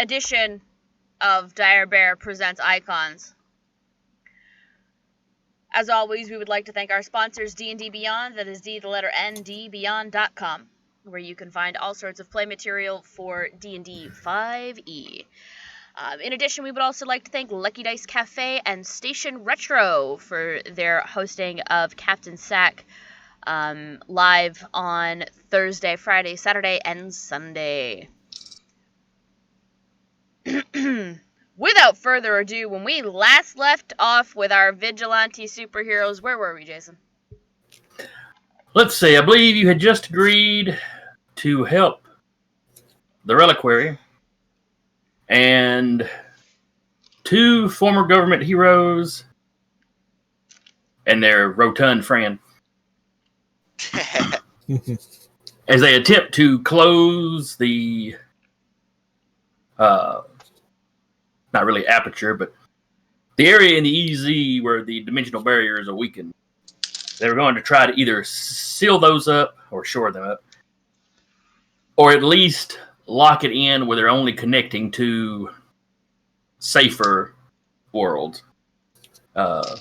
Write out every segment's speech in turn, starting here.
edition of Dire Bear Presents Icons. As always, we would like to thank our sponsors, D&D Beyond, that is D, the letter N, D, Beyond.com, where you can find all sorts of play material for D&D 5e. In addition, we would also like to thank Lucky Dice Cafe and Station Retro for their hosting of Captain Sack live on Thursday, Friday, Saturday, and Sunday. Without further ado, when we last left off with our vigilante superheroes, where were we, Jason? Let's see, I believe you had just agreed to help the Reliquary and 2 former government heroes and their rotund friend as they attempt to close the not really aperture, but the area in the EZ where the dimensional barriers are weakened. They were going to try to either seal those up or shore them up, or at least lock it in where they're only connecting to safer worlds. But,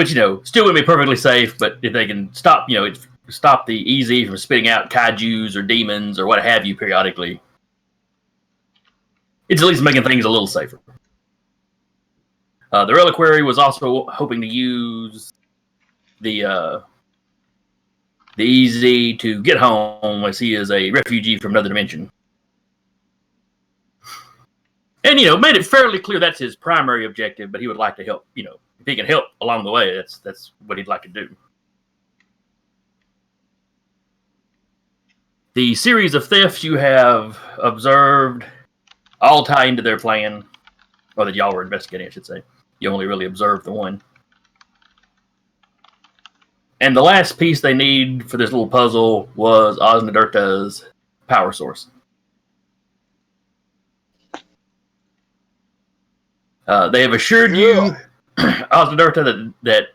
still wouldn't be perfectly safe, but if they can stop, stop the EZ from spitting out kaijus or demons or what have you periodically, it's at least making things a little safer. The Reliquary was also hoping to use the EZ to get home, as he is a refugee from another dimension. And, made it fairly clear that's his primary objective, but he would like to help, if he can help along the way, that's what he'd like to do. The series of thefts you have observed all tie into their plan, or that y'all were investigating, I should say. You only really observed the one. And the last piece they need for this little puzzle was Osnadurta's power source. They have assured you, Osnadurta, that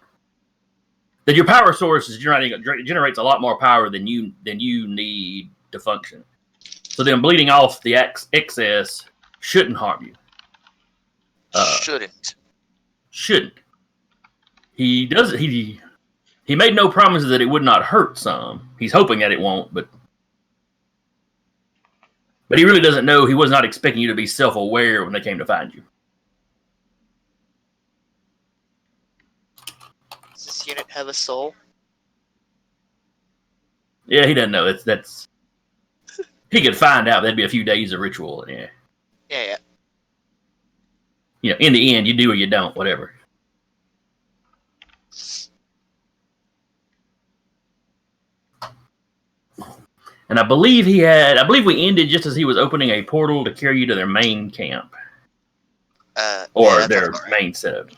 your power source generates a lot more power than you need to function. So them bleeding off the excess shouldn't harm you. Shouldn't. He made no promises that it would not hurt some. He's hoping that it won't, but he really doesn't know. He was not expecting you to be self-aware when they came to find you. Does this unit have a soul? Yeah, he doesn't know. That's he could find out. That'd be a few days of ritual. Yeah. Yeah. In the end, you do or you don't, whatever. And I believe we ended just as he was opening a portal to carry you to their main camp. Their main setup.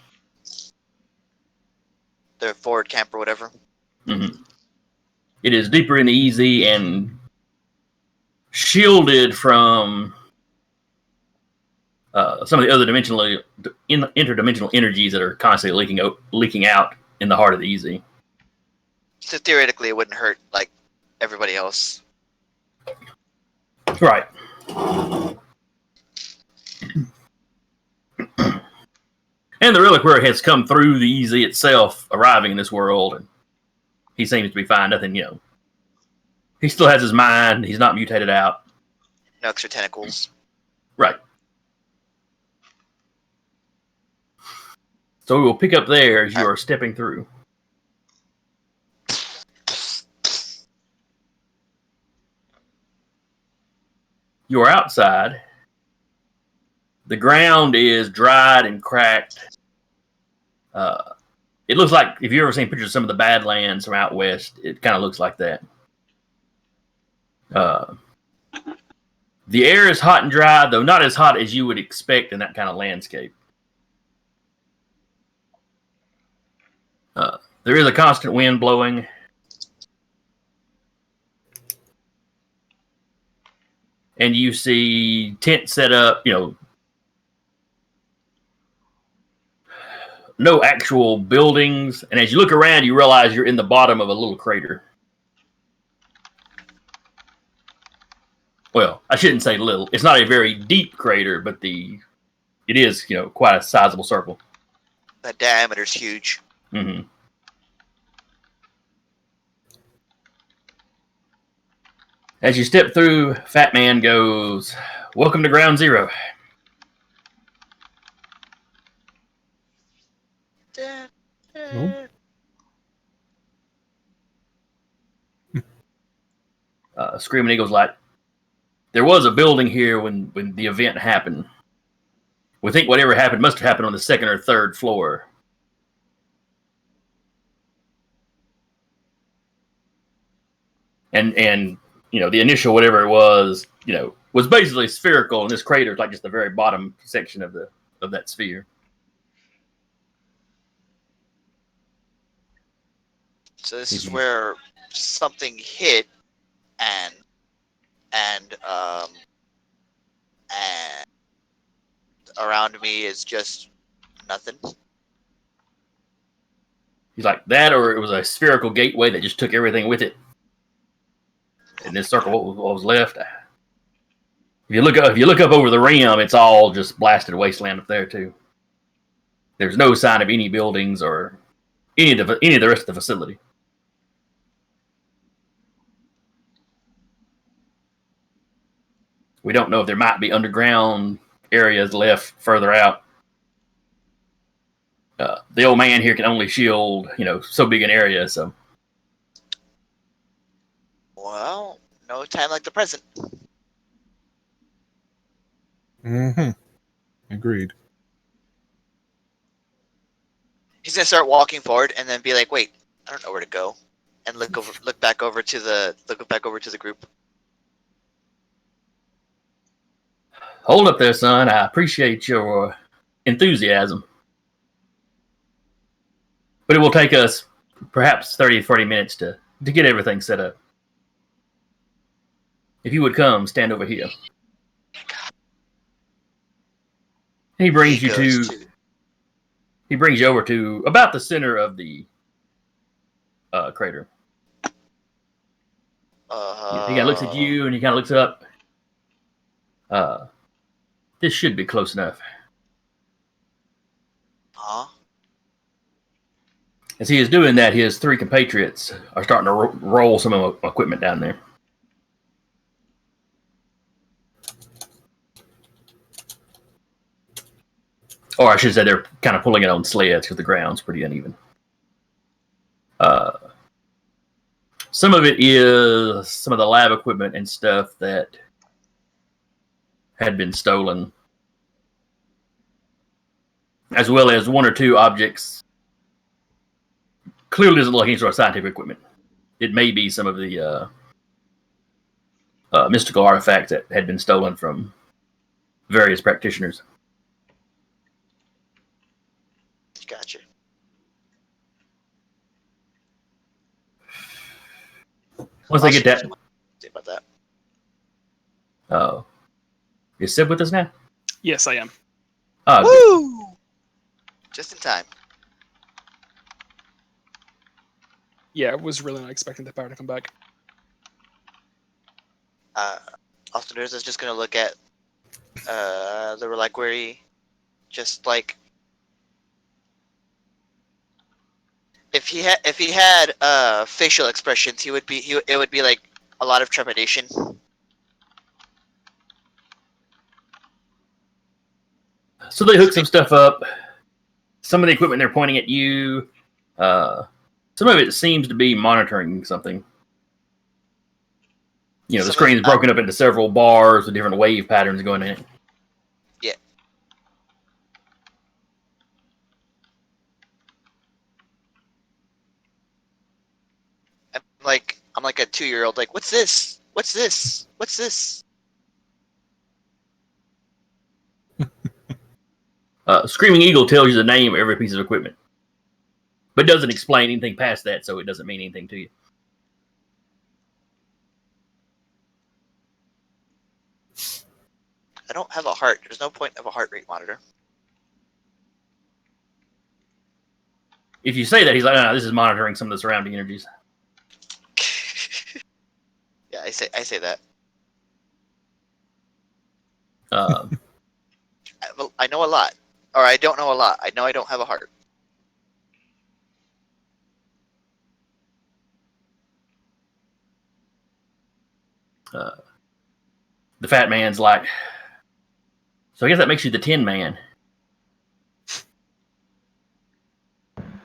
Their forward camp or whatever. Mm-hmm. It is deeper in the EZ and shielded from some of the other interdimensional energies that are constantly leaking out in the heart of the EZ. So theoretically, it wouldn't hurt like everybody else. Right. And the Reliquary has come through the EZ itself, arriving in this world, and he seems to be fine. Nothing, he still has his mind. He's not mutated out. No extra tentacles. Right. So we will pick up there as you are stepping through. You are outside. The ground is dried and cracked. It looks like, if you've ever seen pictures of some of the Badlands from out west, it kind of looks like that. The air is hot and dry, though not as hot as you would expect in that kind of landscape. There is a constant wind blowing. And you see tents set up, no actual buildings. And as you look around, you realize you're in the bottom of a little crater. Well, I shouldn't say little. It's not a very deep crater, but it is, quite a sizable circle. That diameter's huge. Mm-hmm. As you step through, Fat Man goes, "Welcome to Ground Zero." Screaming Eagle's like, "There was a building here when the event happened. We think whatever happened must have happened on the second or third floor." And the initial whatever it was basically spherical, and this crater is like just the very bottom section of that sphere. So this is where something hit, and and um and around me is just nothing. He's like, that, or it was a spherical gateway that just took everything with it. In this circle, what was left? If you look up over the rim, it's all just blasted wasteland up there too. There's no sign of any buildings or any of the rest of the facility. We don't know if there might be underground areas left further out. The old man here can only shield, so big an area. So, Well, no time like the present. Mm-hmm. Agreed. He's gonna start walking forward and then be like, "Wait, I don't know where to go," and look back over to the group. hold up there, son. I appreciate your enthusiasm, but it will take us perhaps 30, 40 minutes to get everything set up. If you would come, stand over here. He brings you over to about the center of the crater. He kind of looks at you, and he kind of looks up. This should be close enough. Huh? As he is doing that, his three compatriots are starting to roll some of the equipment down there. Or I should say they're kind of pulling it on sleds because the ground's pretty uneven. Some of it is some of the lab equipment and stuff that had been stolen, as well as one or two objects. Clearly doesn't look like any sort of scientific equipment. It may be some of the mystical artifacts that had been stolen from various practitioners. Gotcha. Once they get that, Say about that. is Sib with us now? Yes, I am. Woo! Just in time. Yeah, I was really not expecting the power to come back. Austiners is just gonna look at the reliquary, just like if he had facial expressions, it would be like a lot of trepidation. So they hook some stuff up. Some of the equipment they're pointing at you. Some of it seems to be monitoring something. The screen is broken up into several bars with different wave patterns going in it. Yeah. I'm like a 2-year-old. Like, what's this? What's this? What's this? Screaming Eagle tells you the name of every piece of equipment, but doesn't explain anything past that, so it doesn't mean anything to you. I don't have a heart. There's no point of a heart rate monitor. If you say that, he's like, no, this is monitoring some of the surrounding energies. Yeah, I say that. I know a lot, or I don't know a lot. I know I don't have a heart. The fat man's like, so I guess that makes you the Tin Man.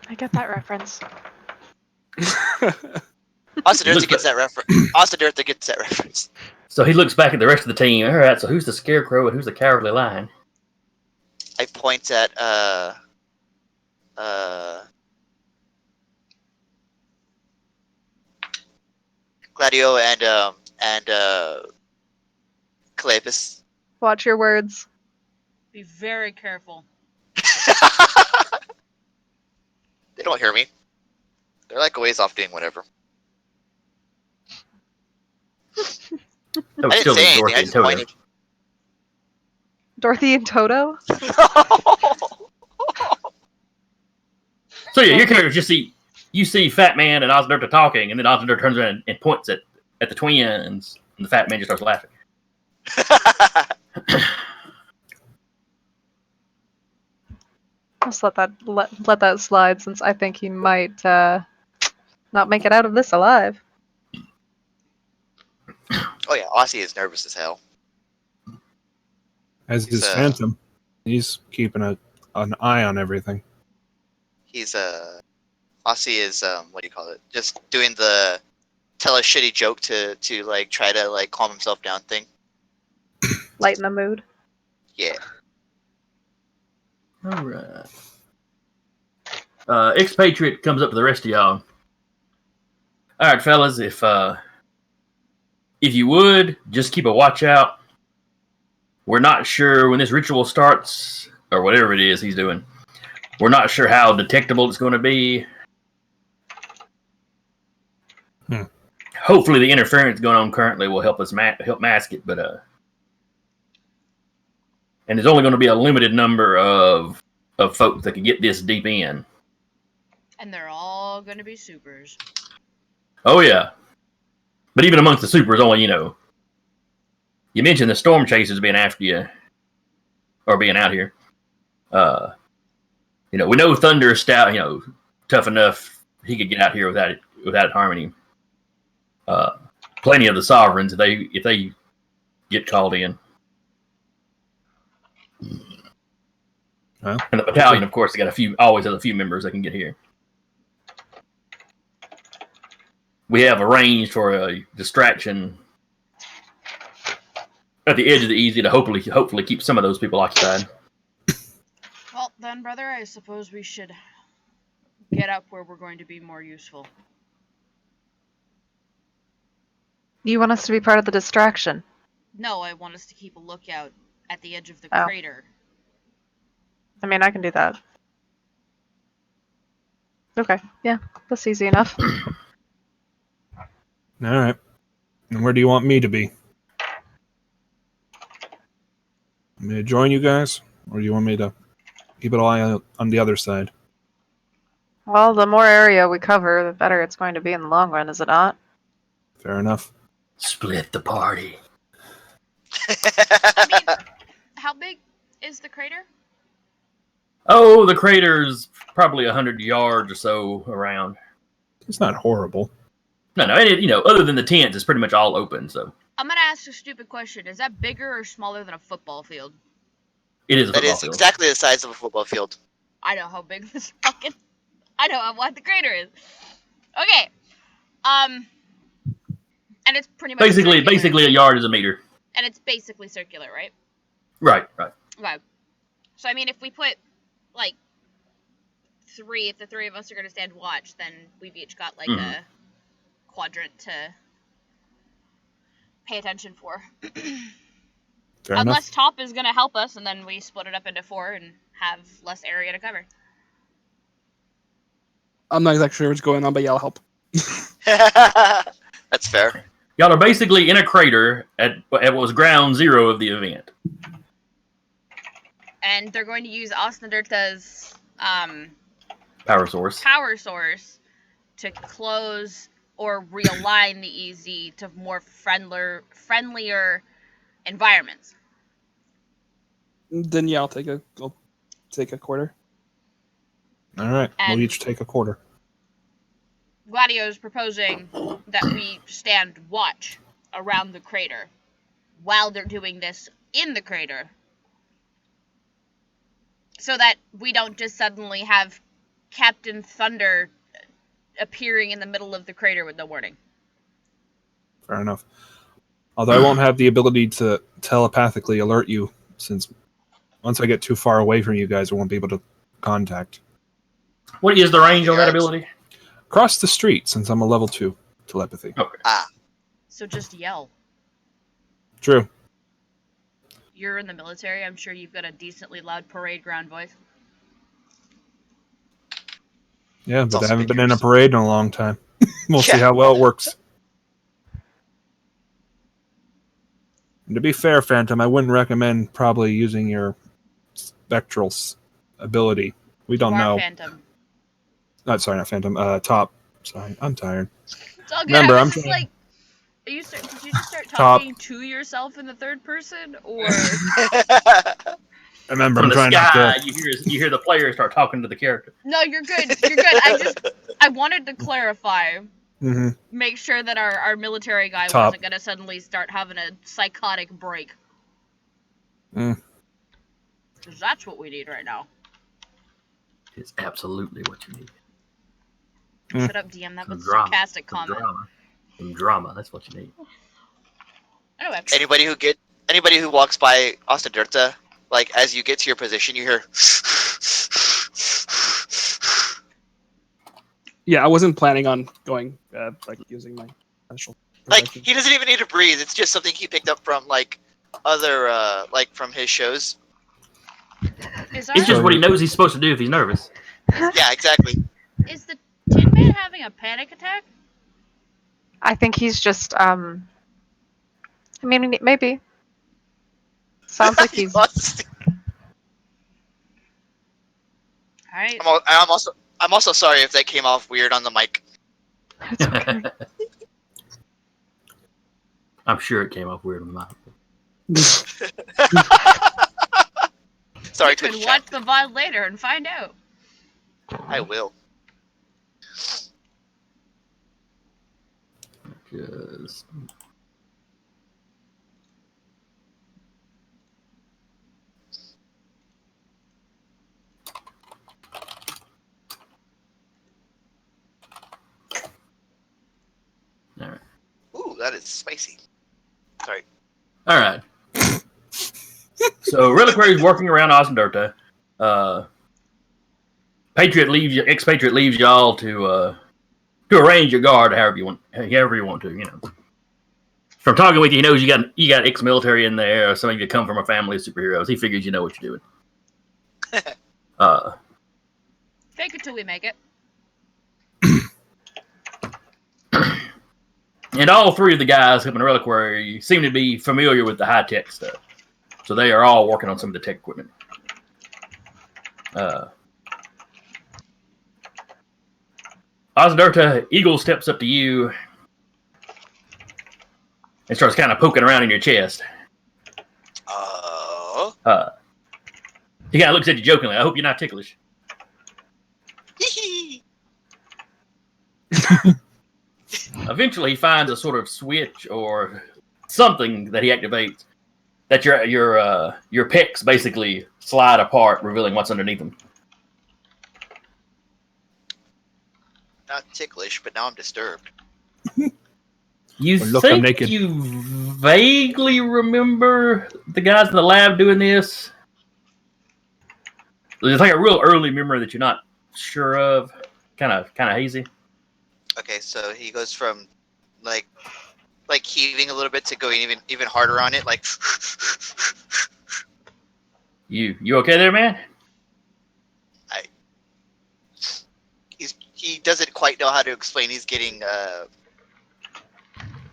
I get that reference. Austin He looks Eartha gets that reference. Austin Eartha gets that reference. So he looks back at the rest of the team. All right, so who's the Scarecrow and who's the Cowardly Lion? I point at Gladio and Cleopas. Watch your words. Be very careful. They don't hear me. They're like a ways off doing whatever. That I would didn't still say be anything. Dorothy I and just Toto. pointed. Dorothy and Toto? So yeah, your characters just you see Fat Man and Osnurta talking, and then Osnurta turns around and points at the twins, and the Fat Man just starts laughing. Just let that slide, since I think he might not make it out of this alive. Oh yeah, Aussie is nervous as hell. As He's, is Phantom, he's keeping an eye on everything. He's Aussie is what do you call it? Just doing the tell a shitty joke to like try to like calm himself down thing. Lighten the mood. Yeah. All right. Expatriate comes up to the rest of y'all. All right, fellas, if you would just keep a watch out. We're not sure when this ritual starts or whatever it is he's doing. We're not sure how detectable it's going to be. Hopefully, the interference going on currently will help us help mask it, but and there's only going to be a limited number of folks that can get this deep in. And they're all going to be supers. Oh yeah, but even amongst the supers, only you mentioned the storm chasers being after you or being out here. We know Thunder is stout, tough enough he could get out here without it harming him. Plenty of the sovereigns if they get called in. Well, And the battalion, of course, always has a few members that can get here. We have arranged for a distraction at the edge of the easy to hopefully keep some of those people occupied. Well, then, brother, I suppose we should get up where we're going to be more useful. You want us to be part of the distraction? No, I want us to keep a lookout at the edge of the Oh. crater. I mean, I can do that. Okay, yeah, that's easy enough. All right. And where do you want me to be? Want me to join you guys, or do you want me to keep an eye on the other side? Well, the more area we cover, the better it's going to be in the long run, is it not? Fair enough. Split the party. I mean, how big is the crater? Oh, the crater's probably 100 yards or so around. It's not horrible. No, and other than the tents, it's pretty much all open. So I'm gonna ask a stupid question. Is that bigger or smaller than a football field? it is a That football is field. exactly the size of a football field. I know how big this fucking... I know how wide the crater is. Okay. And it's pretty much Basically circular. a yard is a meter. And it's basically circular, right? Right. Okay. So, I mean, if we put, like, if the three of us are going to stand watch, then we've each got, like, a quadrant to pay attention for. Fair Unless enough. Top is going to help us, and then we split it up into 4 and have less area to cover. I'm not exactly sure what's going on, but yeah, I'll help. That's fair. Y'all are basically in a crater at what was ground zero of the event. And they're going to use Osnaderta's Power source. to close or realign the EZ to more friendlier environments. Then yeah, I'll take a quarter. All right, And- we'll each take a quarter. Gladio is proposing that we stand watch around the crater while they're doing this in the crater, so that we don't just suddenly have Captain Thunder appearing in the middle of the crater with no warning. Fair enough. Although I won't have the ability to telepathically alert you, since once I get too far away from you guys, I won't be able to contact. What is the range on that ability? Cross the street, since I'm a level 2 telepathy. Okay. So just yell. True. You're in the military, I'm sure you've got a decently loud parade ground voice. Yeah, It's but I also haven't been in a dangerous. parade in a long time. We'll see Yeah. how well it works. And to be fair, Phantom, I wouldn't recommend probably using your spectral ability. We don't You are know. Phantom. Sorry, not Phantom. Top. Sorry, I'm tired. It's all good. Remember, I I'm was just trying- like, did you just start Top. talking to yourself in the third person, or Remember, From I'm the trying sky, not to. you hear the player start talking to the character. no? You're good. You're good. I wanted to clarify, Mm-hmm. make sure that our military guy Top. wasn't gonna suddenly start having a psychotic break. Mm. 'Cause that's what we need right now. It's absolutely what you need. Mm. Shut up, DM. That Some was a drama. sarcastic Some comment. drama. Some drama. That's what you need. Anyway, Anybody who walks by Ostadirta, like as you get to your position, you hear. Yeah, I wasn't planning on going like using my special. Like protection. he doesn't even need to breathe. It's just something he picked up from like other like from his shows. is It's just our, what he knows he's supposed to do if he's nervous. Yeah, exactly. is the Tin Man having a panic attack? I think he's just I mean, maybe. Sounds like He he's. lost. All right. I'm also sorry if that came off weird on the mic. It's okay. I'm sure it came off weird on mine. Sorry, You can Twitch watch chat. the VOD later and find out. I will. Just... All right. Ooh, that is spicy. Sorry. All right. So Reliquary's working around Ozendirta. Expatriate leaves y'all to arrange your guard however you want to. You know, from talking with you, he knows you got ex-military in there. Or some of you come from a family of superheroes. He figures you know what you're doing. Fake it till we make it. And all three of the guys up in the Reliquary seem to be familiar with the high-tech stuff. So they are all working on some of the tech equipment. Ozendirta, Eagle steps up to you and starts kind of poking around in your chest. He kind of looks at you jokingly. I hope you're not ticklish. Eventually, he finds a sort of switch or something that he activates that your pecs basically slide apart, revealing what's underneath them. Not ticklish, but now I'm disturbed. You Well, look, I'm think naked. you vaguely remember the guys in the lab doing this? It's like a real early memory that you're not sure of. Kind of hazy. Okay, so he goes from like heaving a little bit to going even harder on it, like. You okay there, man? He doesn't quite know how to explain. He's getting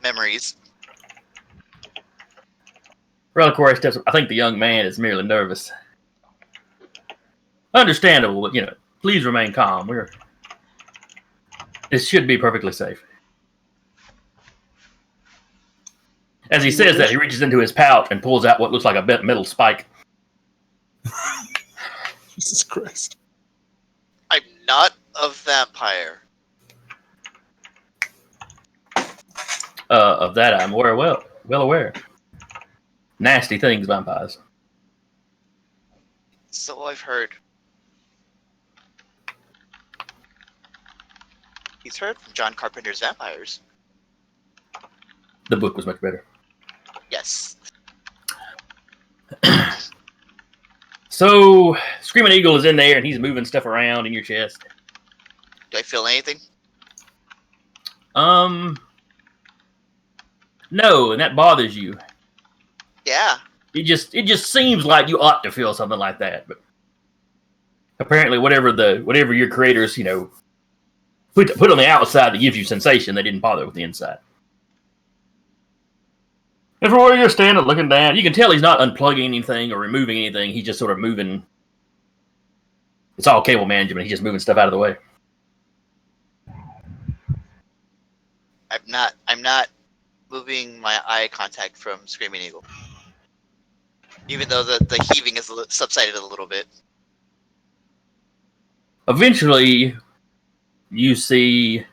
memories. Reliquary steps up. I think the young man is merely nervous. Understandable, but please remain calm. This should be perfectly safe. As he says that, he reaches into his pouch and pulls out what looks like a metal spike. Jesus Christ. I'm not a vampire. Of that, I'm well aware. Nasty things, vampires. So I've heard. He's heard from John Carpenter's Vampires. The book was much better. Yes. So, Screaming Eagle is in there, and he's moving stuff around in your chest. Do I feel anything? No, and that bothers you. Yeah. It just seems like you ought to feel something like that, but apparently, whatever your creators, put on the outside that gives you sensation, they didn't bother with the inside. And from where you're standing, looking down, you can tell he's not unplugging anything or removing anything. He's just sort of moving. It's all cable management. He's just moving stuff out of the way. I'm not moving my eye contact from Screaming Eagle. Even though the heaving has subsided a little bit. Eventually, you see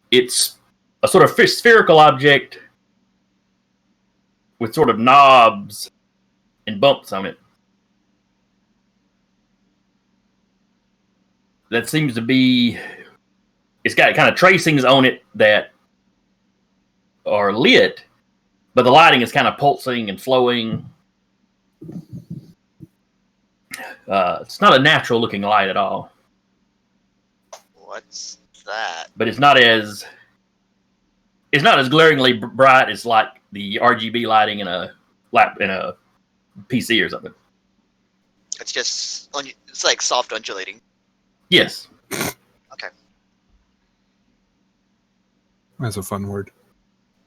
it's a sort of spherical object with sort of knobs and bumps on it. That seems to be... It's got kind of tracings on it that are lit, but the lighting is kind of pulsing and flowing. It's not a natural looking light at all. What's that? But it's not as glaringly bright as like the RGB lighting in a PC or something. It's just it's like soft undulating. Yes. Okay. That's a fun word.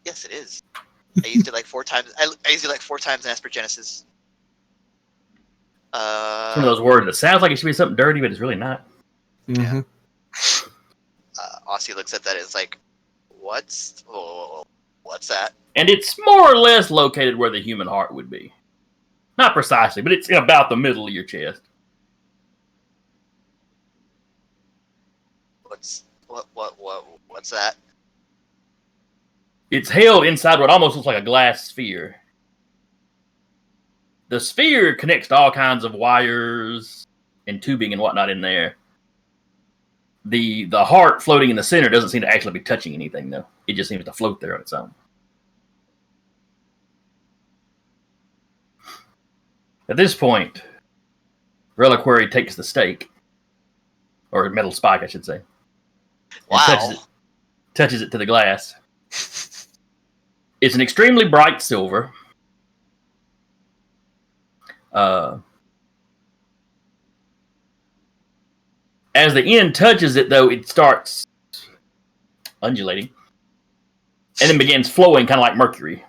Yes, it is. I used it like 4 times. I used it like 4 times in Aspergenesis. It's one of those words that sounds like it should be something dirty, but it's really not. Mm-hmm. Aussie looks at that and is like, what's that? And it's more or less located where the human heart would be. Not precisely, but it's about the middle of your chest. What's that? It's held inside what almost looks like a glass sphere. The sphere connects to all kinds of wires and tubing and whatnot in there. The heart floating in the center doesn't seem to actually be touching anything, though. It just seems to float there on its own. At this point, Reliquary takes the stake, or metal spike, I should say. Wow. Touches it to the glass. It's an extremely bright silver. As the end touches it, though, it starts undulating and then begins flowing, kind of like mercury.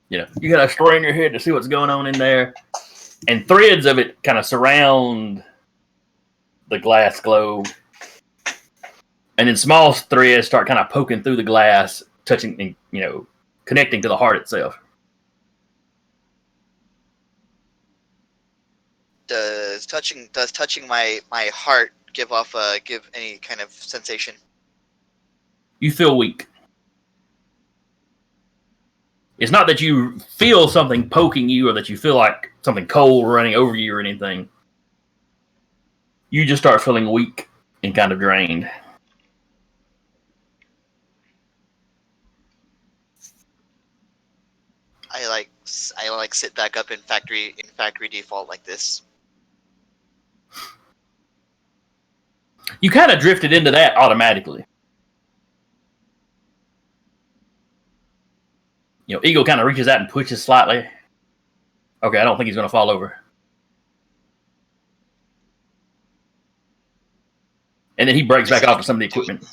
You got a story in your head to see what's going on in there, and threads of it kind of surround the glass globe, and then small threads start kind of poking through the glass, touching, connecting to the heart itself. Does touching my heart give any kind of sensation? You feel weak. It's not that you feel something poking you or that you feel like something cold running over you or anything. You just start feeling weak and kind of drained. I sit back up in factory default like this. You kind of drifted into that automatically. Eagle kind of reaches out and pushes slightly. Okay, I don't think he's going to fall over. And then he breaks back off to some of the equipment.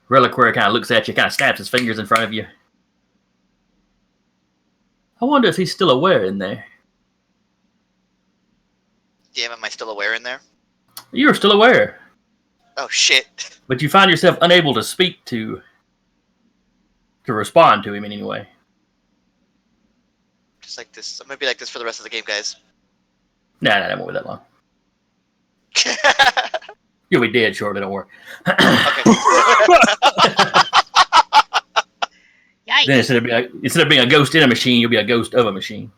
Reliquary kind of looks at you, kind of snaps his fingers in front of you. I wonder if he's still aware in there. Damn, am I still aware in there? You're still aware. Oh shit! but you find yourself unable to speak to respond to him in any way. Just like this. I'm gonna be like this for the rest of the game, guys. Nah, that won't be that long. You'll be dead shortly, don't worry. Yikes. Then instead of being a ghost in a machine, you'll be a ghost of a machine.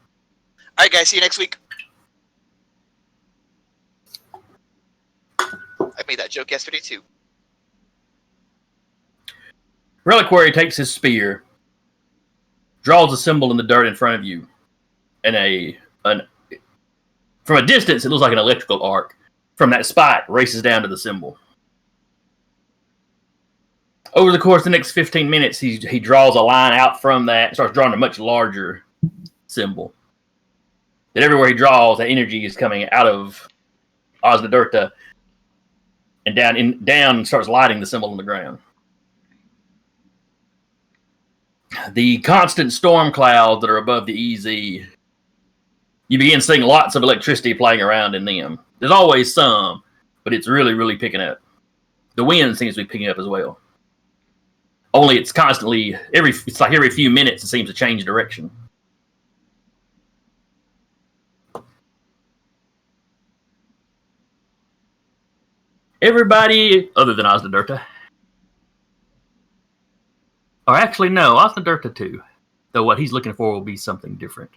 All right, guys. See you next week. I made that joke yesterday too. Reliquary takes his spear, draws a symbol in the dirt in front of you, and from a distance it looks like an electrical arc. From that spot, races down to the symbol. Over the course of the next 15 minutes, he draws a line out from that, starts drawing a much larger symbol. That everywhere he draws, that energy is coming out of Osnadirta and down and starts lighting the symbol on the ground. The constant storm clouds that are above the EZ, you begin seeing lots of electricity playing around in them. There's always some, but it's really, really picking up. The wind seems to be picking up as well. Only it's constantly, it's like every few minutes it seems to change direction. Everybody other than Osnadirta. Or actually, no, Osnadirta too. Though what he's looking for will be something different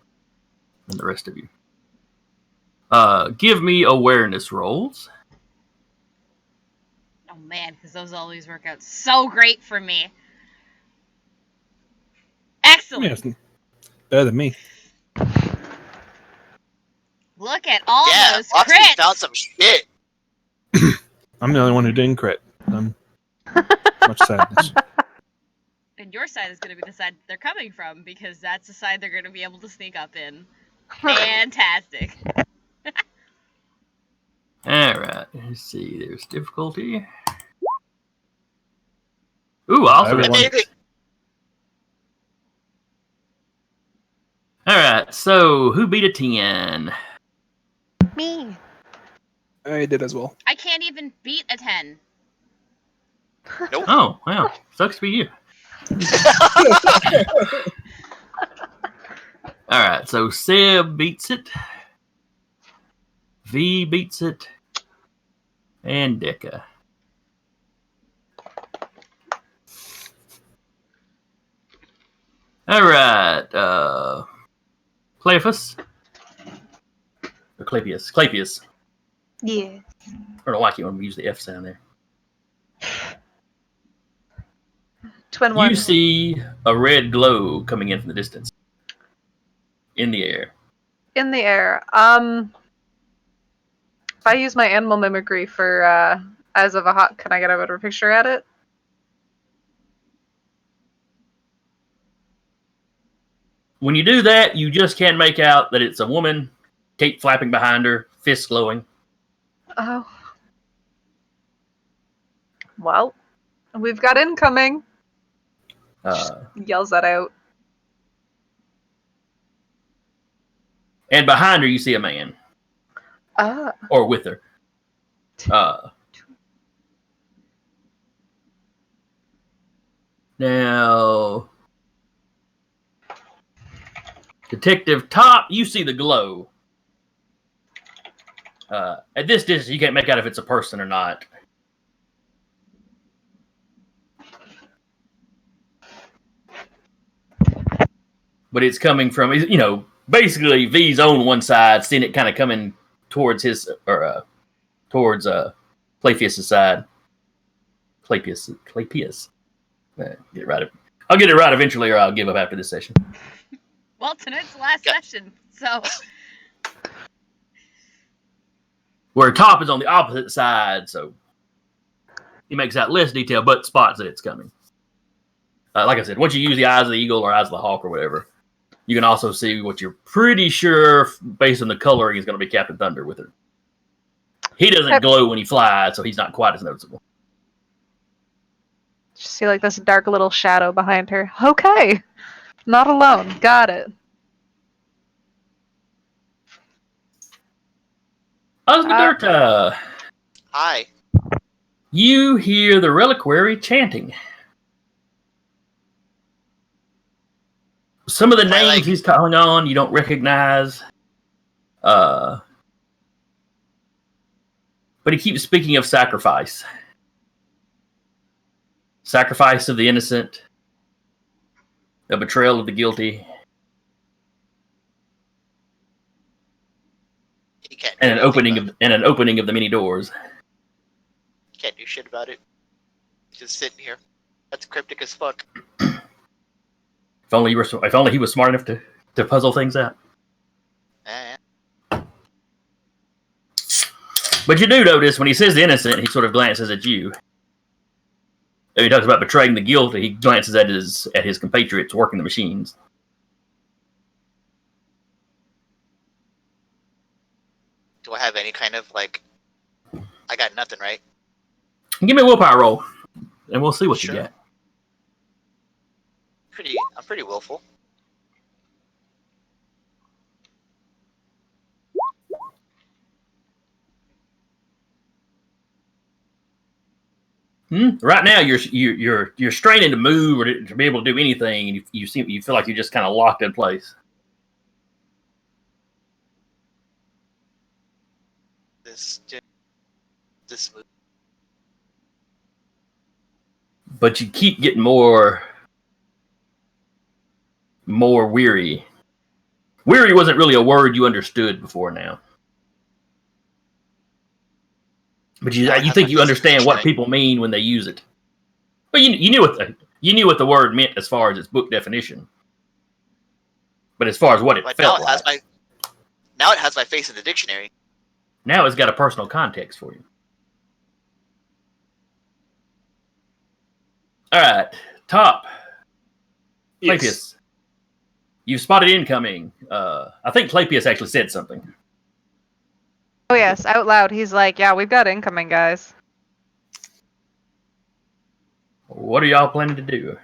than the rest of you. Give me awareness rolls. Oh man, because those always work out so great for me. Excellent. Yeah, better than me. Look at all Yeah, those Foxy crits. found some shit. I'm the only one who didn't crit. Much sadness. And your side is going to be the side they're coming from, because that's the side they're going to be able to sneak up in. Fantastic. Alright, let's see. There's difficulty. Ooh, also. Everyone- Alright, so who beat a 10? Me. I did as well. I can't even beat a 10. Oh, wow. Sucks to be you. Alright, so Seb beats it. V beats it. And Deka. Alright, Cleophas. Or Clapius. Clapius. Yeah. I don't know why I can't remember to use the F sound there. Twin You one. see a red glow coming in from the distance. In the air. In the air. If I use my animal mimicry for Eyes of a Hawk, can I get a better picture at it? When you do that, you just can't make out that it's a woman, cape flapping behind her, fists glowing. Oh. Well, we've got incoming. Yells that out. And behind her, you see a man. Ah. Or with her. Now, Detective Top, you see the glow. At this distance, you can't make out if it's a person or not. But it's coming from, basically V's on one side, seeing it kind of coming towards his, or towards Clapius' side. Clapius. Get it right. I'll get it right eventually, or I'll give up after this session. Well, tonight's the last session, so. Where Top is on the opposite side, so he makes out less detail, but spots that it's coming. Like I said, once you use the eyes of the eagle or eyes of the hawk or whatever, you can also see what you're pretty sure, based on the coloring, is going to be Captain Thunder with her. He doesn't glow when he flies, so he's not quite as noticeable. Just see like this dark little shadow behind her. Okay. Not alone. Got it. Osnadirta! Hi. You hear the reliquary chanting. Some of the names he's calling on you don't recognize. But he keeps speaking of sacrifice. Sacrifice of the innocent. The betrayal of the guilty. And an opening of the many doors. Can't do shit about it. Just sitting here. That's cryptic as fuck. If only he was smart enough to puzzle things out. But you do notice when he says the innocent, he sort of glances at you. When he talks about betraying the guilty, he glances at his compatriots working the machines. Do I have any kind of like? I got nothing, right? Give me a willpower roll, and we'll see what you get. I'm pretty willful. Right now, you're straining to move or to be able to do anything, and you feel like you're just kind of locked in place. This move. But you keep getting more weary. Weary wasn't really a word you understood before now. But you think you understand what people mean when they use it. But you knew what the word meant as far as its book definition. But as far as what it felt like. Now it has my face in the dictionary. Now it's got a personal context for you. All right, top. Yes. Clapius. You've spotted incoming. I think Clapius actually said something. Oh yes, out loud. He's like, "Yeah, we've got incoming, guys." What are y'all planning to do?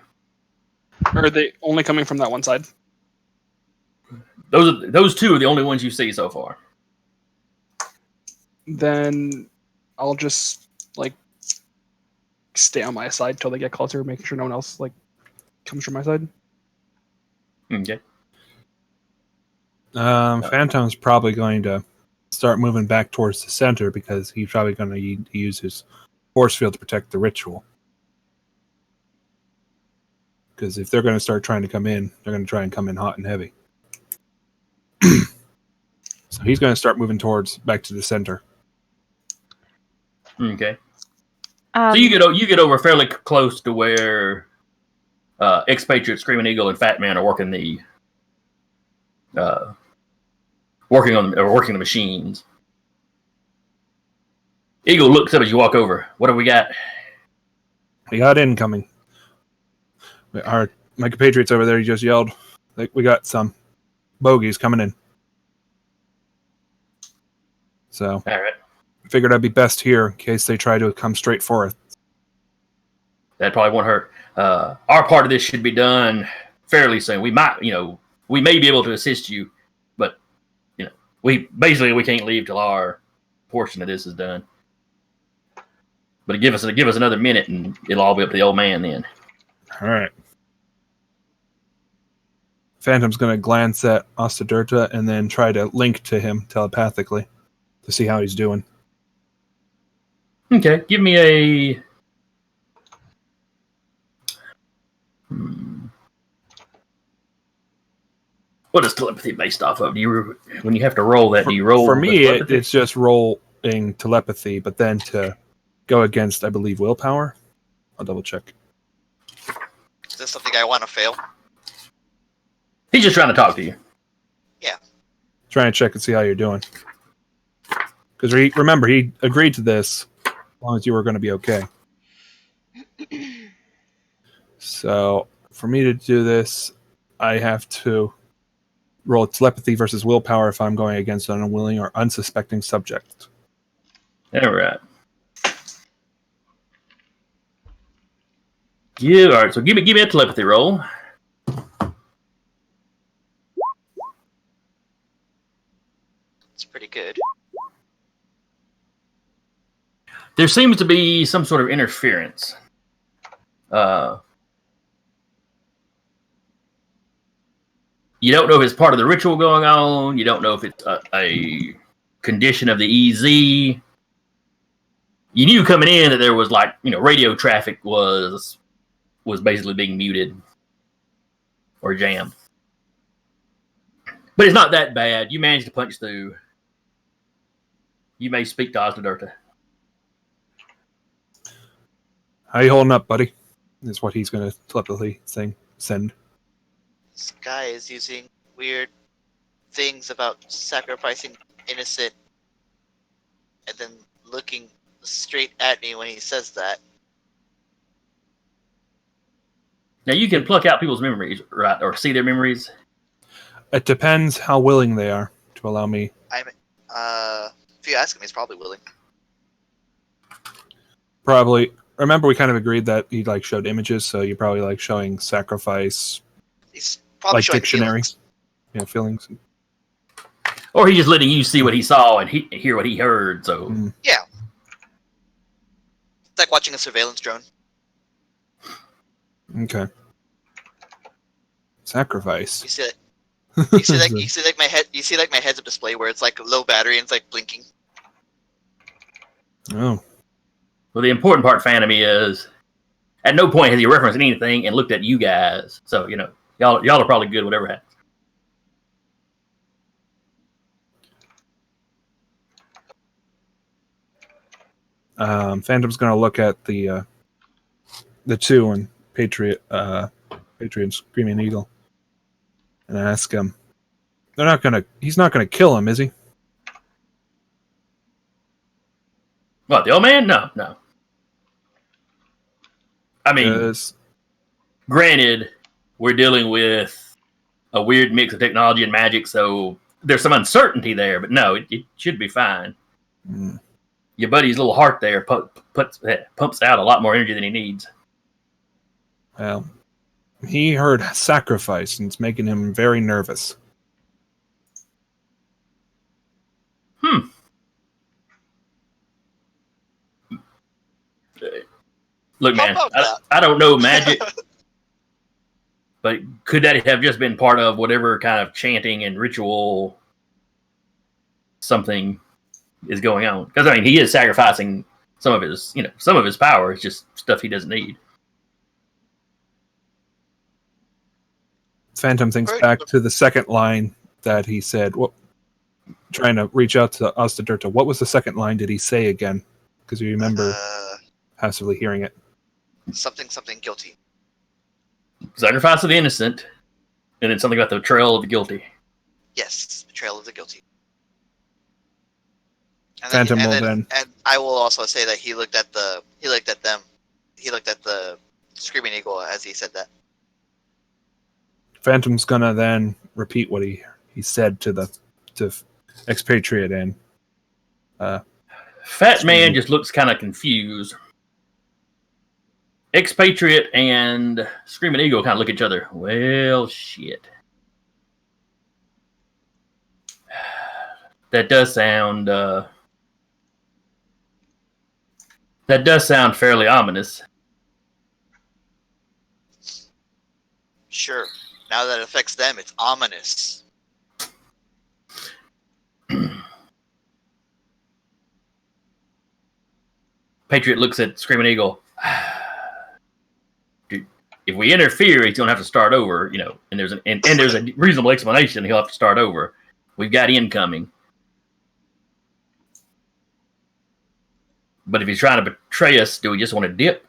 Are they only coming from that one side? Those two are the only ones you see so far. Then I'll just stay on my side till they get closer, making sure no one else comes from my side. Okay. Phantom's probably going to start moving back towards the center because he's probably going to use his force field to protect the ritual. Because if they're going to start trying to come in, they're going to try and come in hot and heavy. So he's going to start moving back to the center. Okay. So you get over fairly close to where Expatriate, Screaming Eagle, and Fat Man are working working the machines. Eagle looks up as you walk over. What do we got? We got incoming. My compatriots over there, he just yelled, we got some bogeys coming in. So, all right. I figured I'd be best here in case they try to come straight for us. That probably won't hurt. Our part of this should be done fairly soon. We may be able to assist you, but we can't leave till our portion of this is done. But give us another minute, and it'll all be up to the old man then. All right. Phantom's going to glance at Ostadirta and then try to link to him telepathically to see how he's doing. Okay, give me a... What is telepathy based off of? When you have to roll that, do you roll? For me, it's just rolling telepathy, but then to go against, I believe, willpower. I'll double check. Is this something I want to fail? He's just trying to talk to you. Yeah. Trying to check and see how you're doing. Because remember, he agreed to this as long as you were going to be okay. So, for me to do this, I have to roll telepathy versus willpower if I'm going against an unwilling or unsuspecting subject. All right. Yeah, all right. So give me a telepathy roll. It's pretty good. There seems to be some sort of interference. You don't know if it's part of the ritual going on. You don't know if it's a condition of the EZ. You knew coming in that there was radio traffic was basically being muted or jammed. But it's not that bad. You managed to punch through. You may speak to Osnadirta. How you holding up, buddy? Is what he's going to telepathy send. This guy is using weird things about sacrificing innocent and then looking straight at me when he says that. Now you can pluck out people's memories, right, or see their memories. It depends how willing they are to allow me. If you ask him, he's probably willing. Probably. Remember, we kind of agreed that he showed images, so you're probably showing sacrifice, He's probably showing dictionary, feelings. Feelings. Or he's just letting you see what he saw and hear what he heard. So Yeah, it's like watching a surveillance drone. Okay. Sacrifice. You see it. You see like my head. You see like my heads-up display where it's low battery and it's blinking. Oh. Well, the important part, Phantom, is at no point has he referenced anything and looked at you guys. So y'all are probably good. Whatever happens. Phantom's going to look at the two and Patriot and Screaming Eagle and ask him. He's not gonna kill him, is he? What, the old man? No. I mean, granted, we're dealing with a weird mix of technology and magic, so there's some uncertainty there, but no, it should be fine. Mm. Your buddy's little heart there pumps out a lot more energy than he needs. Well, he heard sacrifice, and it's making him very nervous. Look, man, I don't know magic, but could that have just been part of whatever kind of chanting and ritual something is going on? Because he is sacrificing some of his power. It's just stuff he doesn't need. Phantom thinks back to the second line that he said. Trying to reach out to Osnadirta. What was the second line? Did he say again? Because you remember passively hearing it. Something guilty. Sacrifice of the innocent, and then something about the betrayal of the guilty. Yes, betrayal of the guilty. And Phantom and I will also say that he looked at the Screaming Eagle as he said that. Phantom's gonna then repeat what he said to Expatriate and Fat Man just looks kind of confused. Expatriate and Screaming Eagle kind of look at each other. Well, shit. That does sound fairly ominous. Sure. Now that it affects them, it's ominous. Patriot looks at Screaming Eagle. Dude, if we interfere, he's gonna have to start over, and there's a reasonable explanation. He'll have to start over. We've got incoming. But if he's trying to betray us, do we just want to dip?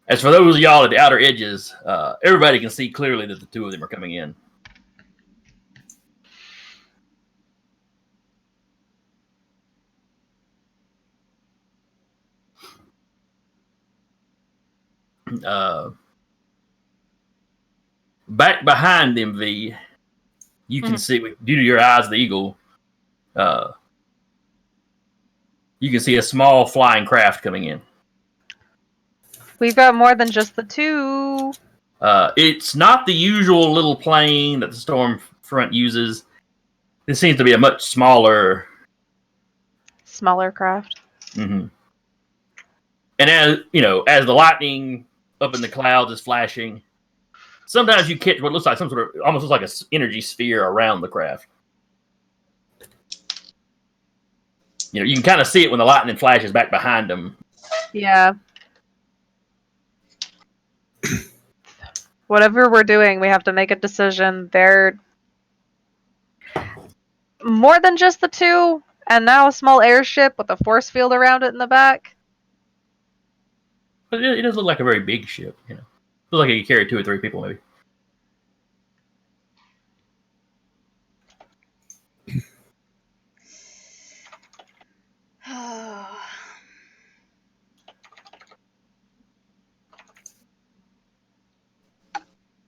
As for those of y'all at the outer edges, everybody can see clearly that the two of them are coming in. Back behind them, V, you can see, due to your eyes, the eagle, you can see a small flying craft coming in. We've got more than just the two. It's not the usual little plane that the Storm Front uses. This seems to be a much smaller. Smaller craft. Mm-hmm. And as as the lightning up in the clouds is flashing, sometimes you catch what looks like some sort of almost looks like an energy sphere around the craft. You can kind of see it when the lightning flashes back behind them. Yeah. Whatever we're doing, we have to make a decision. They're more than just the two, and now a small airship with a force field around it in the back. But it does look like a very big ship. Looks like it could carry 2 or 3 people, maybe.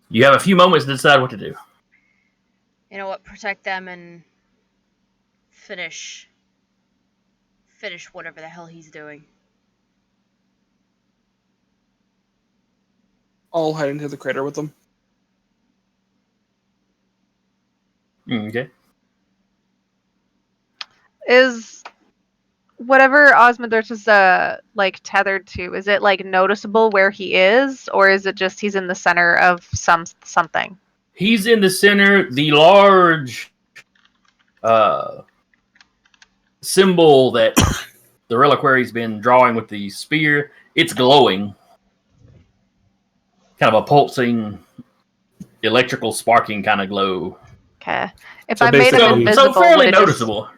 You have a few moments to decide what to do. You know what? Protect them and finish whatever the hell he's doing. I'll head into the crater with them. Okay. Is whatever Osmondurst is like tethered to, is it like noticeable where he is, or is it just he's in the center of something? He's in the center. The large symbol that the reliquary's been drawing with the spear, it's glowing. Kind of a pulsing, electrical sparking kind of glow. Okay. If So I made him basically- invisible, So fairly would it just, noticeable.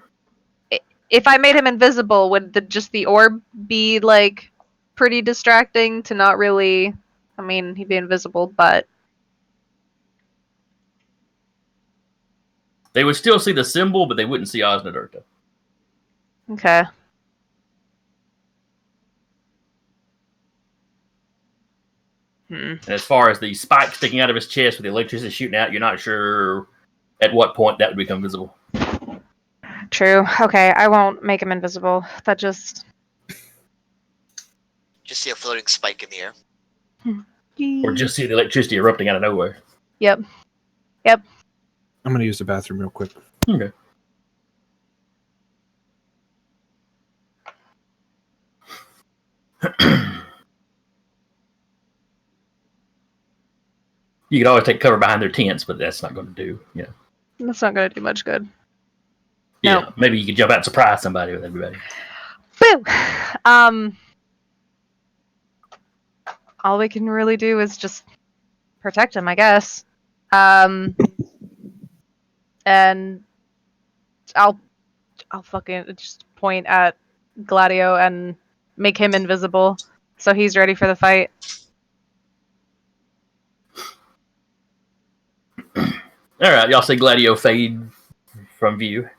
if I made him invisible, would just the orb be like pretty distracting to not really? I mean, he'd be invisible, but They would still see the symbol, but they wouldn't see Osnadurta. okay. And as far as the spike sticking out of his chest with the electricity shooting out, you're not sure at what point that would become visible. True. Okay, I won't make him invisible. That just. Just see a floating spike in the air. Or just see the electricity erupting out of nowhere. Yep. I'm going to use the bathroom real quick. Okay. You could always take cover behind their tents, but that's not going to do. That's not gonna do much good. Yeah, No. maybe you could jump out and surprise somebody with everybody. Boo! All we can really do is just protect him, I guess. And I'll fucking just point at Gladio and make him invisible, so he's ready for the fight. All right, y'all see Gladio fade from view.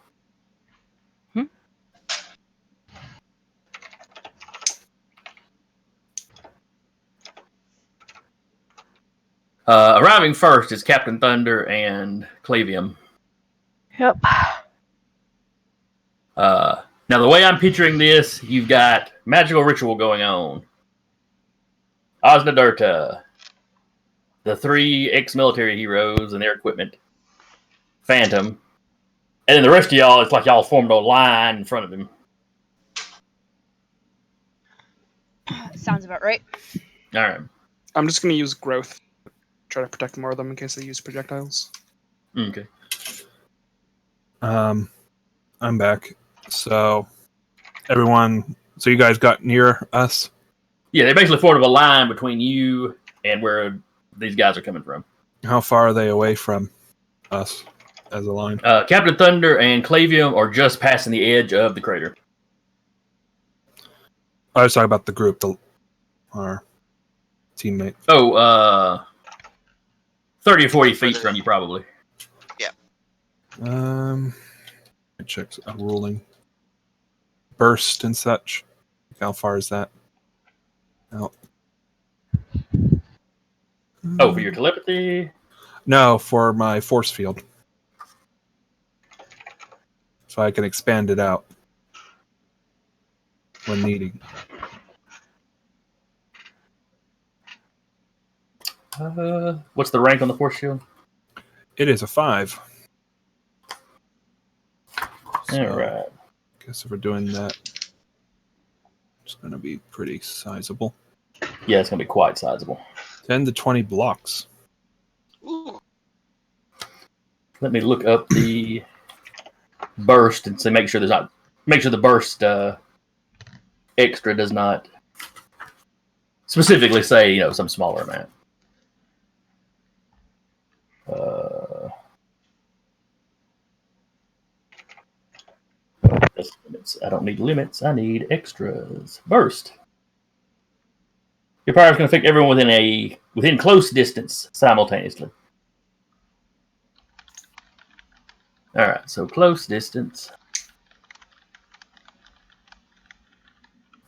Arriving first is Captain Thunder and Clavium. Yep. Now, the way I'm picturing this, you've got magical ritual going on. Osnadurta, the 3 ex-military heroes and their equipment, Phantom, and then the rest of y'all, it's like y'all formed a line in front of him. Sounds about right. All right. I'm just going to use growth. Try to protect more of them in case they use projectiles. Okay. I'm back. So, everyone, so you guys got near us? Yeah, they basically formed a line between you and where these guys are coming from. How far are they away from us as a line? Captain Thunder and Clavium are just passing the edge of the crater. I was talking about the group, our teammate. 30 or 40 feet from you, probably. It checks a ruling. Burst and such. How far is that? Out. Oh, for your telepathy? No, for my force field. So I can expand it out when needing. What's the rank on the force shield? It is a 5. So, All right. guess if we're doing that, it's going to be pretty sizable. Yeah, it's gonna be quite sizable. 10 to 20 blocks. Ooh. Let me look up the burst and say make sure the burst extra does not specifically say some smaller amount. That's limits. I don't need limits. I need extras. Burst. Your power is going to affect everyone within close distance simultaneously. All right, so close distance,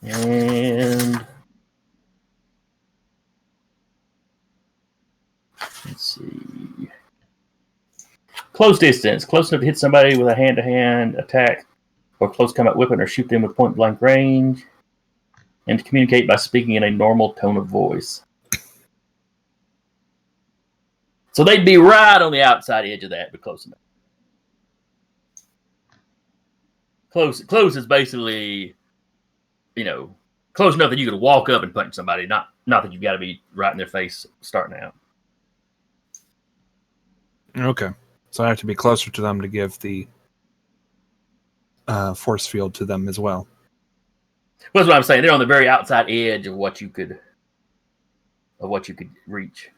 and let's see. Close distance, close enough to hit somebody with a hand-to-hand attack or close combat weapon, or shoot them with point-blank range, and to communicate by speaking in a normal tone of voice. So they'd be right on the outside edge of that, but close enough. Close is basically, close enough that you could walk up and punch somebody, not that you've got to be right in their face starting out. Okay. So I have to be closer to them to give the force field to them as well. Well, that's what I'm saying. They're on the very outside edge of what you could reach.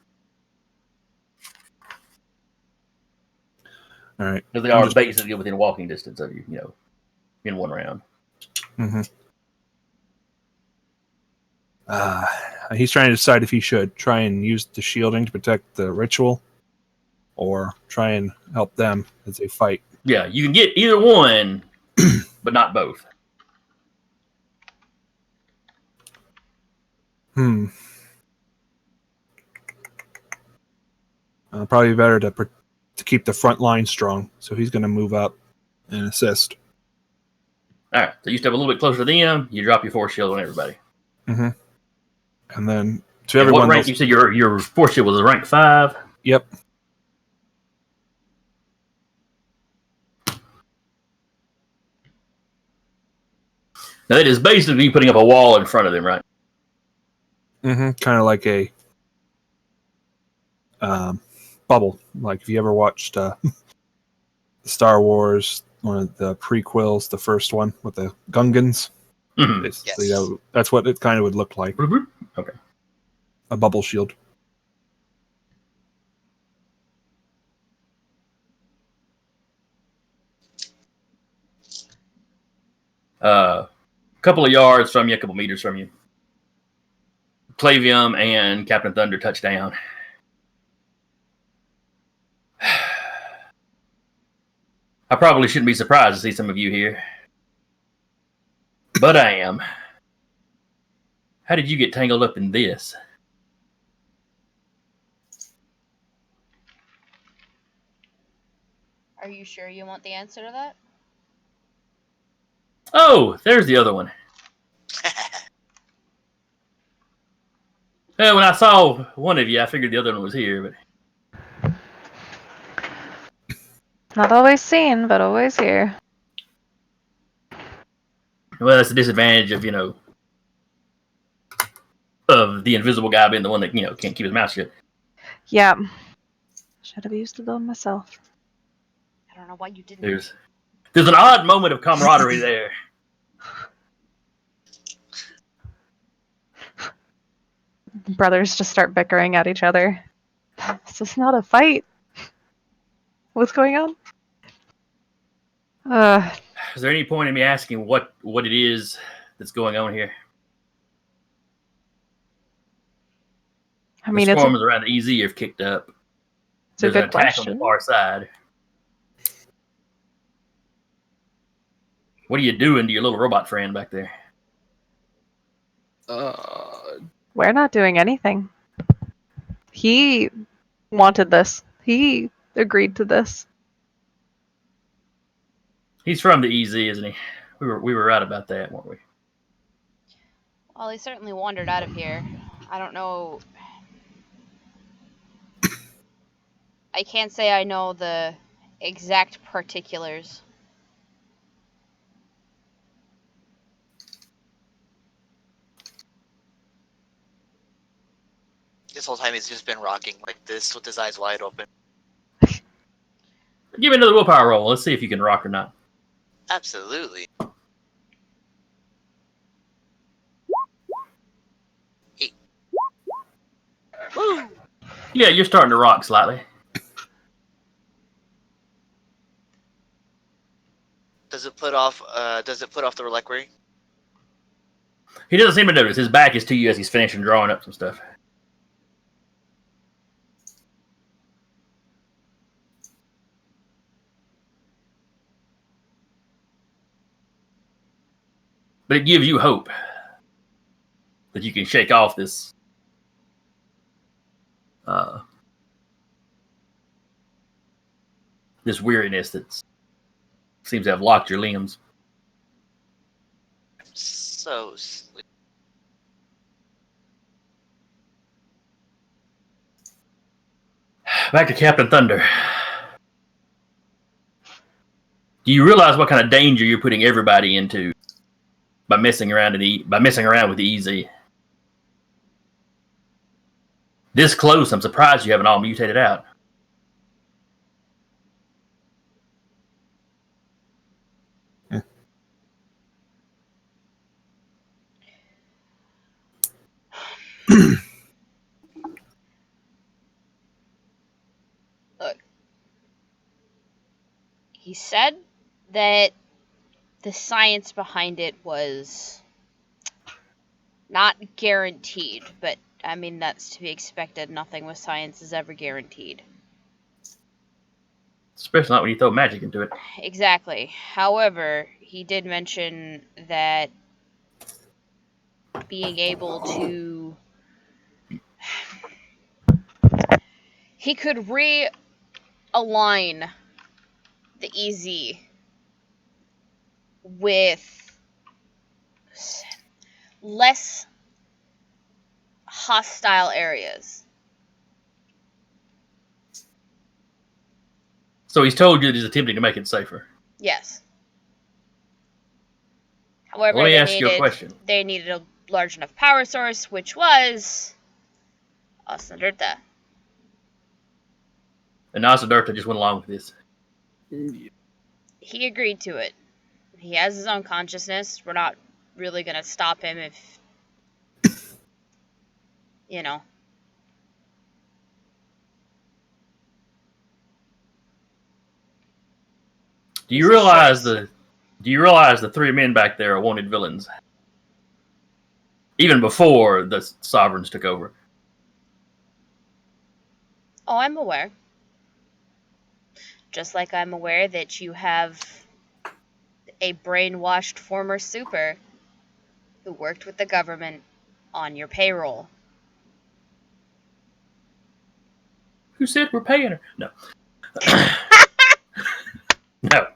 All right. Because they are basically within walking distance of you, in one round. Mm-hmm. He's trying to decide if he should try and use the shielding to protect the ritual or try and help them as they fight. Yeah, you can get either one, but not both. Probably better to keep the front line strong. So he's going to move up and assist. All right, so you step a little bit closer to them. You drop your force shield on everybody. Mm-hmm. And then to And everyone. what rank? You said your force shield was a rank 5. Yep. Now that is basically putting up a wall in front of them, right? Mm-hmm. Kind of like a bubble. Like if you ever watched Star Wars, one of the prequels, the first one with the Gungans. Mm-hmm. Basically, Yes. that's what it kind of would look like. Okay. A bubble shield. A couple of yards from you, a couple meters from you. Clavium and Captain Thunder touch down. I probably shouldn't be surprised to see some of you here. But I am. How did you get tangled up in this? Are you sure you want the answer to that? Oh, there's the other one. When I saw one of you, I figured the other one was here, but Not always seen, but always here. well, that's the disadvantage of of the invisible guy being the one that can't keep his mouth shut. Yeah. Should have used the build myself. I don't know why you didn't. There's an odd moment of camaraderie there. Brothers just start bickering at each other. This is not a fight. What's going on? Is there any point in me asking what it is that's going on here? I mean, the it's swarms around the EZ have kicked up. a There's an good attack on question. the far side. What are you doing to your little robot friend back there? We're not doing anything. He wanted this. He agreed to this. He's from the EZ, isn't he? We were right about that, weren't we? Well, he certainly wandered out of here. I don't know. I can't say I know the exact particulars. this whole time he's just been rocking like this with his eyes wide open. Give me another willpower roll. Let's see if you can rock or not. Absolutely. 8. Woo! Yeah, you're starting to rock slightly. Does it put off the reliquary? He doesn't seem to notice. His back is to you as he's finishing drawing up some stuff. But it gives you hope that you can shake off this this weariness that seems to have locked your limbs. So sleepy. Back to Captain Thunder. Do you realize what kind of danger you're putting everybody into by messing around with the EZ? This close, I'm surprised you haven't all mutated out. Look, he said that the science behind it was not guaranteed, but I mean, that's to be expected. Nothing with science is ever guaranteed. Especially not when you throw magic into it. Exactly. However, he did mention that being able to... He could realign the EZ with less hostile areas. So he's told you that he's attempting to make it safer. Yes. However, Let me ask you a question. They needed a large enough power source, which was Asadirta. And Asadirta just went along with this. He agreed to it. He has his own consciousness. We're not really going to stop him if, you know. Do you realize the 3 men back there are wanted villains? Even before the Sovereigns took over. Oh, I'm aware. Just like I'm aware that you have a brainwashed former super who worked with the government on your payroll. Who said we're paying her? No. No.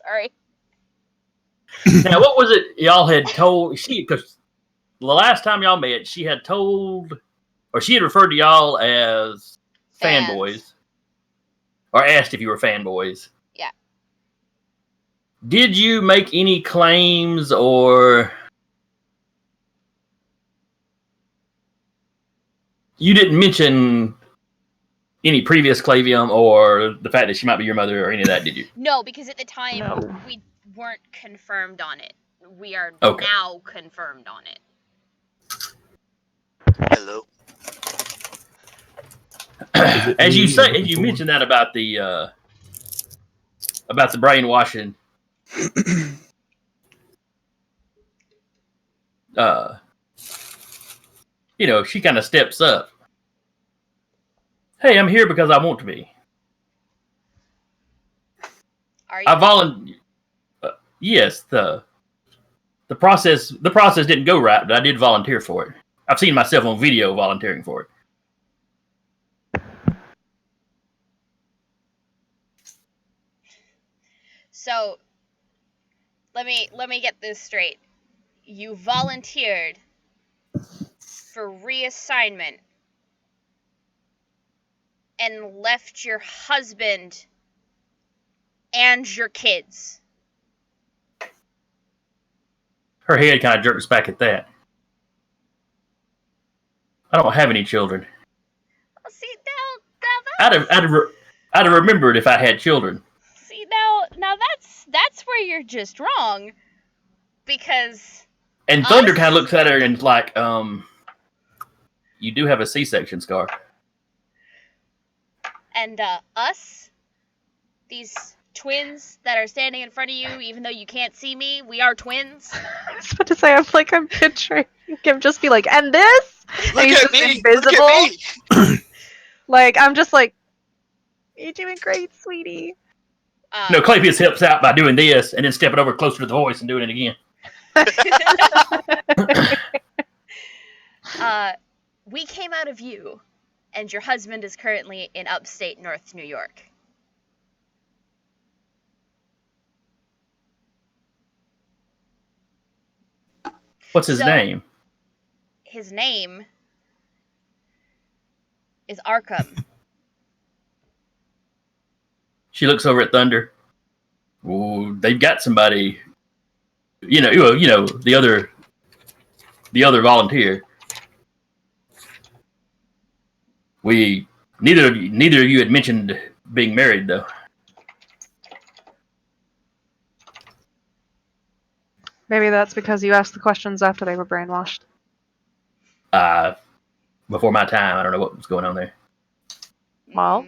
Sorry. Now, what was it y'all had told? Because the last time y'all met, she had referred to y'all as Fans. fanboys. Or asked if you were fanboys. Yeah. Did you make any claims or... You didn't mention any previous clavium or the fact that she might be your mother or any of that, did you? No, because at the time No. we weren't confirmed on it. We are Okay. now confirmed on it. Hello. As you mentioned that about the brainwashing, she kind of steps up. Hey, I'm here because I want to be. Are you? I volunteer. Yes, the process didn't go right, but I did volunteer for it. I've seen myself on video volunteering for it. So, let me get this straight. You volunteered for reassignment and left your husband and your kids. Her head kind of jerks back at that. I don't have any children. Well, see now I'd have remembered if I had children. see now that's where you're just wrong, because And Thunder Us? kind of looks at her and is like, you do have a C-section scar. and us, these twins that are standing in front of you, even though you can't see me, we are twins. I was about to say, I'm picturing him just be like, and this? Look And he's at just me! invisible. Look at me! Like, I'm just like, you're doing great, sweetie. No, Claypius helps out by doing this and then stepping over closer to the voice and doing it again. We came out of you, and your husband is currently in upstate North New York. What's his name? His name is Arkham. She looks over at Thunder. Ooh, they've got somebody. You know, the other volunteer. Neither of you had mentioned being married, though. Maybe that's because you asked the questions after they were brainwashed. Before my time, I don't know what was going on there. Well?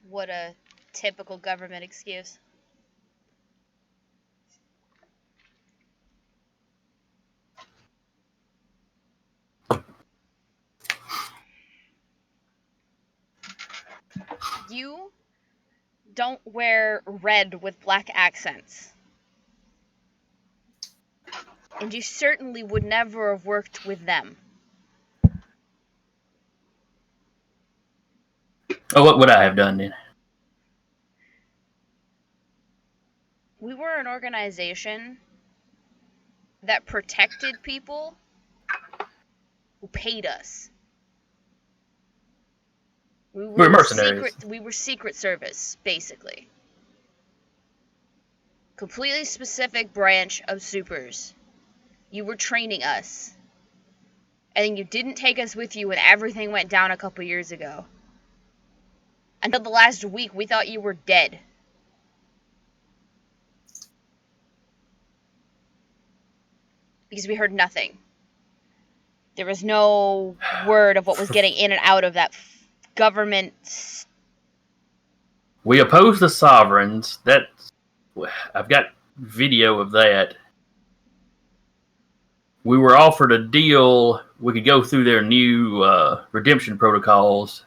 What a typical government excuse. You don't wear red with black accents. And you certainly would never have worked with them. Oh, what would I have done then? We were an organization that protected people who paid us. We were mercenaries. We were Secret Service, basically. Completely specific branch of supers. You were training us. And you didn't take us with you when everything went down a couple years ago. Until the last week, we thought you were dead. Because we heard nothing. There was no word of what was getting in and out of that government. We oppose the sovereigns. I've got video of that. We were offered a deal. We could go through their new redemption protocols,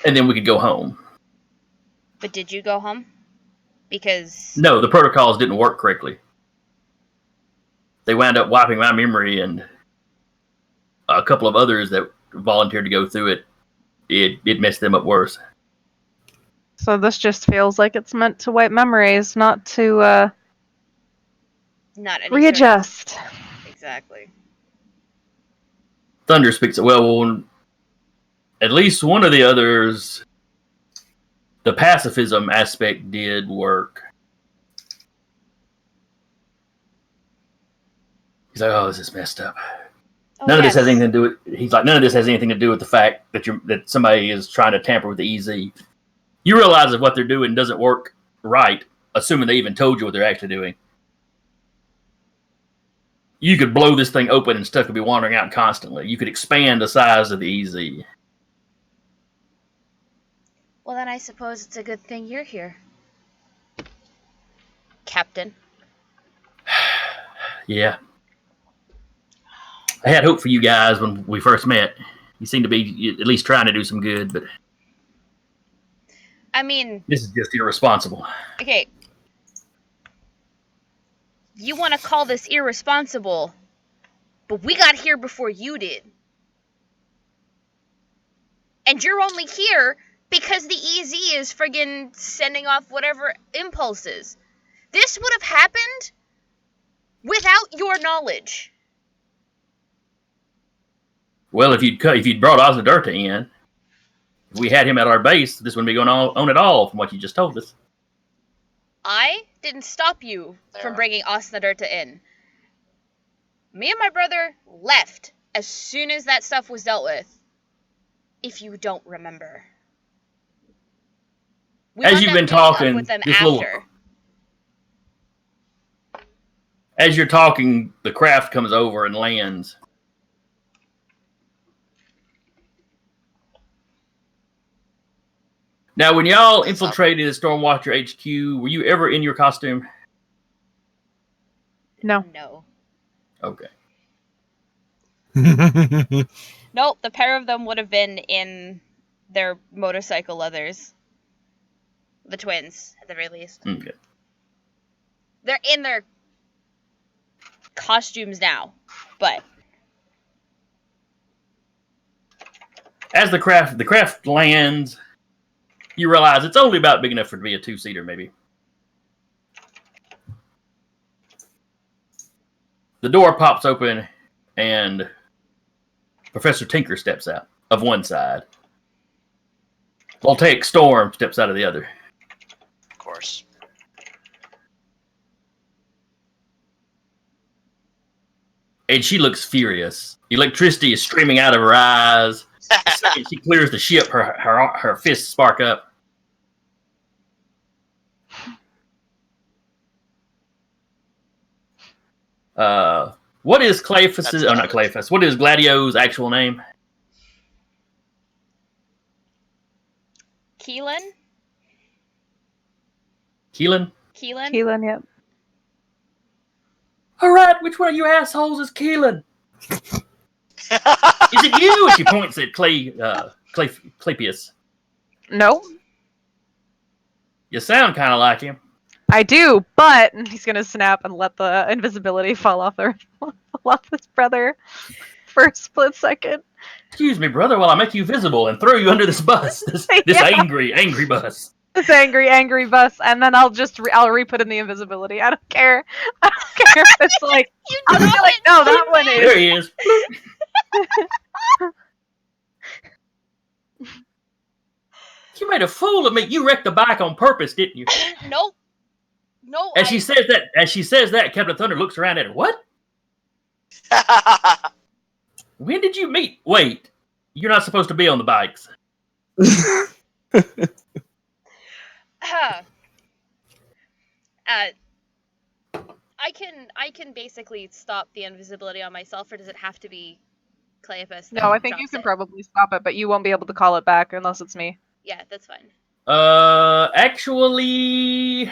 and then we could go home. But did you go home? Because no, the protocols didn't work correctly. They wound up wiping my memory, and a couple of others that volunteered to go through it. It messed them up worse. So this just feels like it's meant to wipe memories, not to not any readjust. Sort of... Exactly. Thunder speaks. Well, at least one of the others, the pacifism aspect did work. He's like, "Oh, this is messed up. None of this has anything to do with." He's like, "None of this has anything to do with the fact that somebody is trying to tamper with the EZ. You realize if what they're doing doesn't work right, assuming they even told you what they're actually doing. You could blow this thing open and stuff could be wandering out constantly. You could expand the size of the EZ." Well, then I suppose it's a good thing you're here, Captain. Yeah. I had hope for you guys when we first met. You seem to be at least trying to do some good, but I mean, this is just irresponsible. Okay. You want to call this irresponsible, but we got here before you did. And you're only here because the EZ is friggin' sending off whatever impulses. This would have happened without your knowledge. Well, if you'd brought Osnadirta in, if we had him at our base, this wouldn't be going on at all from what you just told us. I didn't stop you from bringing Osnadirta in. Me and my brother left as soon as that stuff was dealt with. If you don't remember. We As wound you've up been meeting up talking, with them this after. as you're talking, the craft comes over and lands. Now, when y'all infiltrated the Stormwatcher HQ, were you ever in your costume? No. No. Okay. Nope, the pair of them would have been in their motorcycle leathers. The twins, at the very least. Okay. They're in their costumes now, but As the craft lands, you realize it's only about big enough for it to be a two-seater, maybe. The door pops open, and Professor Tinker steps out of one side. Voltaic Storm steps out of the other. Of course. And she looks furious. Electricity is streaming out of her eyes. The second she clears the ship, her fists spark up. What is Cleophas's? Oh, not Cleophas. What is Gladio's actual name? Keelan? Keelan? Keelan? Keelan, yep. All right, which one of you assholes is Keelan? Is it you? And she points at Clepius. No, You sound kind of like him. I do, but he's gonna snap and let the invisibility fall off his brother for a split second. Excuse me, brother, while I make you visible and throw you under this bus. This Yeah. angry bus. This angry bus, and then I'll re-put in the invisibility. I don't care. I don't care if it's like I'll be like, no, that one is. There he is. You made a fool of me. You wrecked the bike on purpose, didn't you? Nope. No. As she says that, Captain Thunder looks around at her. What? When did you meet? Wait, you're not supposed to be on the bikes. I can basically stop the invisibility on myself, or does it have to be Cleopas? No, I think you can probably stop it, but you won't be able to call it back unless it's me. Yeah, that's fine. Actually,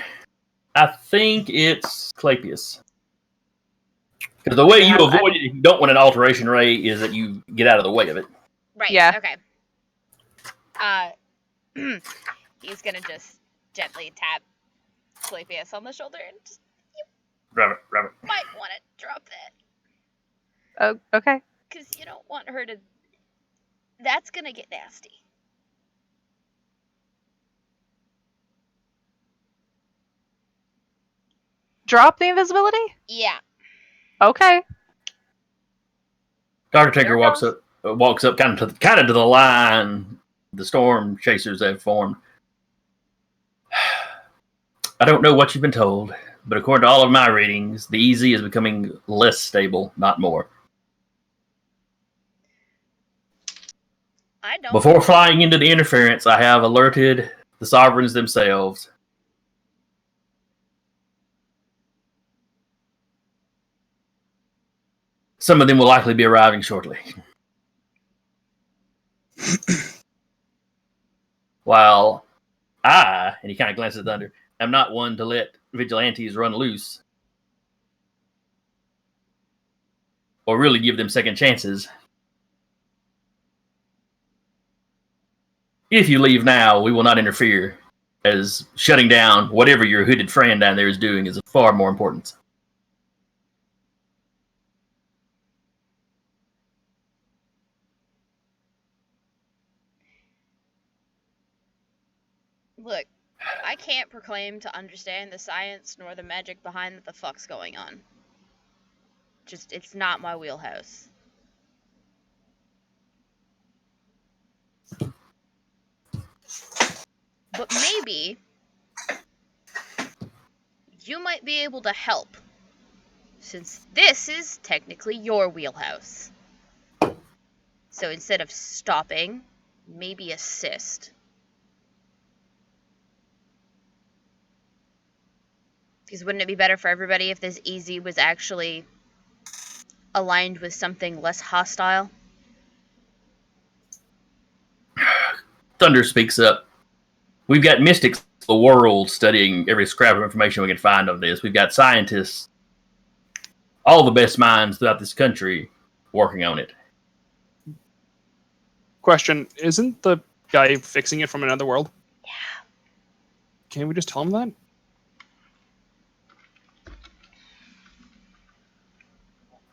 I think it's Clapius. Because the way you avoid it if you don't want an alteration ray is that you get out of the way of it. Right. Yeah. Okay. He's gonna just gently tap Clapius on the shoulder and just Rabbit. might want to drop that. Oh, okay. Because you don't want her to... That's gonna get nasty. Drop the invisibility? Yeah. Okay. Dr. Tinker walks up kind of to the line the storm chasers have formed. I don't know what you've been told, but according to all of my readings, the EZ is becoming less stable, not more. I don't... Before flying into the interference, I have alerted the sovereigns themselves. Some of them will likely be arriving shortly. While I, and he kind of glances at Thunder, am not one to let vigilantes run loose. Or really give them second chances. If you leave now, we will not interfere, as shutting down whatever your hooded friend down there is doing is of far more importance. Look, I can't proclaim to understand the science nor the magic behind what the fuck's going on. Just, it's not my wheelhouse. But maybe you might be able to help since this is technically your wheelhouse. So instead of stopping, maybe assist. Because wouldn't it be better for everybody if this EZ was actually aligned with something less hostile? Thunder speaks up. We've got mystics of the world studying every scrap of information we can find on this. We've got scientists, all the best minds throughout this country working on it. Question: isn't the guy fixing it from another world? Yeah. Can't we just tell him that?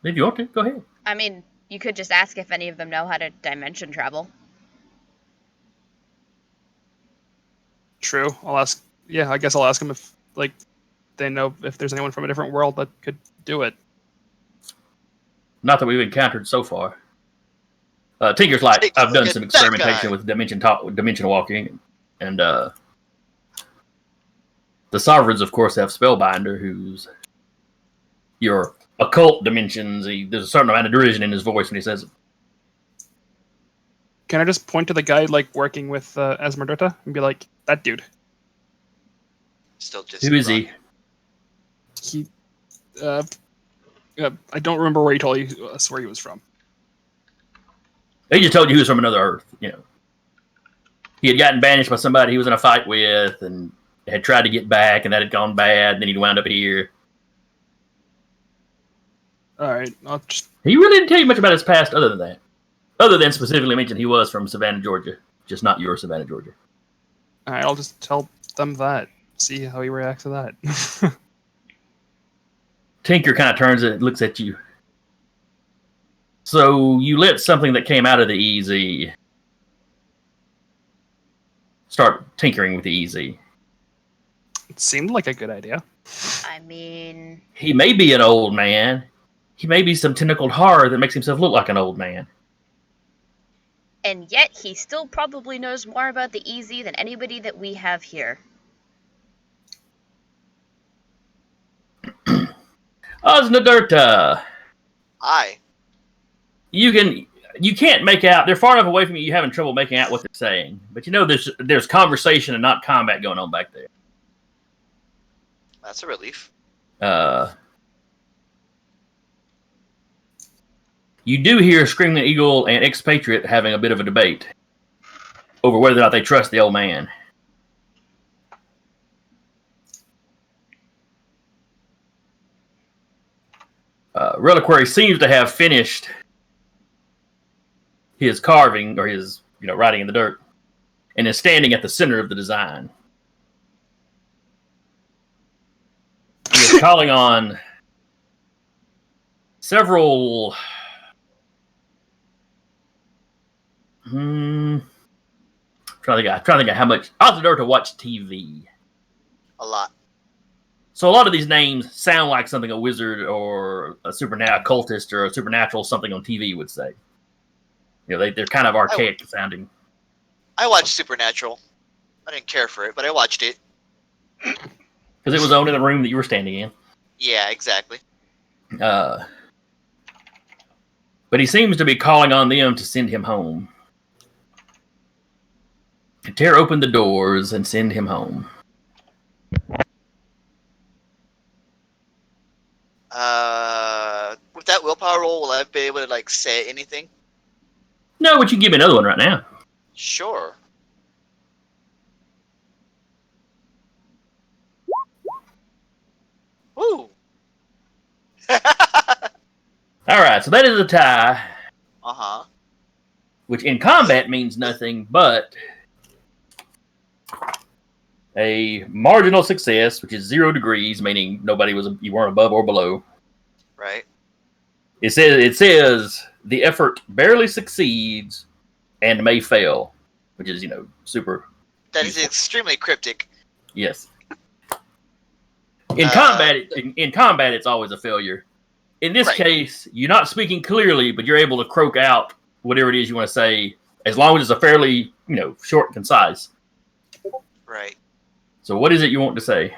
If you want to, go ahead. I mean, you could just ask if any of them know how to dimension travel. True. I'll ask. Yeah, I guess I'll ask him if they know if there's anyone from a different world that could do it. Not that we've encountered so far. Tinker's like, I've done some experimentation with dimension walking, and the sovereigns, of course, have Spellbinder, who's your occult dimensions. There's a certain amount of derision in his voice when he says it. Can I just point to the guy working with Esmeralda and be like, that dude? Still just. Who is he? He, I don't remember where he told us where he was from. He just told you he was from another Earth. He had gotten banished by somebody he was in a fight with, and had tried to get back, and that had gone bad. And then he'd wound up here. All right, I'll just. He really didn't tell you much about his past, other than that. Other than specifically mention he was from Savannah, Georgia, just not your Savannah, Georgia. All right, I'll just tell them that. See how he reacts to that. Tinker kind of turns it and looks at you. So you let something that came out of the EZ start tinkering with the EZ. It seemed like a good idea. I mean... He may be an old man. He may be some tentacled horror that makes himself look like an old man. And yet, he still probably knows more about the EZ than anybody that we have here. Osnadirta. Aye. You can't make out. They're far enough away from you. You're having trouble making out what they're saying. But there's conversation and not combat going on back there. That's a relief. You do hear Screaming Eagle and Expatriate having a bit of a debate over whether or not they trust the old man. Reliquary seems to have finished his carving, or his writing in the dirt, and is standing at the center of the design. He is calling on several... trying to think of how much Osnadirta watch TV. A lot. So a lot of these names sound like something a wizard or a occultist or a supernatural something on TV would say. They're kind of archaic sounding. I watched Supernatural. I didn't care for it, but I watched it. Because it was owned in the room that you were standing in. Yeah, exactly. But he seems to be calling on them to send him home. To tear open the doors and send him home. With that willpower roll, will I be able to say anything? No, but you can give me another one right now. Sure. Woo! Alright, so that is a tie. Uh-huh. Which in combat means nothing but a marginal success, which is 0 degrees, meaning you weren't above or below. Right. It says the effort barely succeeds and may fail, which is super. That is extremely cryptic. Yes. In combat, it's always a failure. In this case, you're not speaking clearly, but you're able to croak out whatever it is you want to say, as long as it's a fairly short and concise. Right. So what is it you want to say?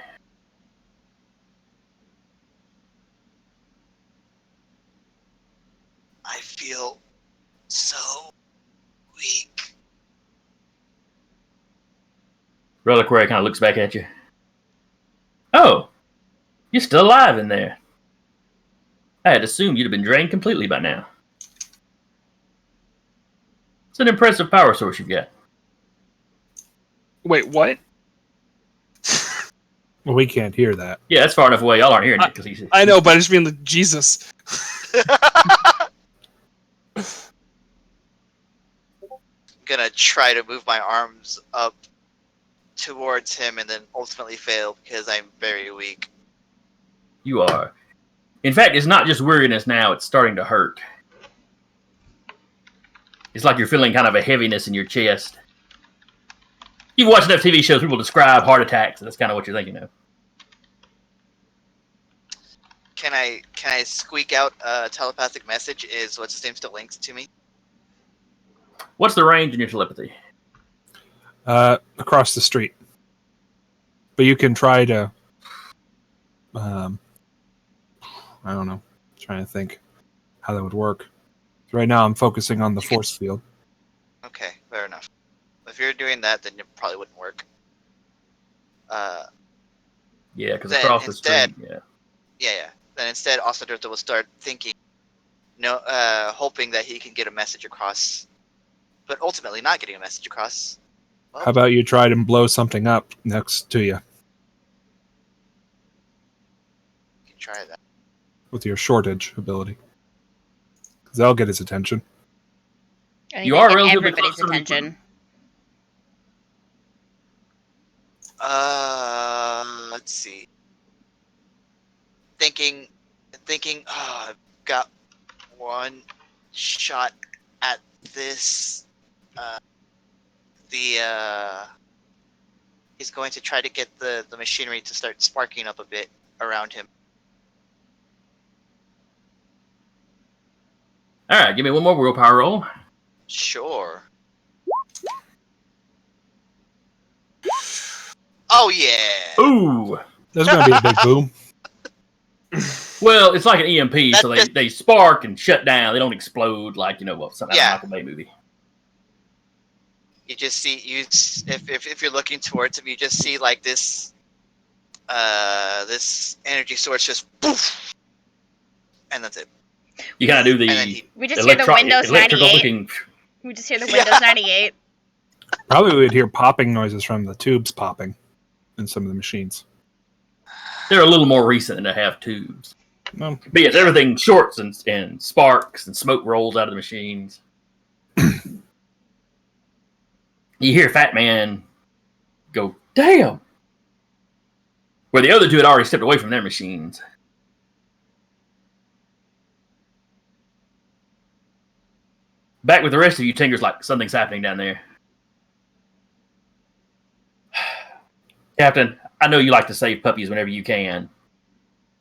Reliquary kind of looks back at you. Oh, you're still alive in there. I had assumed you'd have been drained completely by now. It's an impressive power source you've got. Wait, what? Well, we can't hear that. Yeah, that's far enough away. Y'all aren't hearing it because he's. I know, but I just mean like Jesus. Gonna try to move my arms up towards him and then ultimately fail because I'm very weak. You are. In fact, it's not just weariness now, it's starting to hurt. It's like you're feeling kind of a heaviness in your chest. You've watched enough TV shows, people describe heart attacks, and that's kind of what you're thinking of. Can I squeak out a telepathic message? Is what's his name still linked to me? What's the range in your telepathy? Across the street. But you can try to. I don't know. Trying to think how that would work. Right now, I'm focusing on the force field. Okay, fair enough. If you're doing that, then it probably wouldn't work. Yeah, because Then across instead- the street, yeah. Yeah. Then instead, Osadurta will start thinking, hoping that he can get a message across, but ultimately not getting a message across. Well, How about you try to blow something up next to you you can try that. with your shortage ability? Because that'll get his attention. I think You they are get relatively everybody's close to the attention. Let's see. Thinking, I've got one shot at this. He's going to try to get the machinery to start sparking up a bit around him. All right, give me one more willpower roll. Sure. Oh yeah. Ooh. There's going to be a big boom. Well, it's like an EMP, so That's they spark and shut down. They don't explode like, something Yeah. out of a Michael Bay movie. You just see if you're looking towards him, you just see like this this energy source just poof, and that's it. You kind of do And then the he, We just hear the Windows electrical 98. looking. We just hear the Windows 98. Probably would hear popping noises from the tubes popping in some of the machines. They're a little more recent than they have tubes. No. But yes, everything shorts and sparks and smoke rolls out of the machines. You hear Fat Man go, damn! Where the other two had already stepped away from their machines. Back with the rest of you, Tinker's like, something's happening down there. Captain, I know you like to save puppies whenever you can,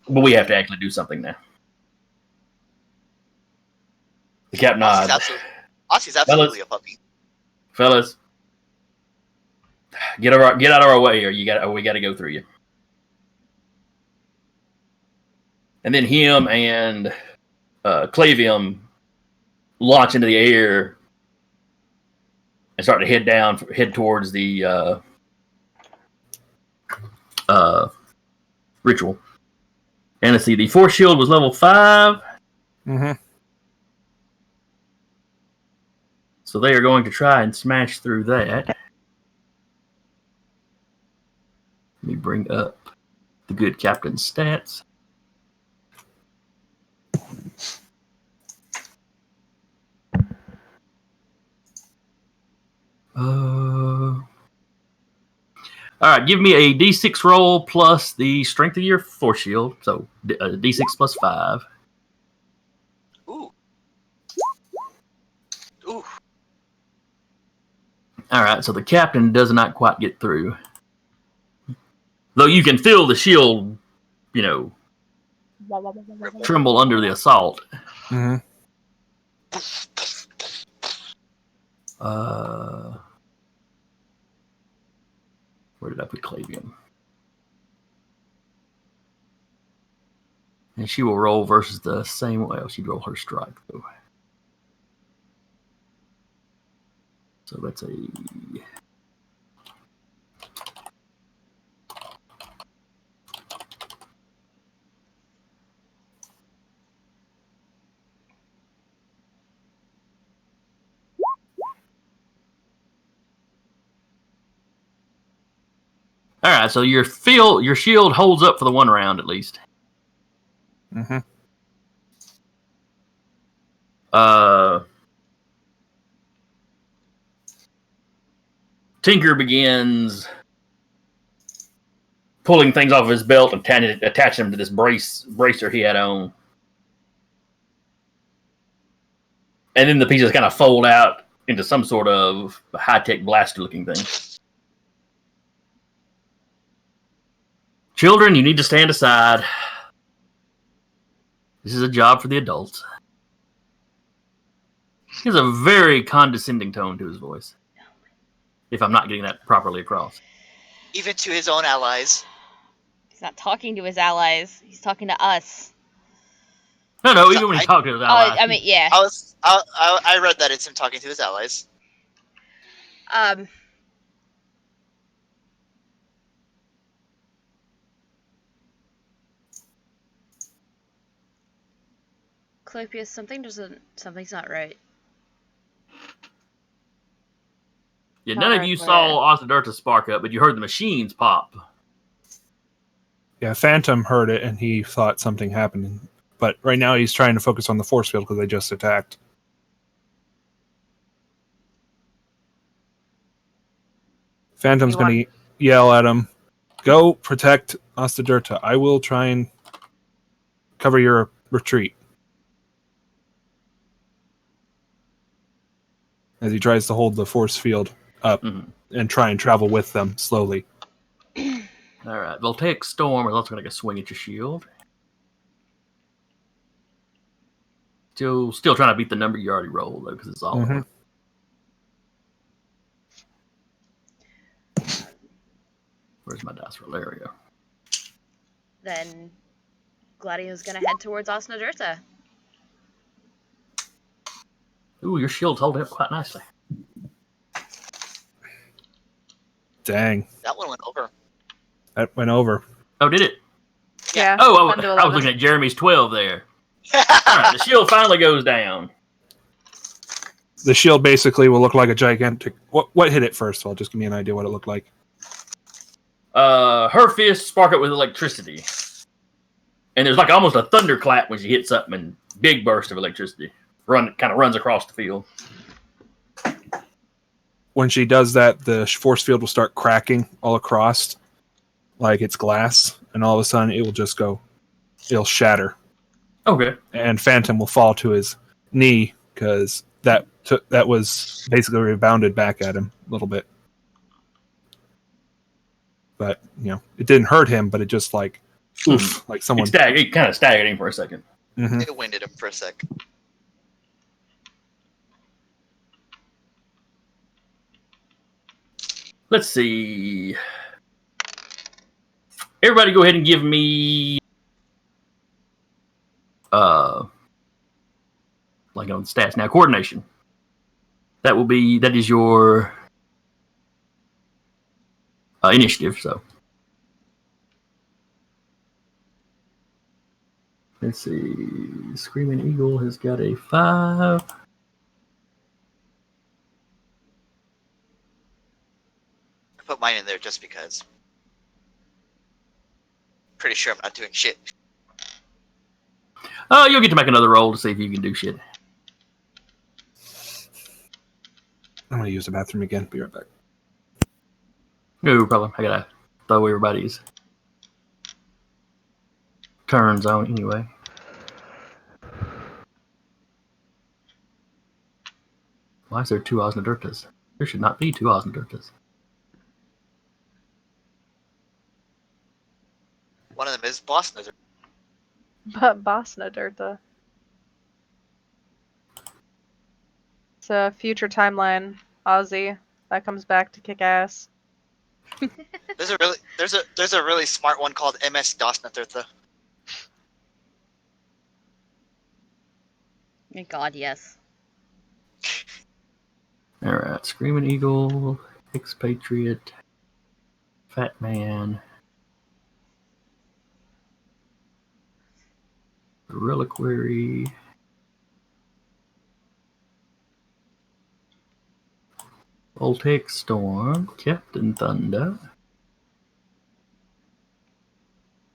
but we have to actually do something now. The captain nods. Ossie's absolutely a puppy. Fellas, get out of our way, or we got to go through you. And then him and Clavium launch into the air and start to head towards the ritual. And let's see, the force shield was level 5. Mm-hmm. So they are going to try and smash through that. Let me bring up the good captain's stats. All right, give me a D6 roll plus the strength of your force shield. So D6 plus 5. Ooh. All right, so the captain does not quite get through. Though you can feel the shield, tremble under the assault. Mm-hmm. Where did I put Clavium? And she will roll versus the same. Well, she'd roll her strike, though. So that's a All right, so your shield holds up for the one round at least. Mm-hmm. Tinker begins pulling things off of his belt and attaching them to this bracer he had on. And then the pieces kind of fold out into some sort of high-tech blaster-looking thing. Children, you need to stand aside. This is a job for the adults. He has a very condescending tone to his voice. If I'm not getting that properly across. Even to his own allies. He's not talking to his allies. He's talking to us. No, So even when he talks to his allies. I mean, yeah. I read that it's him talking to his allies. Clopius, something's not right. Yeah, Not none of right you where? saw Osnaderta spark up, but you heard the machines pop. Yeah, Phantom heard it and he thought something happened. But right now he's trying to focus on the force field because they just attacked. Phantom's going to yell at him, "Go protect Ostadurta. I will try and cover your retreat." As he tries to hold the force field up and try and travel with them slowly. All right, Voltaic Storm is also going to get a swing at your shield. Still trying to beat the number you already rolled, though, because it's all over. Where's my dice roll? There we go. Then Gladio's gonna head towards Osnaderta. Ooh, your shield's holding up quite nicely. Dang. That one went over. That went over. Oh, did it? Yeah. Oh, 10 to I was 11. looking at Jeremy's 12 there. All right, the shield finally goes down. The shield basically will look like a gigantic... What hit it first? Well, just give me an idea what it looked like. Her fists spark up with electricity. And there's like almost a thunderclap when she hits something and big burst of electricity. Kind of runs across the field. When she does that, the force field will start cracking all across like it's glass. And all of a sudden, it will just go... It'll shatter. Okay. And Phantom will fall to his knee because that was basically rebounded back at him a little bit. But, it didn't hurt him, but it just like, oof, like someone... It kind of staggered him for a second. Mm-hmm. It winded him for a sec. Let's see. Everybody go ahead and give me... like on stats now, coordination. That is your initiative, so. Let's see. Screaming Eagle has got a 5. I put mine in there just because. Pretty sure I'm not doing shit. Oh, you'll get to make another roll to see if you can do shit. I'm going to use the bathroom again. Be right back. No problem. I gotta throw everybody's turns on anyway. Why is there 2 Osnadertas? There should not be 2 Osnadertas. One of them is Boston. But Bosnaderta. It's a future timeline, Ozzy. That comes back to kick ass. There's a really smart one called MS Dosnathurtha. Thank God, yes. Alright, Screaming Eagle, Expatriate, Fat Man, Reliquary, Voltaic Storm, Captain Thunder,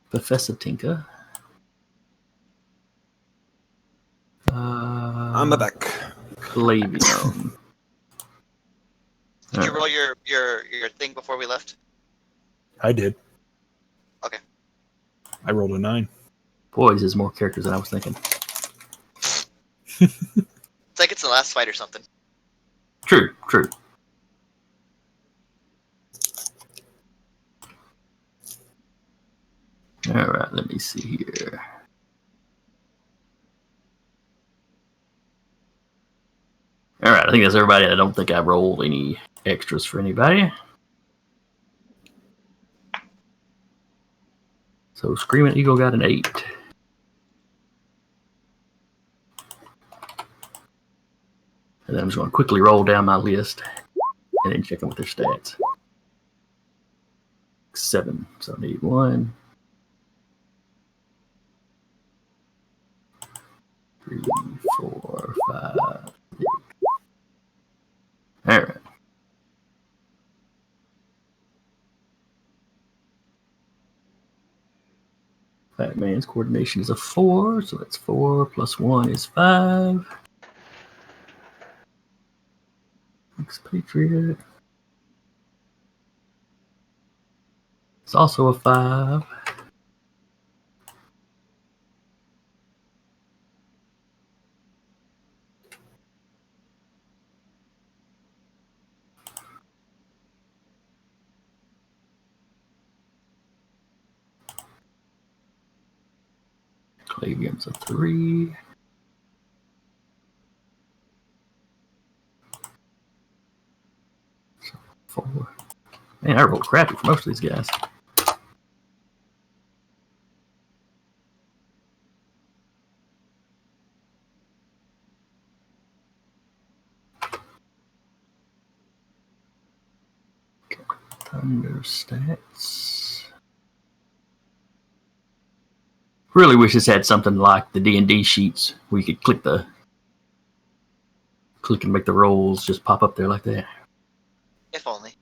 Professor Tinker. I'm back. Clavion. Did you roll your thing before we left? I did. Okay. I rolled a 9. Boys, there's more characters than I was thinking. It's like it's the last fight or something. True. All right, let me see here. All right, I think that's everybody. I don't think I rolled any extras for anybody. So Screaming Eagle got an 8. And then I'm just going to quickly roll down my list and then check them with their stats. 7. So I need 1, 3, 4, 5, 6. All right. Fat Man's coordination is a 4, so that's 4 plus 1 is 5. Expatriate. It's also a 5. Clavion's a 3. So 4. Man, I rolled crappy for most of these guys. Thunder stats. Really wish this had something like the D&D sheets where you could click and make the rolls just pop up there like that. If only.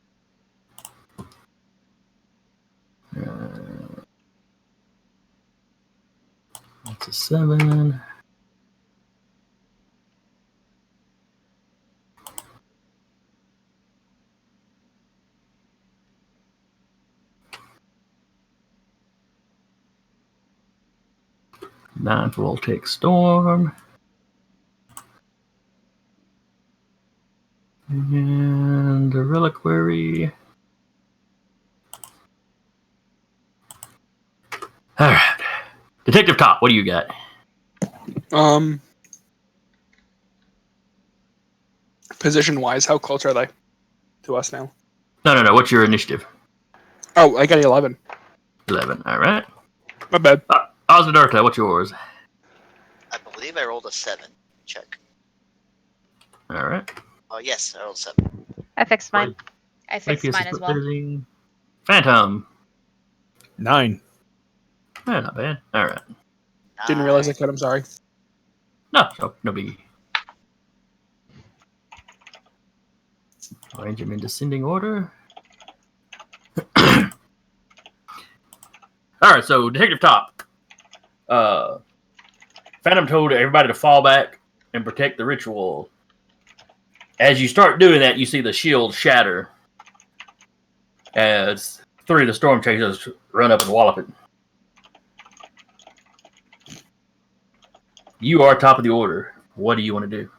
That's a 7. Nine for Voltaic Storm. And a Reliquary. All right. Detective Top, what do you got? Position wise, how close are they to us now? No. What's your initiative? Oh, I got 11. 11. All right. My bad. Osnadarka, what's yours? I believe I rolled a 7. Check. All right. Oh yes, I rolled a 7. I fixed mine. I fixed mine as well. 13. Phantom. 9. Not bad. All right. Didn't realize I could. I'm sorry. No biggie. Arrange them in descending order. All right, so Detective Top. Phantom told everybody to fall back and protect the ritual. As you start doing that, you see the shield shatter as 3 of the storm chasers run up and wallop it. You are top of the order. What do you want to do?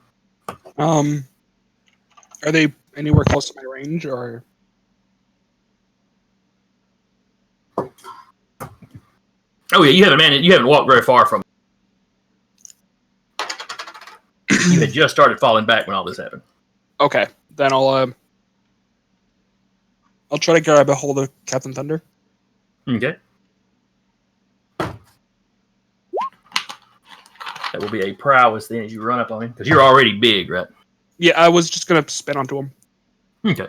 Are they anywhere close to my range, or? Oh yeah, you haven't walked very far from. You had just started falling back when all this happened. Okay, then I'll try to grab a hold of Captain Thunder. Okay. That will be a prowess then as you run up on him because you're already big, right? Yeah, I was just gonna spin onto him. Okay.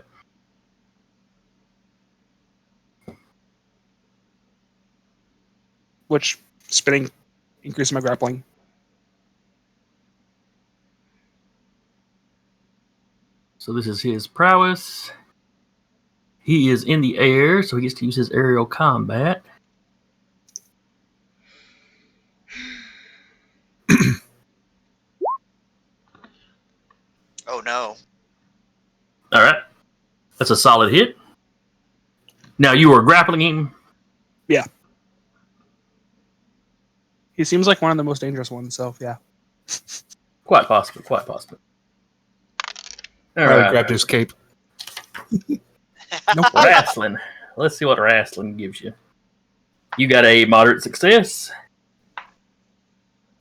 Which spinning increases my grappling. So this is his prowess. He is in the air, so he gets to use his aerial combat. Oh no. All right. That's a solid hit. Now you are grappling him. He seems like one of the most dangerous ones, so yeah. Quite possibly. Quite possibly. All Probably right. grabbed his cape. Nope. Wrestling. Let's see what wrestling gives you. You got a moderate success.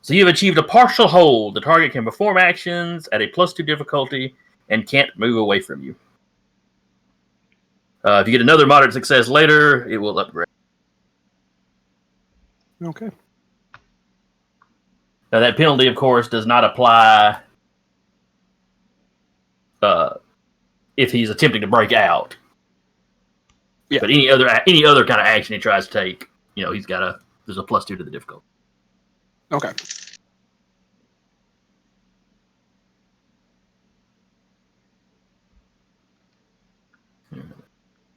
So you've achieved a partial hold. The target can perform actions at a +2 difficulty and can't move away from you. If you get another moderate success later, it will upgrade. Okay. Now that penalty, of course, does not apply if he's attempting to break out. Yeah. But any other kind of action he tries to take, there's a +2 to the difficulty. Okay.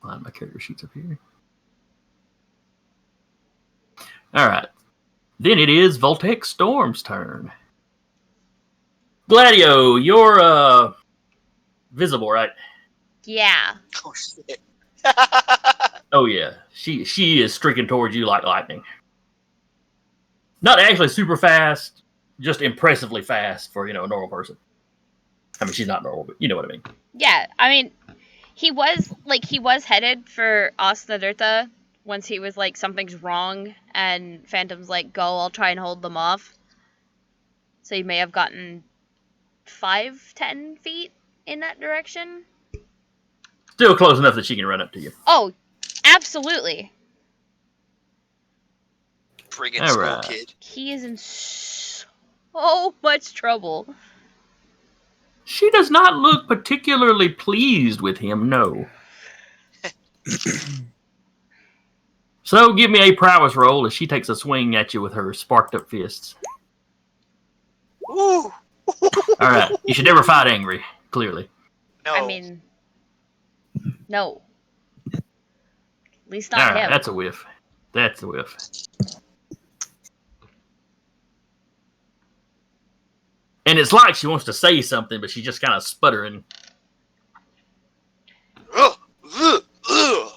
Line my character sheets up here. All right. Then it is Voltaic Storm's turn. Gladio, you're visible, right? Yeah. Oh shit. Oh yeah, she is streaking towards you like lightning. Not actually super fast, just impressively fast for a normal person. I mean, she's not normal, but you know what I mean. Yeah, I mean, he was headed for Osnadirta once he was like, something's wrong, and Phantom's like, go, I'll try and hold them off. So he may have gotten 5-10 feet in that direction. Still close enough that she can run up to you. Oh, absolutely. Bring it, All school right. kid. He is in so much trouble. She does not look particularly pleased with him, no. So give me a prowess roll as she takes a swing at you with her sparked up fists. Ooh. All right, you should never fight angry, clearly. No. I mean, no. At least All not right, him. that's a whiff. That's a whiff. And it's like she wants to say something, but she's just kind of sputtering. Ugh, ugh, ugh.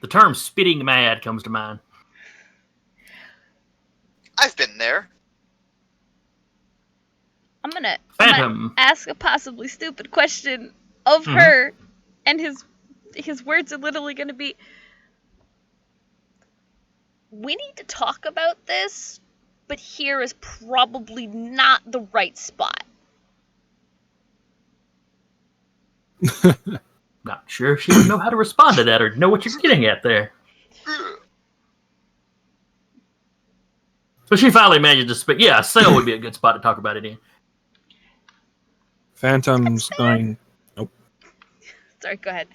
The term spitting mad comes to mind. I've been there. I'm gonna Phantom. ask a possibly stupid question of Mhm. her, and his words are literally gonna be, we need to talk about this, but here is probably not the right spot. Not sure if she would know how to respond to that or know what you're getting at there. Ugh. But she finally managed to spit. Yeah, a cell would be a good spot to talk about it in. Phantom's going. Sorry, go ahead.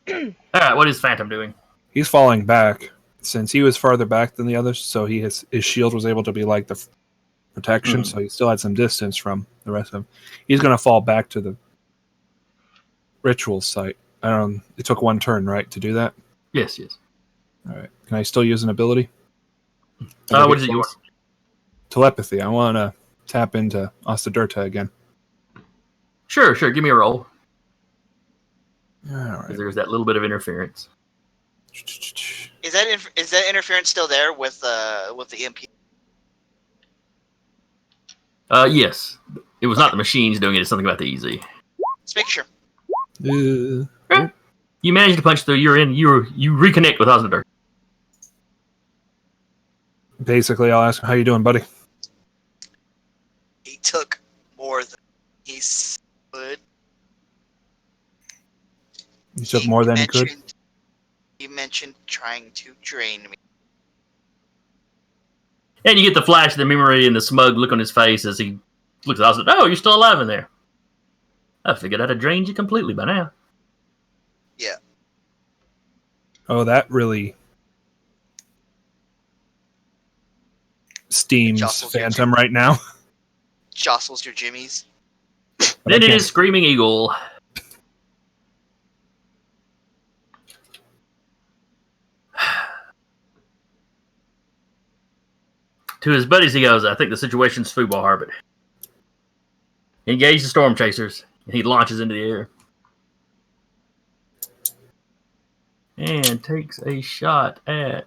All right, what is Phantom doing? He's falling back since he was farther back than the others. So his shield was able to be like the protection. So he still had some distance from the rest of them. He's going to fall back to the ritual site. I don't know. It took one turn, right, to do that? Yes, yes. All right. Can I still use an ability? What is it you want? Telepathy. I want to tap into Ostadirta again. Sure. Give me a roll. All right. Because there's that little bit of interference. Is that interference still there with the EMP? Yes. It was not the machines doing it. It's something about the EZ. Let's make sure. You managed to punch through. You reconnect with Osnadir. Basically, I'll ask him, how you doing, buddy? He took more than he could. You took more than he could? He mentioned trying to drain me. And you get the flash of the memory and the smug look on his face as he looks at Osnadir. Oh, you're still alive in there. I figured I'd have drained you completely by now. Yeah. Oh, that really steams Jostles your Phantom right now. Jostles your jimmies. But I Then it can't- is Screaming Eagle. To his buddies, he goes, I think the situation's foobar, but engage the storm chasers. And he launches into the air. And takes a shot at...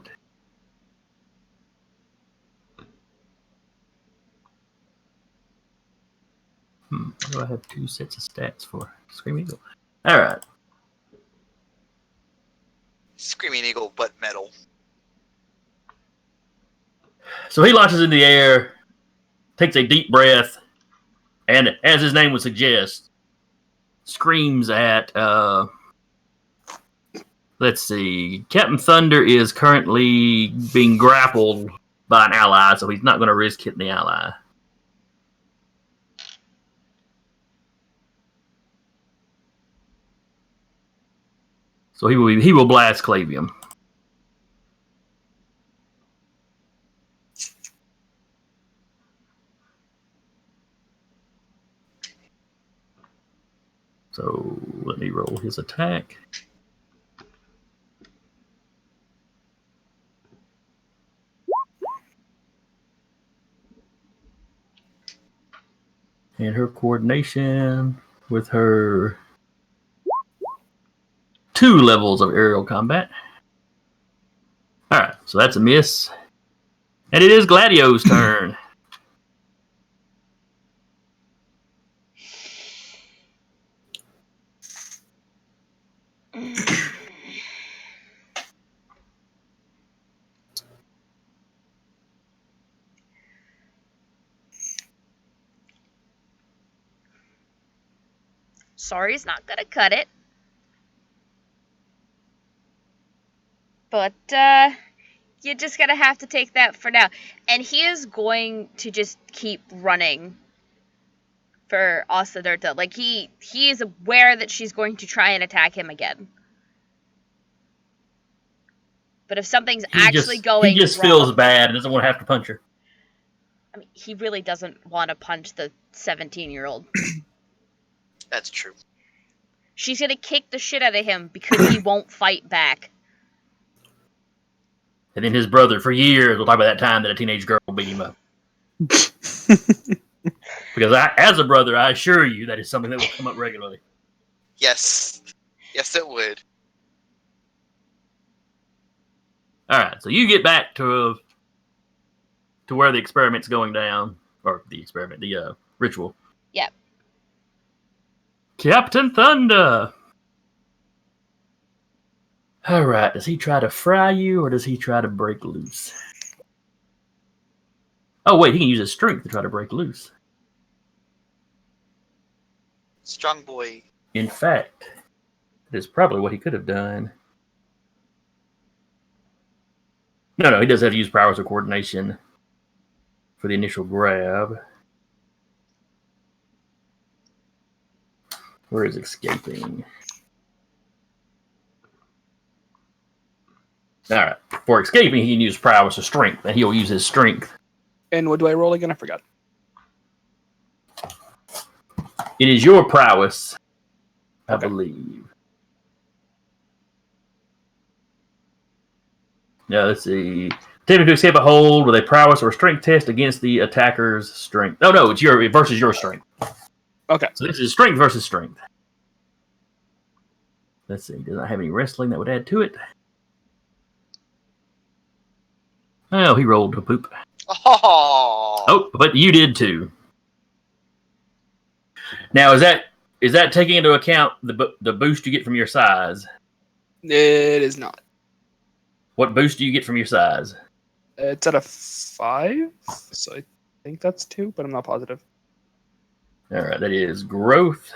What do I have 2 sets of stats for? Scream Eagle. All right. Screaming Eagle, but metal. So he launches into the air, takes a deep breath, and as his name would suggest, screams at... let's see. Captain Thunder is currently being grappled by an ally, so he's not going to risk hitting the ally. So he will blast Clavium. So let me roll his attack. And her coordination with her 2 levels of aerial combat. Alright, so that's a miss. And it is Gladio's turn. Sorry's not gonna cut it. But, you're just gonna have to take that for now. And he is going to just keep running for Osaderta. Like, he is aware that she's going to try and attack him again. But if something's actually going he just wrong, feels bad and doesn't want to have to punch her. I mean, he really doesn't want to punch the 17-year-old. That's true. She's gonna kick the shit out of him because he won't fight back. And then his brother, for years, will talk about that time that a teenage girl beat him up. Because as a brother, I assure you that is something that will come up regularly. Yes. Yes, it would. All right, so you get back to where the experiment's going down, or the ritual. Yep. Captain Thunder. All right, does he try to fry you, or does he try to break loose? Oh wait, he can use his strength to try to break loose. Strong boy. In fact, that is probably what he could have done. No, he does have to use powers of coordination for the initial grab. Where is escaping? Alright. For escaping, he can use prowess or strength, and he'll use his strength. And what do I roll again? I forgot. It is your prowess, I Okay. believe. Now, let's see. Attempt to escape a hold with a prowess or strength test against the attacker's strength. Oh, no, it's versus your strength. Okay. So this is strength versus strength. Let's see. Does not have any wrestling that would add to it. Oh, he rolled a poop. Oh, but you did too. Now, is that taking into account the boost you get from your size? It is not. What boost do you get from your size? It's at a 5, so I think that's 2, but I'm not positive. All right, that is growth.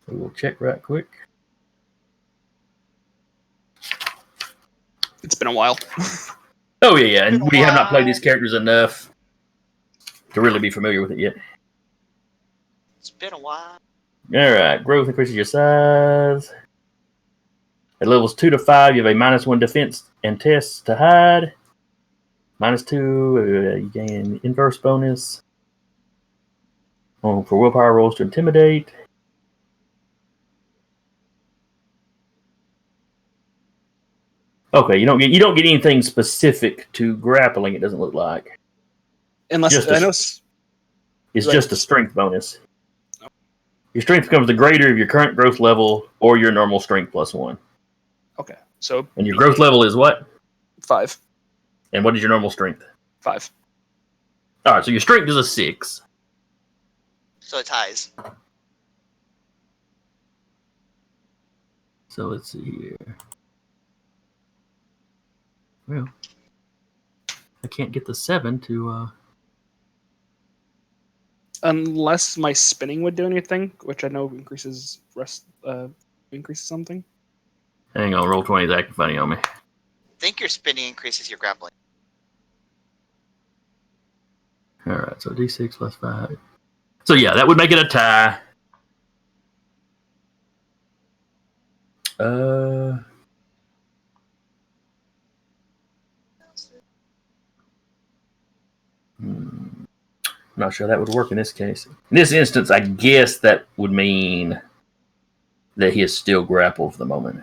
So we'll check right quick. It's been a while. Oh yeah, and we have not played these characters enough to really be familiar with it yet. It's been a while. All right, growth increases your size. At levels 2 to 5, you have a -1 defense and tests to hide. -2, you gain inverse bonus. For willpower rolls to intimidate. Okay, you don't get anything specific to grappling. It doesn't look like. Unless Just I know. It's Right. just a strength bonus. Your strength becomes the greater of your current growth level or your normal strength plus 1. Okay, so And your growth level is what? 5. And what is your normal strength? 5. All right, so your strength is a 6. So it ties. So let's see here. Well, I can't get the 7 to. Unless my spinning would do anything, which I know increases something. Hang on, roll 20 is acting funny on me. I think your spinning increases your grappling. All right, so d6 plus 5. So yeah, that would make it a tie. Not sure that would work in this case. In this instance, I guess that would mean that he is still grappled for the moment.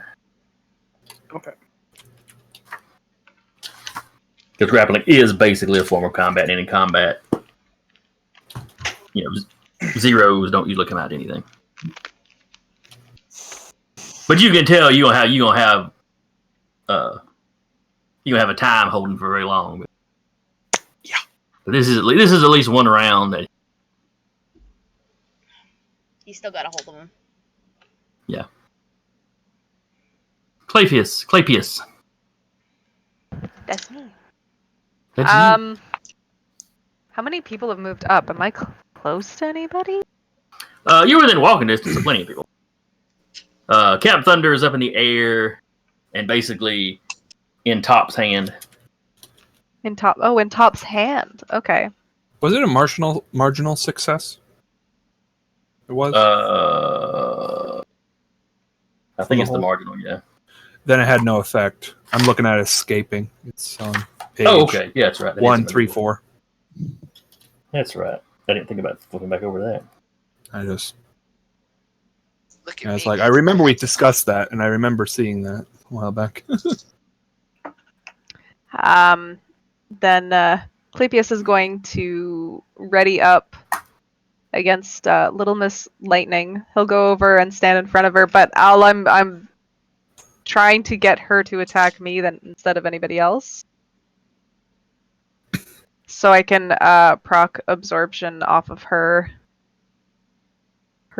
Okay. Because grappling is basically a form of combat, and in combat, zeros don't usually come out anything. But you can tell you gonna have a time holding for very long. Yeah. But this is at least one round that. You still got a hold of him. Yeah. Claypius. That's me. That's you. How many people have moved up? Am I close to anybody? You're within walking distance of plenty of people. Cap Thunder is up in the air and basically in Top's hand. In Top's hand. Okay. Was it a marginal success? It was. I think it's the marginal, yeah. Then it had no effect. I'm looking at escaping. It's on page. Oh, okay. Yeah, that's right. That 1, 3, 4. That's right. I didn't think about flipping back over that. I just. Look at I me. was like, I remember we discussed that, and I remember seeing that a while back. Then Clepius is going to ready up against Little Miss Lightning. He'll go over and stand in front of her, but I'm trying to get her to attack me then instead of anybody else. So I can proc absorption off of her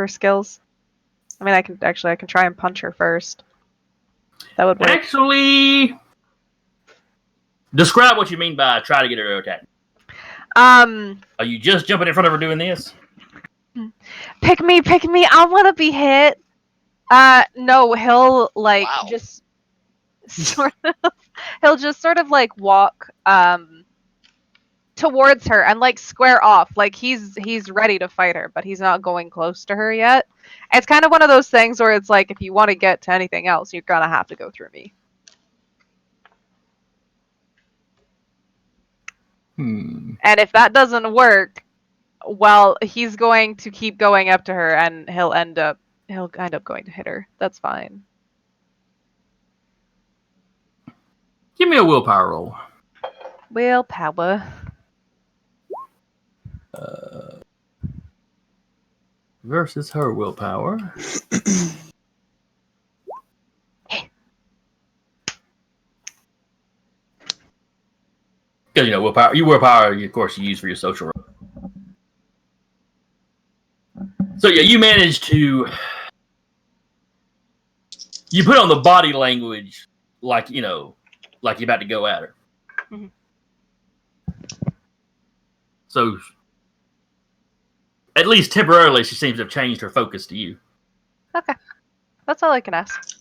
skills. I mean, I can try and punch her first. That would work. Actually, describe what you mean by try to get her to attack. Are you just jumping in front of her doing this? Pick me! I want to be hit. No, he'll just sort of. He'll just sort of walk towards her and square off. He's ready to fight her, but he's not going close to her yet. It's kind of one of those things where it's if you want to get to anything else, you're gonna have to go through me. And if that doesn't work, well, he's going to keep going up to her, and he'll end up going to hit her. That's fine. Give me a willpower roll. Willpower. Versus her willpower. Because willpower, of course, you use for your social role. So yeah, you manage to. You put on the body language like you're about to go at her. Mm-hmm. So, at least temporarily, she seems to have changed her focus to you. Okay, that's all I can ask.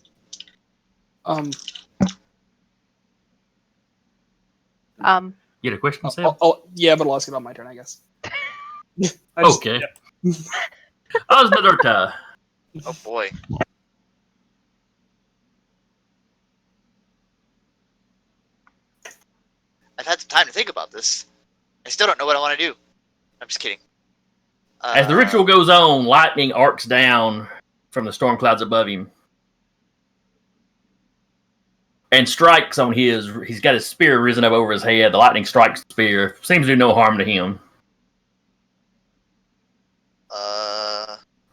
You had a question, Sam? Yeah, but I'll ask it on my turn, I guess. Okay. Yeah. Osnadarta. Oh boy. I've had some time to think about this. I still don't know what I want to do. I'm just kidding. As the ritual goes on, lightning arcs down from the storm clouds above him and strikes on his. He's got his spear risen up over his head. The lightning strikes the spear. Seems to do no harm to him.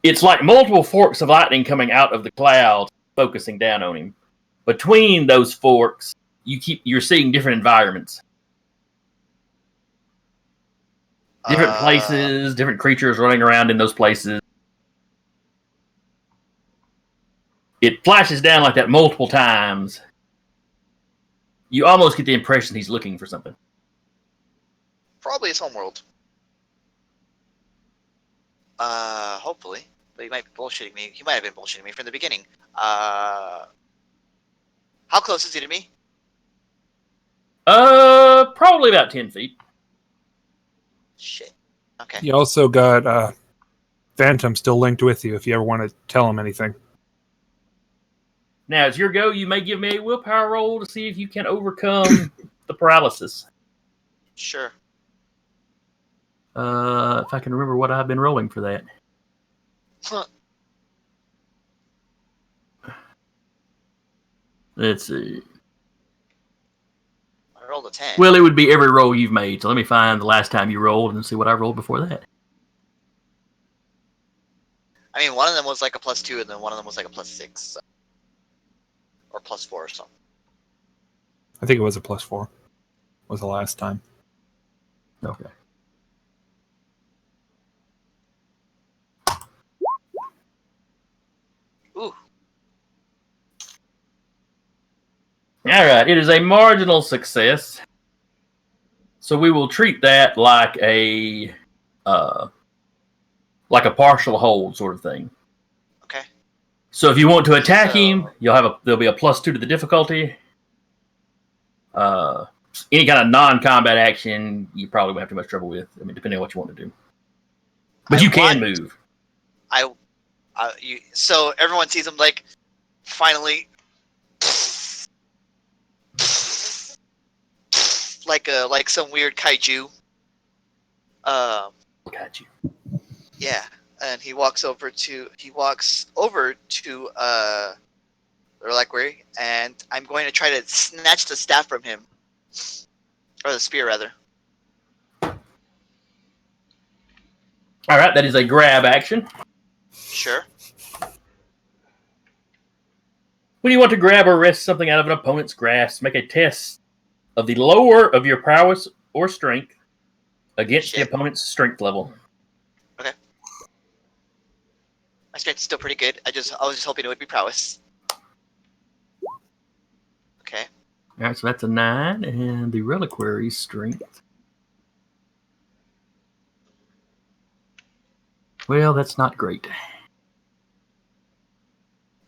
It's like multiple forks of lightning coming out of the clouds, focusing down on him. Between those forks, you're seeing different environments, different places, different creatures running around in those places. It flashes down like that multiple times. You almost get the impression he's looking for something. Probably his homeworld. Hopefully. But he might be bullshitting me. He might have been bullshitting me from the beginning. How close is he to me? Probably about 10 feet. Shit. Okay. You also got Phantom still linked with you if you ever want to tell him anything. Now, as your go, you may give me a willpower roll to see if you can overcome the paralysis. Sure. If I can remember what I've been rolling for that. Huh. Let's see. I rolled a 10. Well, it would be every roll you've made. So let me find the last time you rolled and see what I rolled before that. I mean, one of them was like a +2, and then one of them was like a +6. So. Or +4 or something. I think it was a +4. Was the last time. Okay. Ooh. All right. It is a marginal success. So we will treat that like a partial hold sort of thing. Okay. So if you want to attack him, there'll be a +2 to the difficulty. Any kind of non-combat action, you probably won't have too much trouble with. I mean, depending on what you want to do. But you can move. So everyone sees him like finally, like some weird kaiju. Got you. Yeah, and he walks over to the reliquary, and I'm going to try to snatch the staff from him, or the spear rather. All right, that is a grab action. Sure. When you want to grab or wrest something out of an opponent's grasp, make a test of the lower of your prowess or strength against the opponent's strength level. Okay. My strength is still pretty good. I was just hoping it would be prowess. Okay. All right, so that's a 9, and the reliquary strength. Well, that's not great.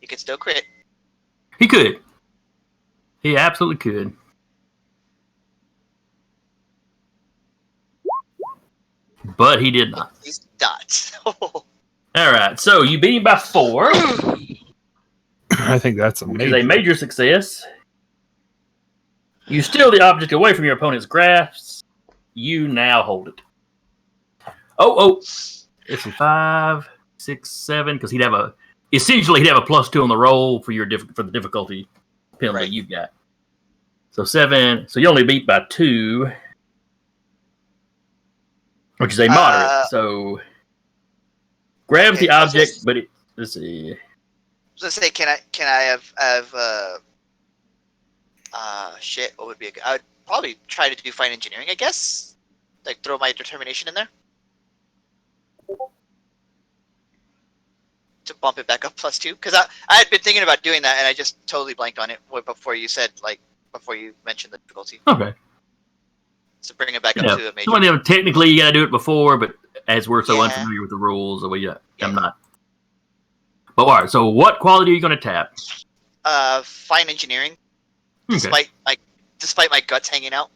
You could still crit. He could. He absolutely could. But he did not. He's not. All right, so you beat him by 4. I think that's Which is a major success. You steal the object away from your opponent's grasp. You now hold it. Oh. It's a 5, 6, 7, because he'd have a +2 on the roll for for the difficulty penalty you've got. So 7. So you only beat by 2, which is a moderate. So grabs the object, but let's see. I was gonna say, can I have shit? What would be I would probably try to do fine engineering, I guess. Like throw my determination in there. To bump it back up +2, because I had been thinking about doing that and I just totally blanked on it before you mentioned the difficulty. Okay. So bring it back up to a major. So technically you got to do it before, but as we're so unfamiliar with the rules, I'm not. But all right. So what quality are you going to tap? Fine engineering. Despite my guts hanging out.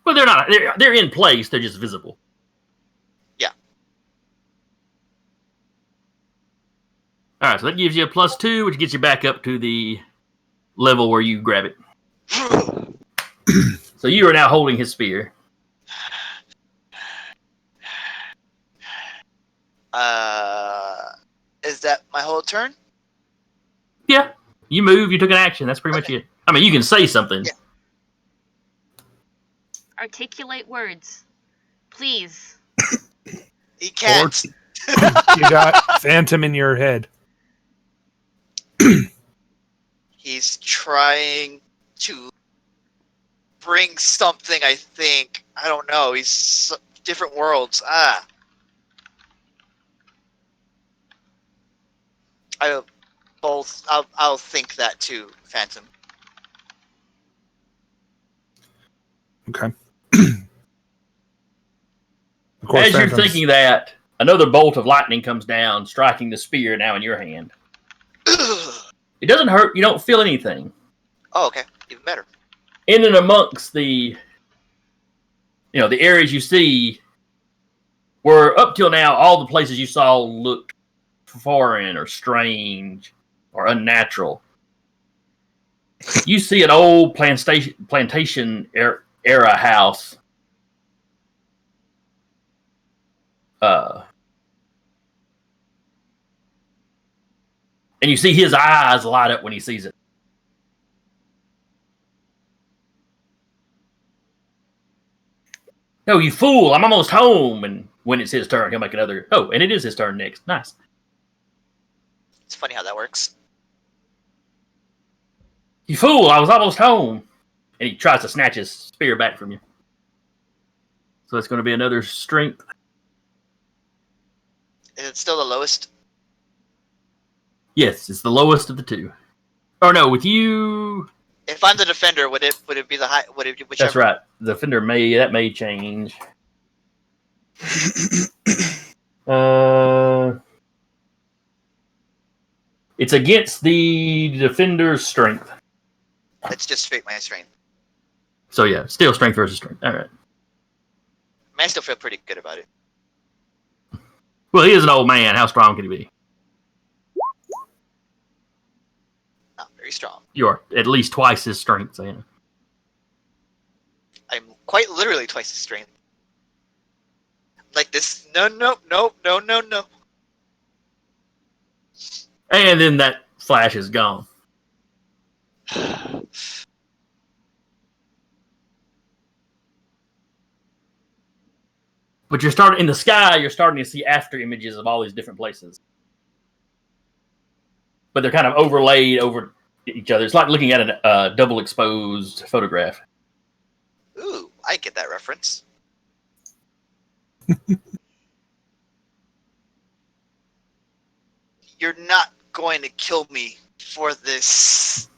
Well, they're not. They're in place. They're just visible. All right, so that gives you a +2, which gets you back up to the level where you grab it. So you are now holding his spear. Is that my whole turn? Yeah, you move. You took an action. That's pretty much it. I mean, you can say something. Yeah. Articulate words, please. He can't. You got Phantom in your head. He's trying to bring something, I think. I don't know. He's different worlds. I'll think that too, Phantom. Okay. Of course, As you're Phantom's- thinking that, another bolt of lightning comes down, striking the spear now in your hand. It doesn't hurt. You don't feel anything. Oh, okay. Even better. In and amongst the areas you see, where up till now all the places you saw looked foreign or strange or unnatural. You see an old plantation era house. And you see his eyes light up when he sees it. No, you fool! I'm almost home. And when it's his turn, he'll make another. Oh, and it is his turn next. Nice. It's funny how that works. You fool! I was almost home. And he tries to snatch his spear back from you. So it's going to be another strength. Is it still the lowest? Yes, it's the lowest of the two. Or no, with you. If I'm the defender, would it be the high? Would it be whichever? That's right. The offender may change. It's against the defender's strength. It's just straight my strength. So yeah, still strength versus strength. All right. I still feel pretty good about it. Well, he is an old man. How strong can he be? Not very strong. You are at least twice his strength, so yeah. I'm quite literally twice his strength. Like this. No. And then that flash is gone. But you're starting in the sky. You're starting to see after images of all these different places, but they're kind of overlaid over each other. It's like looking at a double exposed photograph. Ooh, I get that reference. You're not going to kill me for this.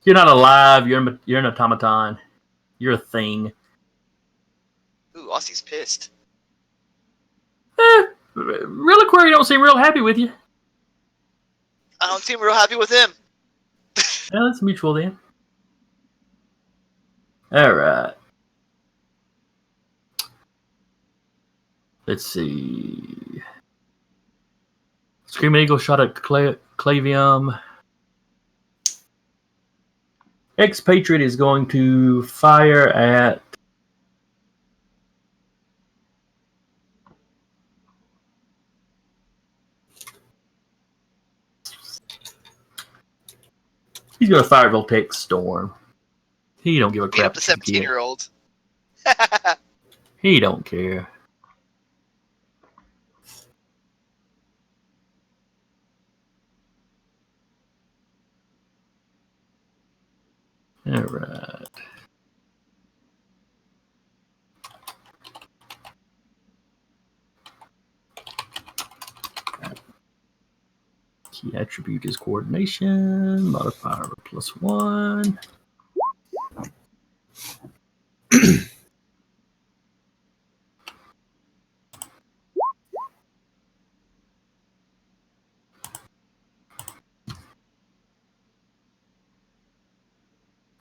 You're not alive. You're an automaton. You're a thing. Ooh, Aussie's pissed. Reliquary don't seem real happy with you. I don't seem real happy with him. Yeah, that's mutual then. All right. Let's see. Screaming Eagle shot at Clavium. Expatriate is going to fire at. He's going to fire Voltaic Storm. He don't give a Beat crap. up the 17-year-old. He don't care. All right. Key attribute is coordination. Modifier +1.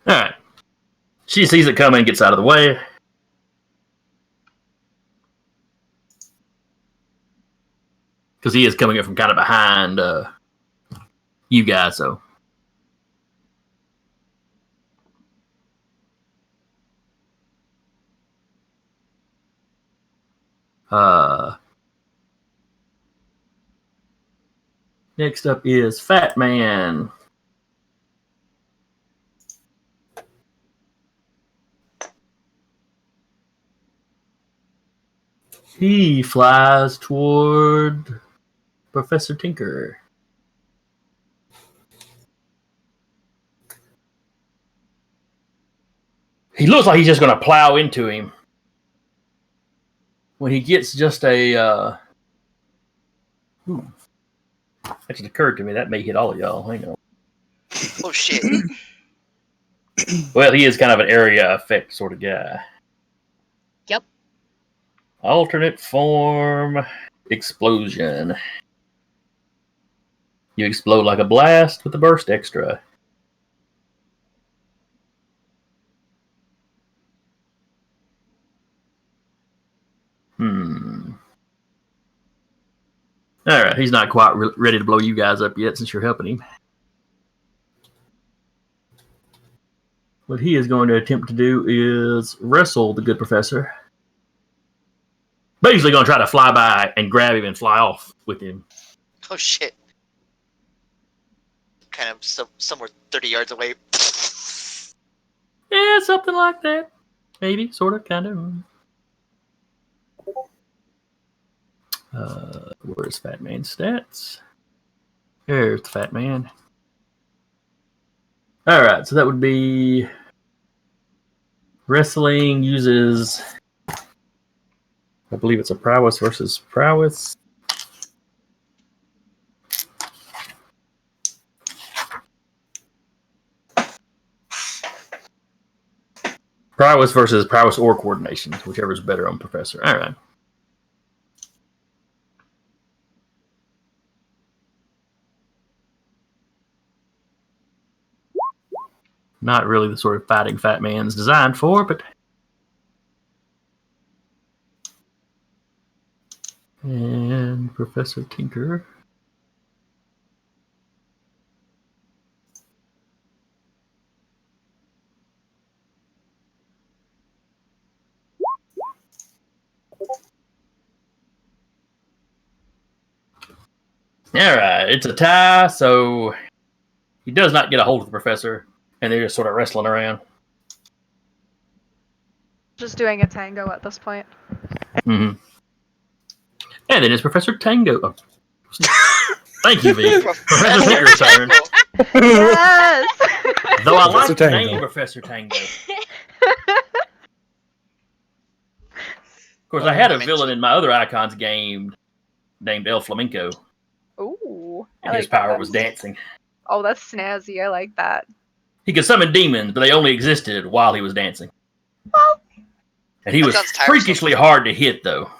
All right. She sees it coming, gets out of the way. Because he is coming up from kind of behind you guys, so. Next up is Fat Man. He flies toward Professor Tinker. He looks like he's just going to plow into him. When he gets just a... That just occurred to me. That may hit all of y'all. Hang on. Oh shit! Well, he is kind of an area effect sort of guy. Yep. Alternate form explosion. You explode like a blast with a burst extra. Alright, he's not quite ready to blow you guys up yet since you're helping him. What he is going to attempt to do is wrestle the good professor. Basically going to try to fly by and grab him and fly off with him. Oh shit! Kind of somewhere 30 yards away. Yeah, something like that. Maybe, sort of, kind of. Where's Fat Man's stats? There's the Fat Man. Alright, so that would be... Wrestling uses... I believe it's a prowess versus prowess. Prowess versus prowess or coordination, whichever is better on Professor. All right. Not really the sort of fighting Fat Man's designed for, but... And Professor Tinker. Alright, it's a tie, so he does not get a hold of the professor, and they're just sort of wrestling around. Just doing a tango at this point. Mm-hmm. And then it's Professor Tango. Oh. Thank you, V. Professor Tinker's turn. Yes. Though I Professor like the Tango. name Professor Tango. Of course, I had a villain in my other Icons game named El Flamenco, Ooh. and his power was dancing. Oh, that's snazzy. I like that. He could summon demons, but they only existed while he was dancing. Well, And he That was sounds tiresome. freakishly hard to hit, though.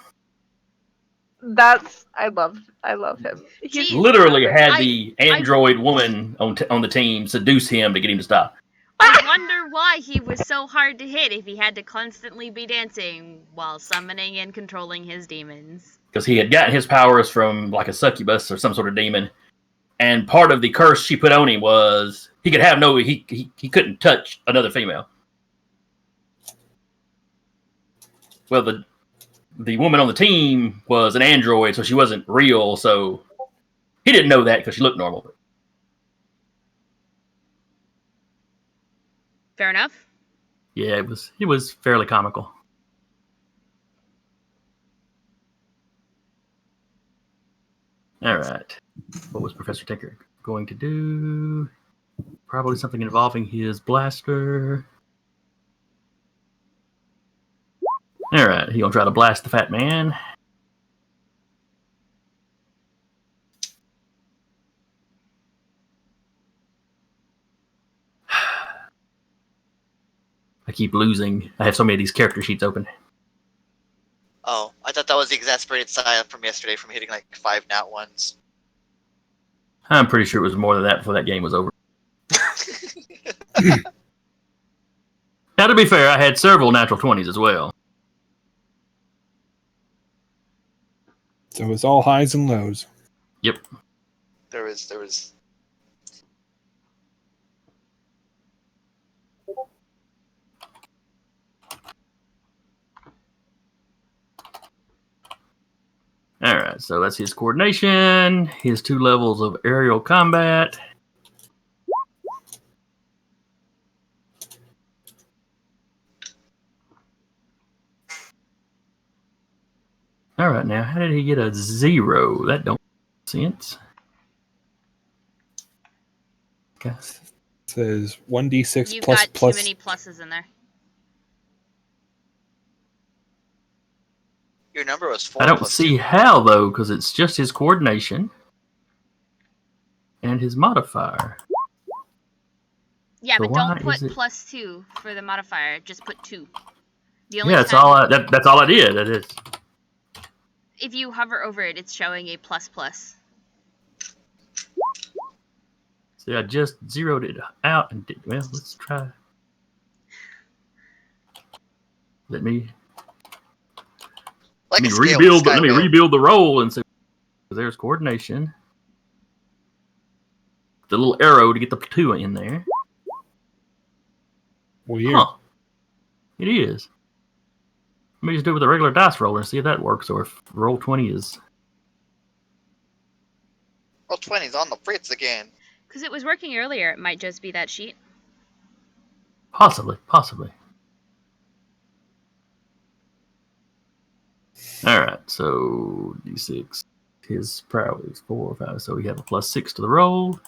I love him. He's Gee, Literally had I- the android woman on the team seduce him to get him to stop. I wonder why he was so hard to hit if he had to constantly be dancing while summoning and controlling his demons. Because he had gotten his powers from like a succubus or some sort of demon. And part of the curse she put on him was he could have he couldn't touch another female. Well, the woman on the team was an android, so she wasn't real, so he didn't know that because she looked normal. Fair enough. Yeah, it was fairly comical. All right. What was Professor Tinker going to do? Probably something involving his blaster. All right, he gonna try to blast the Fat Man. I keep losing. I have so many of these character sheets open. Oh, I thought that was the exasperated sigh from yesterday from hitting like 5 nat ones. I'm pretty sure it was more than that before that game was over. Now, to be fair, I had several natural 20s as well. So it's all highs and lows. Yep. There was. All right, so that's his coordination, his 2 levels of aerial combat. All right, now how did he get a 0? That don't make sense. Okay. Says 1d6 You've plus got plus. too many pluses in there. Your number was 4 I don't plus see 2. how though, because it's just his coordination and his modifier. Yeah, So but don't why put is it- +2 for the modifier. Just put 2. The Yeah, only that's time all. That's all I did. That is. if you hover over it, it's showing a ++. See, I just zeroed it out and did. Well, let's try. Let me Like let me a scale rebuild. with Let me Skywhale. rebuild the roll and see. There's coordination. The little arrow to get the 2 in there. Weird. Huh. It is. Let me just do it with a regular dice roller and see if that works, or if roll 20 is. Roll 20's on the fritz again. Because it was working earlier, it might just be that sheet. Possibly. Alright, so d6. His prowess is 4 or 5, so we have a +6 to the roll.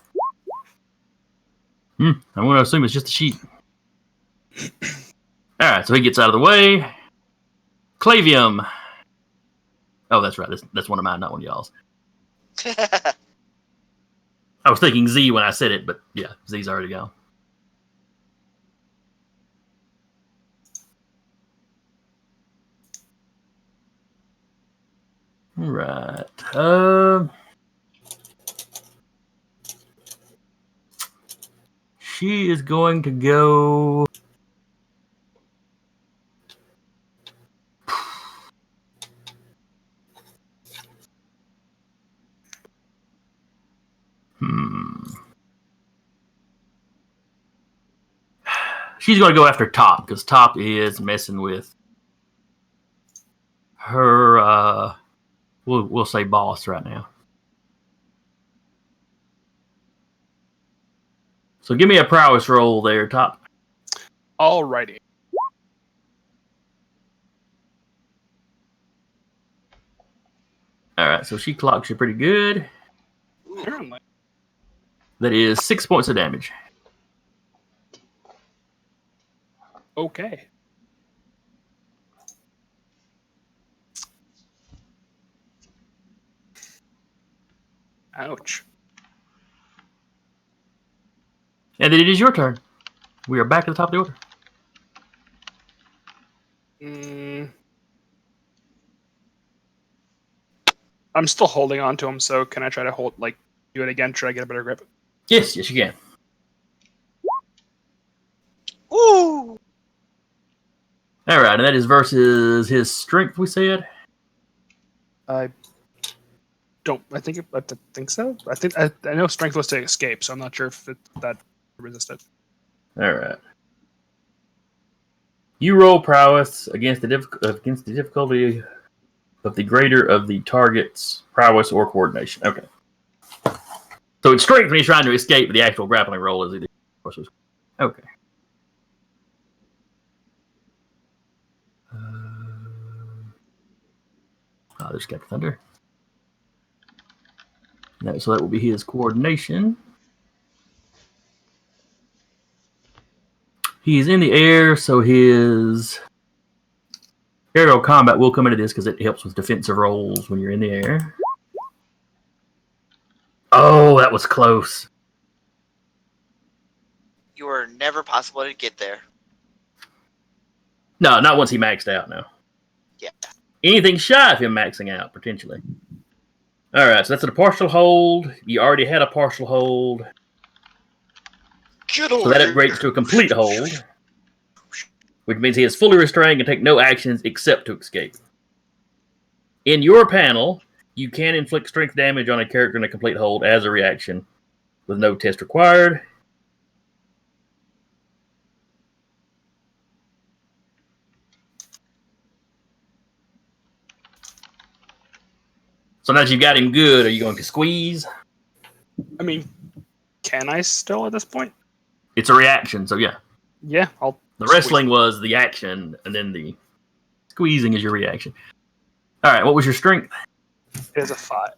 I'm going to assume it's just a sheet. Alright, so he gets out of the way. Clavium. Oh, that's right. That's one of mine, not one of y'all's. I was thinking Z when I said it, but yeah, Z's already gone. Right. She is going to go. She's going to go after Top because Top is messing with her. We'll say boss right now. So give me a prowess roll there, Top. Alrighty. All right, so she clocks you pretty good. Apparently. That is 6 points of damage. Okay. Ouch. And then it is your turn. We are back at the top of the order. I'm still holding on to him, so can I try to do it again? Try to get a better grip? Yes, you can. Woo! All right, and that is versus his strength, we said. I think so. I know strength was to escape, so I'm not sure if that resisted. All right. You roll prowess against the difficulty of the greater of the target's prowess or coordination. Okay. So it's strength when he's trying to escape, but the actual grappling roll is either. Okay. There's Captain Thunder. No, so that will be his coordination. He's in the air, so his aerial combat will come into this because it helps with defensive rolls when you're in the air. Oh, that was close. You were never possible to get there. No, not once he maxed out, no. Yeah. Anything shy of him maxing out, potentially. All right, so that's a partial hold. You already had a partial hold. Get So over that here. upgrades to a complete hold, which means he is fully restrained and take no actions except to escape. In your panel, you can inflict strength damage on a character in a complete hold as a reaction, with no test required. So now that you've got him good, are you going to squeeze? I mean, can I still at this point? It's a reaction, so yeah. Yeah, I'll. The wrestling was the action, and then the squeezing is your reaction. All right, what was your strength? It is a 5.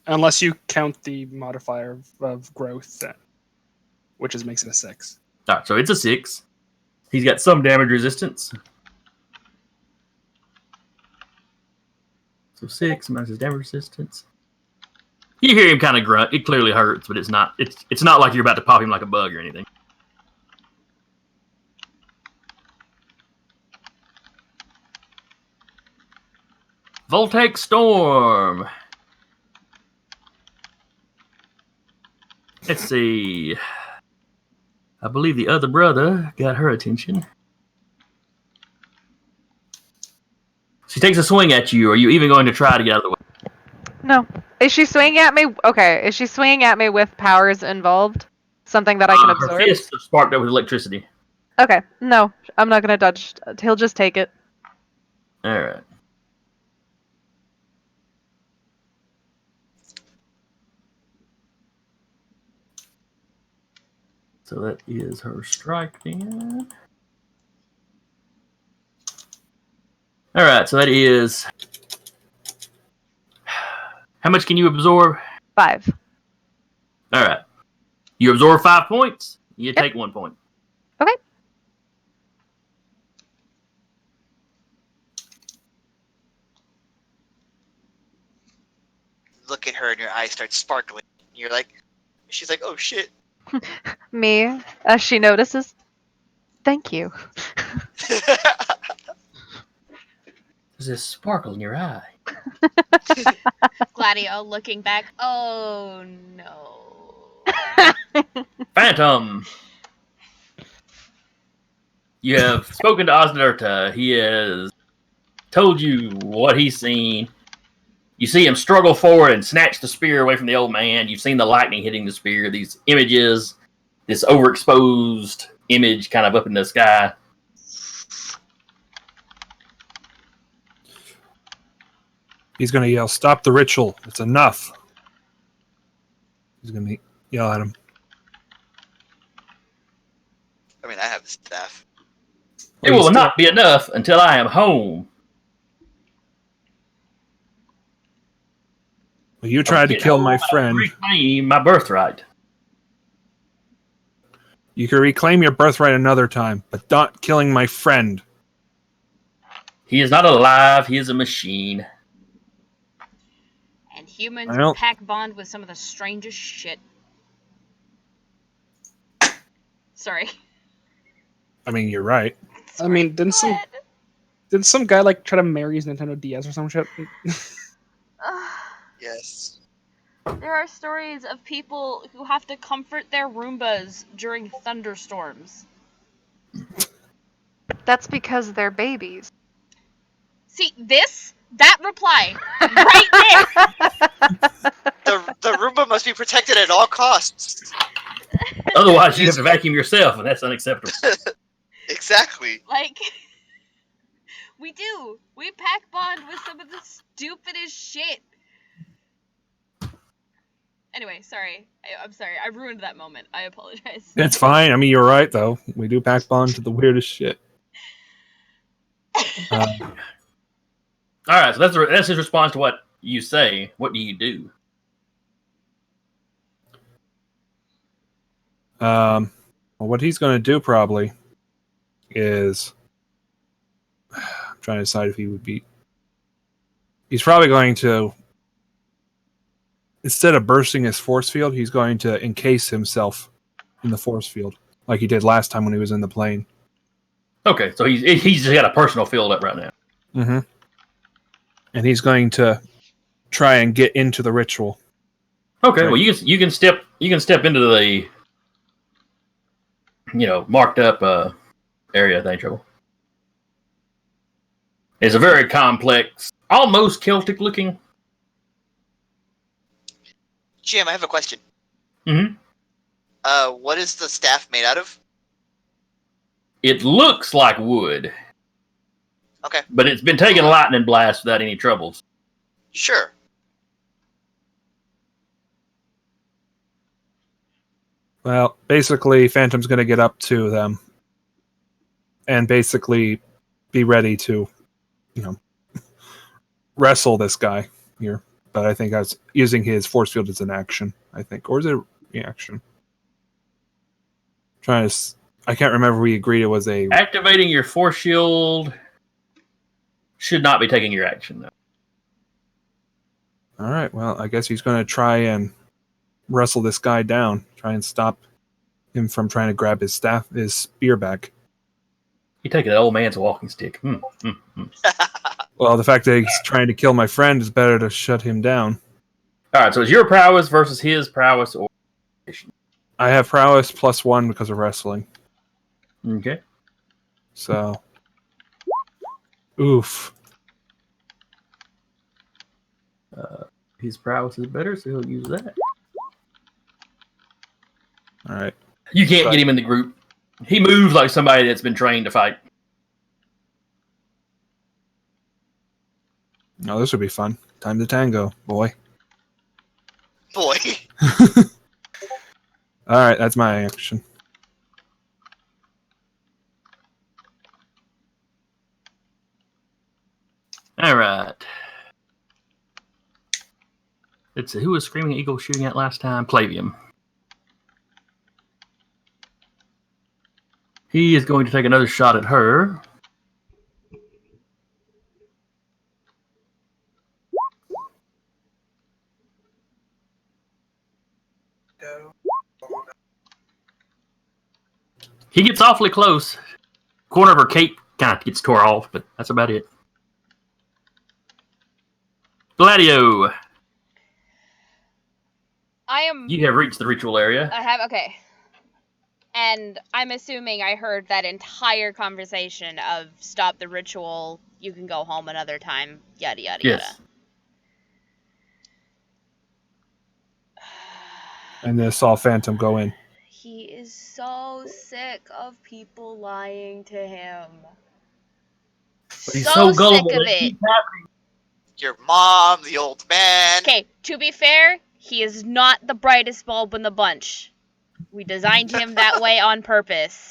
Unless you count the modifier of growth, which makes it a 6. All right, so it's a 6. He's got some damage resistance. So 6 minus his damage resistance. You hear him kind of grunt. It clearly hurts, but it's not. It's not like you're about to pop him like a bug or anything. Voltaic Storm. Let's see. I believe the other brother got her attention. She takes a swing at you. Are you even going to try to get out of the way? No. Is she swinging at me? Okay. Is she swinging at me with powers involved? Something that I can Her absorb? fists are sparked up with electricity. Okay. No. I'm not gonna dodge. He'll just take it. All right. So that is her strike then. All right, so that is... How much can you absorb? 5. All right. You absorb 5 points. You take 1 point. Okay. Look at her and your eyes start sparkling. You're like, she's like, oh shit. Me, as she notices. Thank you. There's this sparkle in your eye. Gladio looking back. Oh no. Phantom! You have spoken to Osnurta. He has told you what he's seen. You see him struggle forward and snatch the spear away from the old man. You've seen the lightning hitting the spear. These images, this overexposed image kind of up in the sky. He's going to yell, "Stop the ritual. It's enough." He's going to yell at him. I mean, I have the staff. It will not be enough until I am home. Well, you tried to kill my friend. Reclaim my birthright. You can reclaim your birthright another time, but not killing my friend. He is not alive. He is a machine. And humans Well. pack bond with some of the strangest shit. Sorry. I mean, you're right. I mean, didn't some guy like try to marry his Nintendo DS or some shit? Yes. There are stories of people who have to comfort their Roombas during thunderstorms. That's because they're babies. See, that reply, right there! The Roomba must be protected at all costs. Otherwise, you have to vacuum yourself, and that's unacceptable. Exactly. Like, we do. We pack bond with some of the stupidest shit. Anyway, sorry. I'm sorry. I ruined that moment. I apologize. It's fine. I mean, you're right, though. We do pack bond to the weirdest shit. All right, so that's his response to what you say. What do you do? Well, what he's going to do probably is... I'm trying to decide if he would be... He's probably going to... Instead of bursting his force field, he's going to encase himself in the force field, like he did last time when he was in the plane. Okay, so he's just got a personal field up right now. Mm-hmm. And he's going to try and get into the ritual. Okay, Right. well you can step into the marked up area. That ain't trouble. It's a very complex, almost Celtic looking. Jim, I have a question. Mm-hmm. What is the staff made out of? It looks like wood, Okay, but it's been taking a lightning blast without any troubles. sure. Well, basically, Phantom's going to get up to them and basically be ready to, wrestle this guy here, but I think I was using his force field as an action. I think, or is it a reaction? I can't remember. We agreed it was a Activating your force shield should not be taking your action, though. All right. Well, I guess he's going to try and wrestle this guy down. Try and stop him from trying to grab his spear back. You take the old man's walking stick. Well, the fact that he's trying to kill my friend is better to shut him down. All right, so it's your prowess versus his prowess, or I have prowess +1 because of wrestling. okay. So, oof. His prowess is better, so he'll use that. All right. You can't get him in the group. He moves like somebody that's been trained to fight. No, this would be fun. Time to tango, boy. Boy. All right, that's my action. All right. Let's see. Who was Screaming Eagle shooting at last time? Clavium. He is going to take another shot at her. He gets awfully close. Corner of her cape kind of gets tore off, but that's about it. Gladio, you have reached the ritual area. I have, okay. And I'm assuming I heard that entire conversation of stop the ritual, you can go home another time, yada yada Yes. yada. And then saw Phantom go in. He is so sick of people lying to him. But he's so gullible sick of that it it. keeps happening. Your mom, the old man. Okay, to be fair, he is not the brightest bulb in the bunch. We designed him that way on purpose.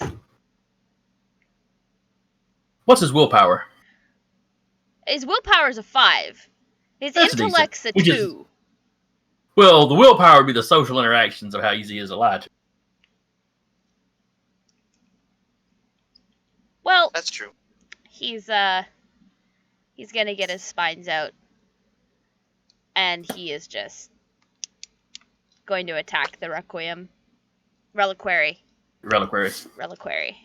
What's his willpower? His willpower is a 5. His That's intellect's decent. a Which 2. is- Well, the willpower would be the social interactions of how easy he is to lie to. Well, That's true. he's gonna get his spines out. And he is just going to attack the reliquary. Reliquary.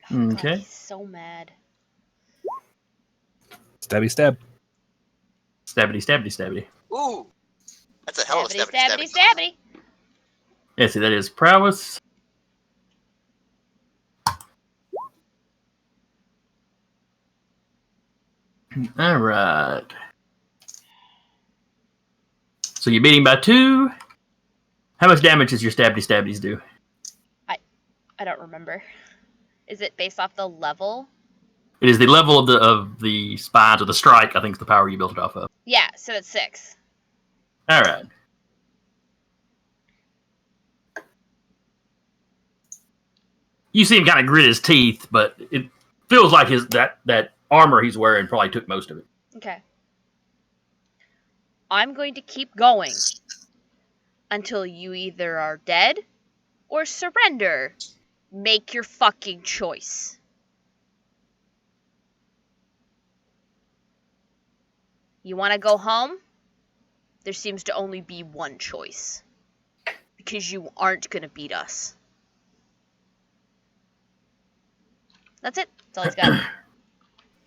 God, Okay. he's so mad. Stabby stab. Stabbity. Ooh. That's a hell of a Stabbity, stabby. stabbity, stabbity. Yeah, see, that is prowess. All right. So you beat him by 2. How much damage does your stabbities do? I don't remember. Is it based off the level? It is the level of the spines or the strike. I think is the power you built it off of. Yeah, so it's 6. All right. You see him kind of grit his teeth, but it feels like that armor he's wearing probably took most of it. Okay. I'm going to keep going until you either are dead or surrender. Make your fucking choice. You want to go home? There seems to only be one choice. Because you aren't going to beat us. That's it. That's all he's got.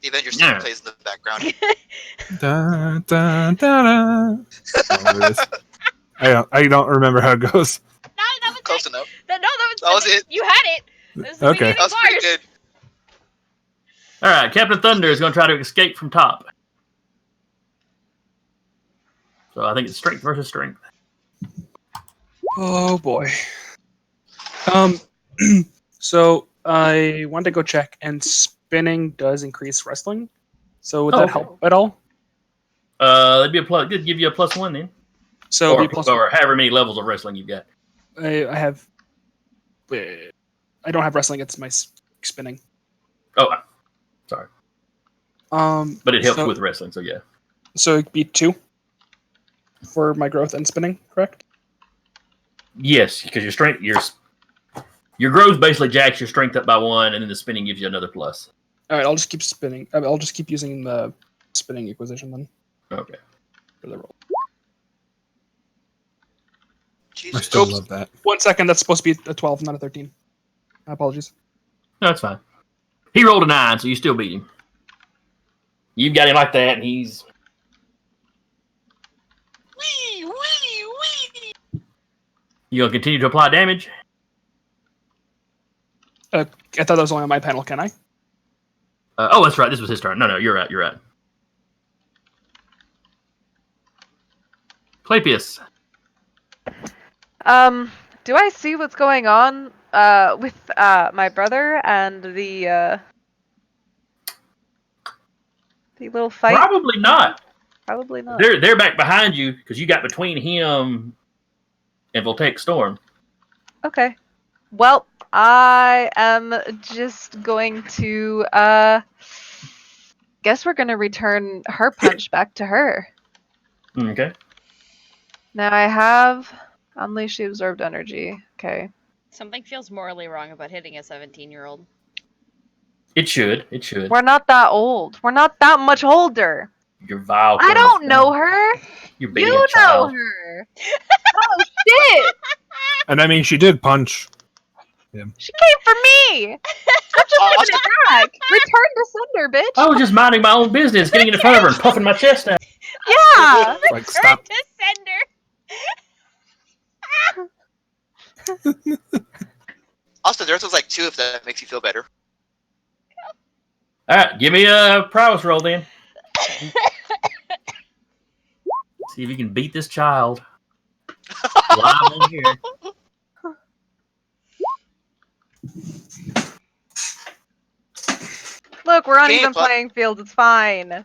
The Avengers theme plays in the background. Da, da, da, da. I don't remember how it goes. No, that was Close it. enough. That was it. You had it. That was the Okay. beginning That was pretty bars. good. All right, Captain Thunder is going to try to escape from top. So I think it's strength versus strength. Oh boy. So I wanted to go check, and spinning does increase wrestling. So would that okay. help at all? That'd be a plus. It'd give you a +1 then, So or, it'd be plus. or however many levels of wrestling you've got. I have. I don't have wrestling. It's my spinning. Oh, sorry. But it helps so, with wrestling, so yeah. So it'd be 2 for my growth and spinning, correct? Yes, because your growth basically jacks your strength up by 1, and then the spinning gives you another plus. All right, I'll just keep spinning. I'll just keep using the spinning acquisition then Okay. for the roll. I Jesus. still Oops. love that. 1 second. That's supposed to be a 12, not a 13. My apologies. No, that's fine. He rolled a 9, so you still beat him. You've got him like that, and he's... Wee, wee, wee. You gonna continue to apply damage? I thought that was only on my panel. Can I? Oh, that's right. This was his turn. No, you're right. You're right. Clapius. Do I see what's going on with my brother and the little fight? Probably not. Probably not. They're back behind you because you got between him and Voltaic Storm. Okay. Well, I am just going to guess we're gonna return her punch back to her. Okay. Now I have unleash the absorbed energy. Okay. Something feels morally wrong about hitting a 17-year-old. It should. It should. We're not that old. We're not that much older. You're vile. I don't know her. You're being You a child. know her. Oh shit! And I mean, she did punch him. She came for me. Don't just give it back. Return to sender, bitch. I was just minding my own business, getting in front of her and puffing my chest out. Yeah. Like, stop. To sender. Also, theirs was like 2 if that makes you feel better. All right, give me a prowess roll then. See if you can beat this child. Live on here. Look, we're on Game even pla- playing field. It's fine.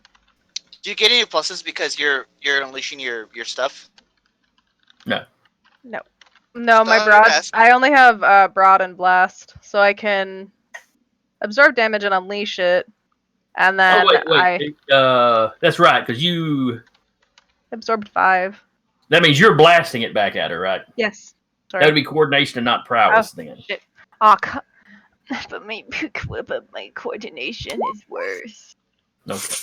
Do you get any pluses because you're unleashing your stuff? No, my Stop broad. asking. I only have broad and blast, so I can absorb damage and unleash it, and then Oh I wait. That's right, because you. absorbed 5. That means you're blasting it back at her, right? Yes. That would Sorry. be coordination and not prowess then. Shit. Oh, but my coordination is worse. Okay.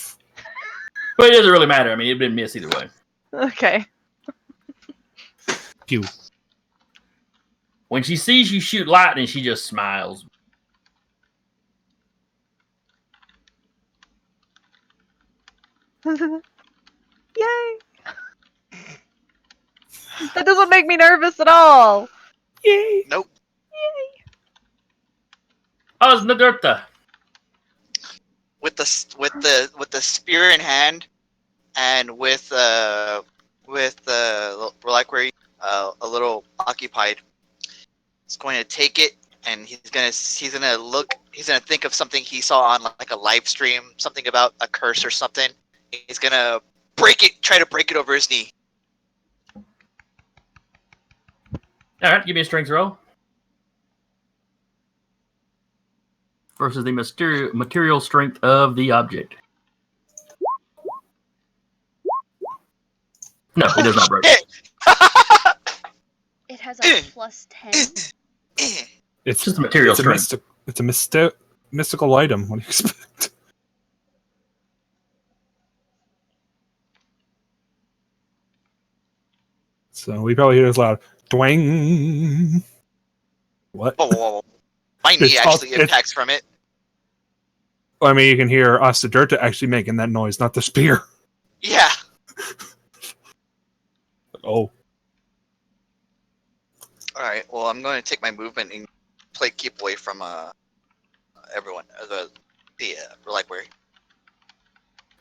But it doesn't really matter. I mean, it'd been miss either way. Okay. Pew. When she sees you shoot lightning, she just smiles. Yay! That doesn't make me nervous at all. Yay! Nope. Osnadirta. With the spear in hand, and with reliquary a little occupied, he's going to take it and he's gonna think of something he saw on like a live stream, something about a curse or something. He's gonna try to break it over his knee. All right, give me a strength roll. Versus the material strength of the object. No, it does not break. It has a plus 10. It's just a material it's strength. It's a mystical item. What do you expect? So we probably hear this loud twang. What? Whoa. My knee It's actually all- impacts from it. I mean, you can hear Ostadirta actually making that noise, not the spear. Yeah. Oh. All right. Well, I'm going to take my movement and keep away from everyone. The reliquary.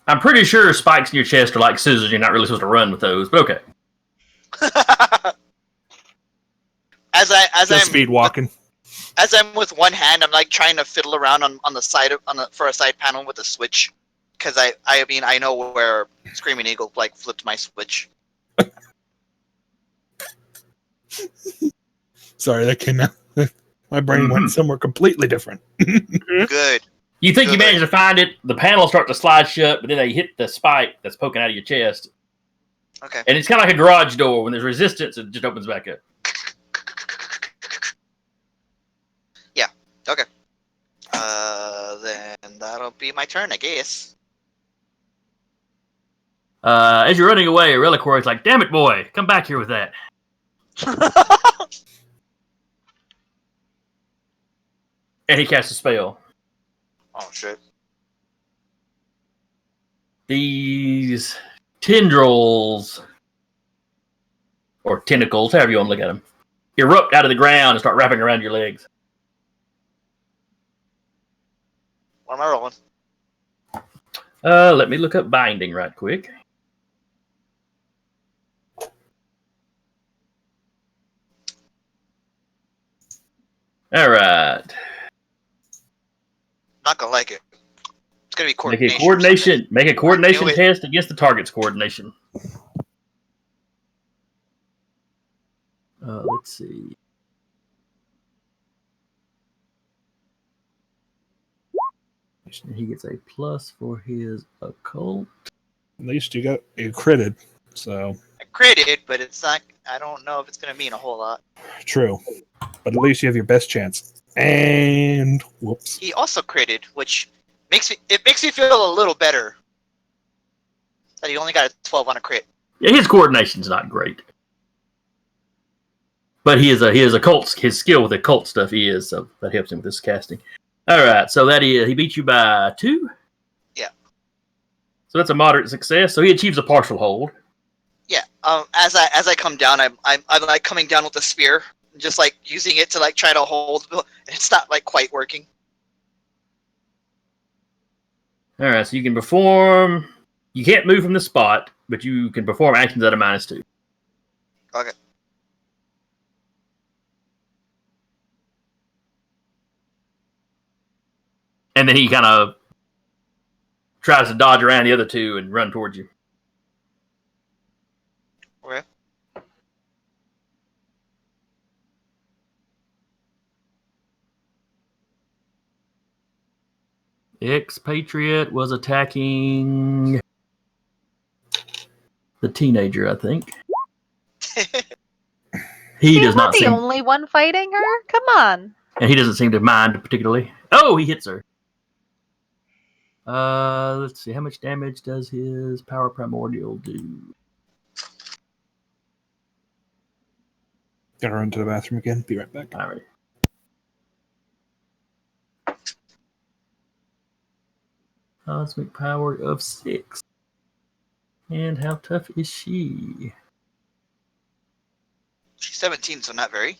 I'm pretty sure spikes in your chest are like scissors. You're not really supposed to run with those, but okay. As Just I'm speed walking. As I'm with one hand, I'm like trying to fiddle around on the side for a side panel with a switch, because I mean I know where Screaming Eagle like flipped my switch. Sorry, that came out. That My brain went somewhere completely different. Good. You think you Good. managed to find it, the panels start to slide shut, but then they hit the spike that's poking out of your chest. Okay. And it's kind of like a garage door. When there's resistance, it just opens back up. Yeah. Okay. Then that'll be my turn, I guess. As you're running away, Reliquary's like, damn it, boy, come back here with that. And he casts a spell. Oh shit. These tendrils, or tentacles, however you want to look at them, erupt out of the ground and start wrapping around your legs. What am I rolling? Let me look up binding right quick. All right. Not gonna like it. It's gonna be Make coordination. a coordination. Make a coordination I knew it. test against the target's coordination. Let's see. He gets a plus for his occult. At least you critted, so I critted, but it's not. I don't know if it's gonna mean a whole lot. true. But at least you have your best chance. And whoops. He also critted, which makes me feel a little better that he only got a 12 on a crit. Yeah, his coordination's not great, but he is occult. His skill with occult stuff is, so that helps him with this casting. All right, so that is he beat you by 2. Yeah. So that's a moderate success. So he achieves a partial hold. Yeah. As I come down, I'm like coming down with the spear, just like using it to like try to hold. It's not like quite working. All right, so you can perform. You can't move from the spot, but you can perform actions at a -2. Okay. And then he kind of tries to dodge around the other 2 and run towards you. Okay. Expatriate was attacking the teenager, I think. He She's does not not the seem, only one fighting her. Come on. and he doesn't seem to mind particularly. Oh, he hits her. Let's see. How much damage does his power primordial do? Gonna run to the bathroom again. Be right back. All right. Cosmic power of 6. And how tough is she? She's 17, so not very.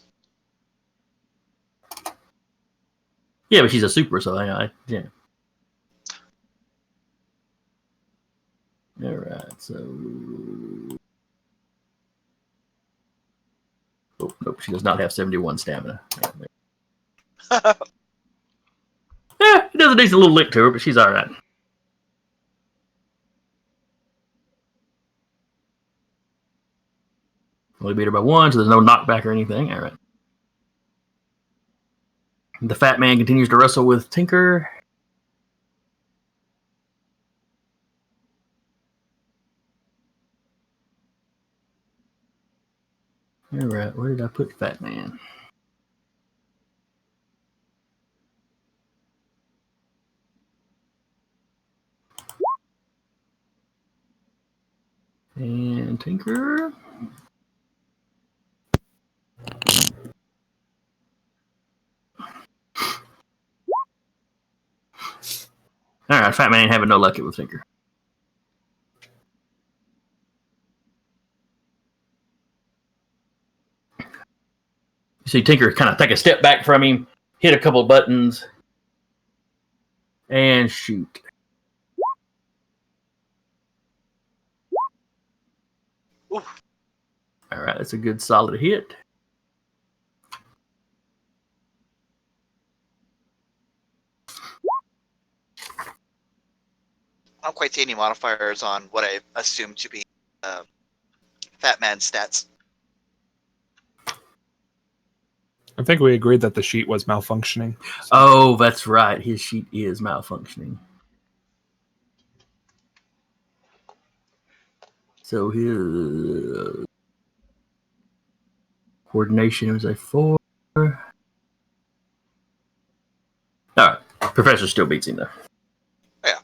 Yeah, but she's a super, so yeah. All right, so. Oh, nope, she does not have 71 stamina. Yeah, it does a decent little lick to her, but she's all right. Only beat her by 1, so there's no knockback or anything. All right. The fat man continues to wrestle with Tinker. All right, where did I put Fat Man? And Tinker. All right, Fat Man ain't having no luck with Tinker. You see Tinker kind of take a step back from him, hit a couple buttons, and shoot. Oof. All right, that's a good solid hit. I don't quite see any modifiers on what I assume to be Fat Man stats. I think we agreed that the sheet was malfunctioning. So. Oh, that's right. His sheet is malfunctioning. So his coordination was a 4. All right. Professor still beats him, though. Yeah.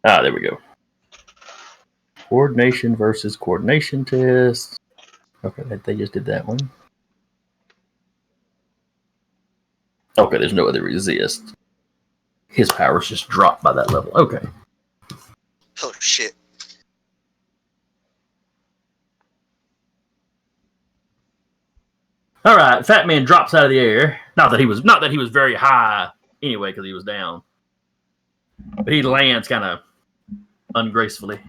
Ah, there we go. Coordination versus coordination test. Okay, they just did that one. Okay, there's no other resist. His powers just dropped by that level. Okay. Oh shit. All right, Fat Man drops out of the air. Not that he was very high anyway, because he was down. But he lands kind of ungracefully.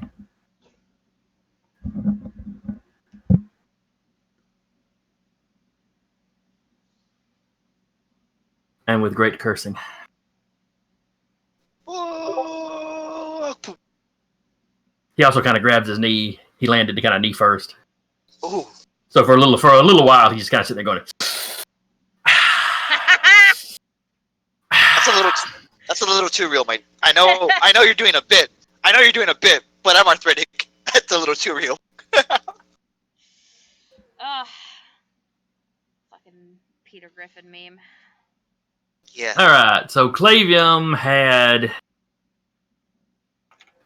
And with great cursing. Oh, He also kind of grabs his knee. He landed to kind of knee first. ooh. So for a little while, he's just kind of sitting there going, That's a little too real, mate. I know you're doing a bit. But I'm arthritic. That's a little too real. Ugh. Fucking Peter Griffin meme. Yeah. all right. So Clavium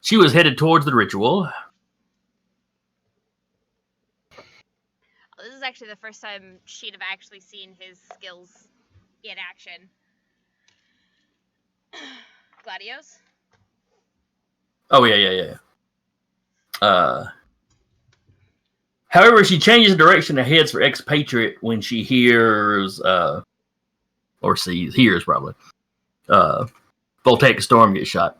she was headed towards the ritual. This is actually the first time she'd have actually seen his skills in action. Gladios? Oh, yeah. However, she changes direction and heads for Expatriate when she hears, or hears probably, Voltaic Storm get shot.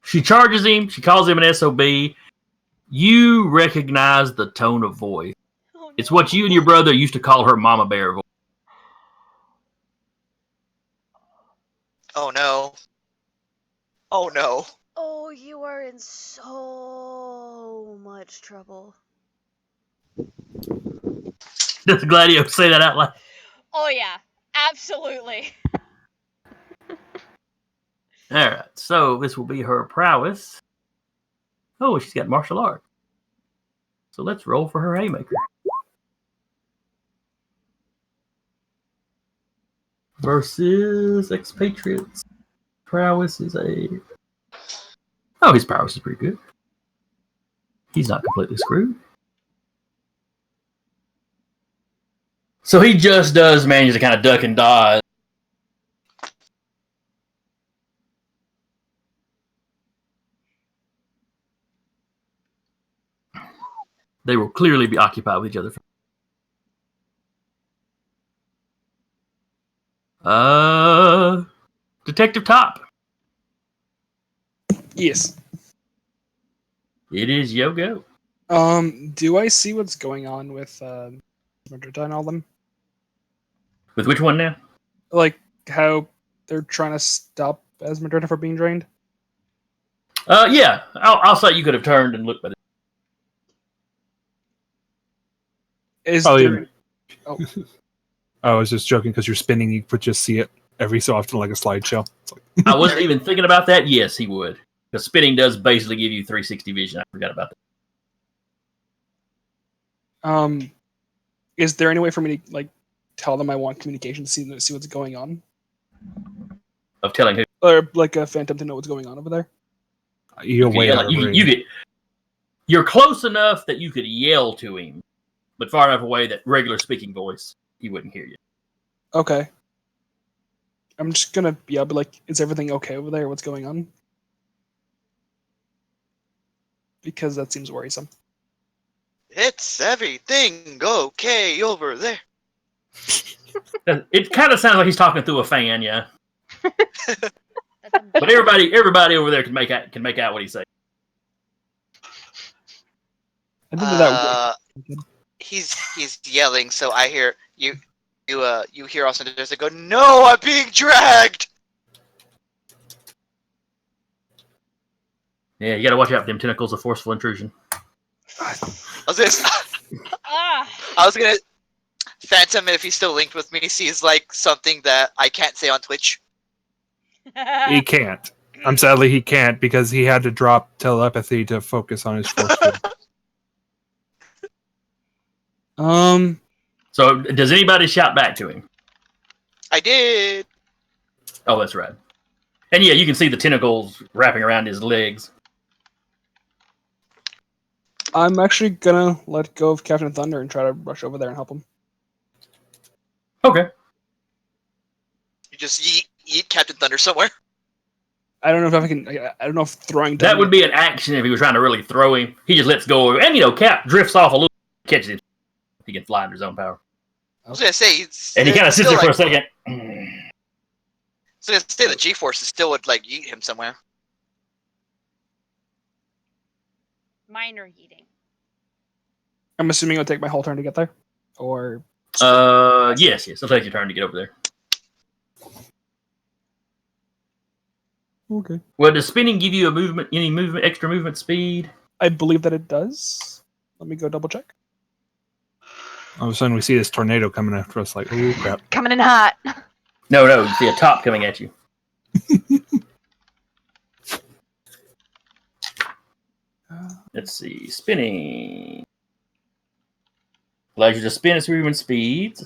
She charges him. She calls him an SOB. You recognize the tone of voice. Oh, no. It's what you and your brother used to call her Mama Bear voice. Oh no. Oh no. Oh, you are in so much trouble. Does Gladio say that out loud? Oh, yeah. Absolutely. Alright, so this will be her prowess. Oh, she's got martial art. So let's roll for her haymaker. Versus Expatriates. Prowess is a... Oh, his prowess is pretty good. He's not completely screwed. So he just does manage to kind of duck and dodge. They will clearly be occupied with each other. Detective Top. Yes. It is yo go. Do I see what's going on with Madrita and all them? With which one now? Like how they're trying to stop Esmeralda from being drained? Yeah. I'll say you could have turned and looked at it. Is Oh, there? yeah. Oh, I was just joking because you're spinning. You could just see it every so often like a slideshow. It's like, I wasn't even thinking about that. Yes, he would. Because spinning does basically give you 360 vision. I forgot about that. Is there any way for me to like tell them I want communication to see what's going on, Of telling who. or like a phantom to know what's going on over there? you're way out of range. You're close enough that you could yell to him, but far enough away that regular speaking voice, he wouldn't hear you. Okay. I'm just gonna be like, is everything okay over there? What's going on? Because that seems worrisome. It's everything okay over there. It kind of sounds like he's talking through a fan, yeah. That's a But everybody over there can make out what he's saying. I think that He's yelling, so I hear you you hear also just go, "No, I'm being dragged." Yeah, you gotta watch out for them tentacles of forceful intrusion. I was gonna, Ah. I was gonna, Phantom, if he's still linked with me, sees like something that I can't say on Twitch. He can't. Sadly, he can't because he had to drop telepathy to focus on his force field. So, does anybody shout back to him? I did. Oh, that's right. And yeah, you can see the tentacles wrapping around his legs. I'm actually gonna let go of Captain Thunder and try to rush over there and help him. Okay. You just yeet Captain Thunder somewhere. I don't know if I can. I don't know if throwing That would dynamite- be an action if he was trying to really throw him. He just lets go, and Cap drifts off a little, catches him. He can fly under his own power, I was gonna say, and he kind of sits there still, for a second. I was gonna say the G-forces still would like yeet him somewhere. Minor eating. I'm assuming it'll take my whole turn to get there, or Yes, it'll take your turn to get over there. okay. Well, does spinning give you any extra movement speed? I believe that it does. Let me go double check. All of a sudden, we see this tornado coming after us. Like, oh crap! Coming in hot. No, you see a top coming at you. Let's see, spinning allows you to spin its movement speeds.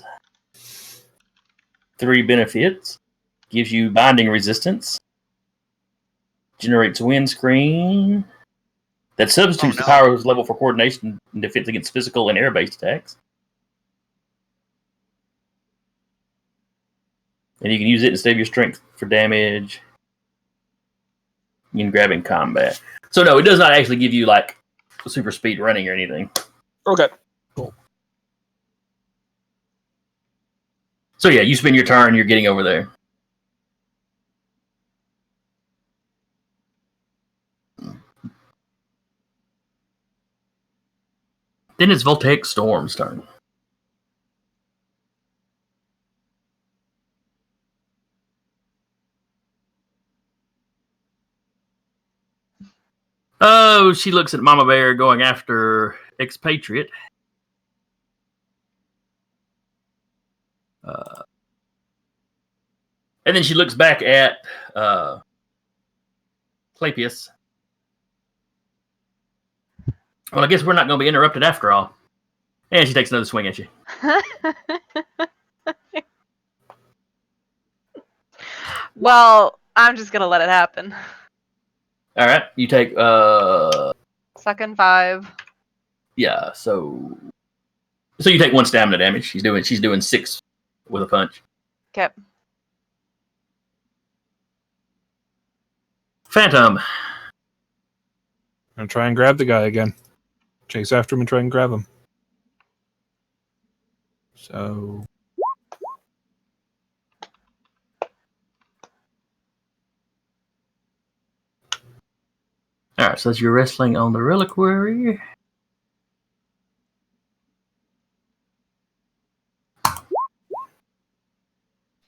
3 benefits. Gives you binding resistance. Generates wind screen. That substitutes the power's level for coordination and defense against physical and air-based attacks. And you can use it instead of your strength for damage. You can grab in combat. So no, it does not actually give you like super speed running or anything. Okay. So yeah, you spend your turn, you're getting over there. Then it's Voltaic Storm's turn. Oh, she looks at Mama Bear going after Expatriate. And then she looks back at Clapius. Well, I guess we're not going to be interrupted after all. And she takes another swing at you. Well, I'm just gonna let it happen. All right, you take Second 5. yeah. So you take 1 stamina damage. She's doing 6 with a punch. Okay. Phantom. I'm gonna try and grab the guy again. Chase after him and try and grab him. So All right, so you're wrestling on the reliquary.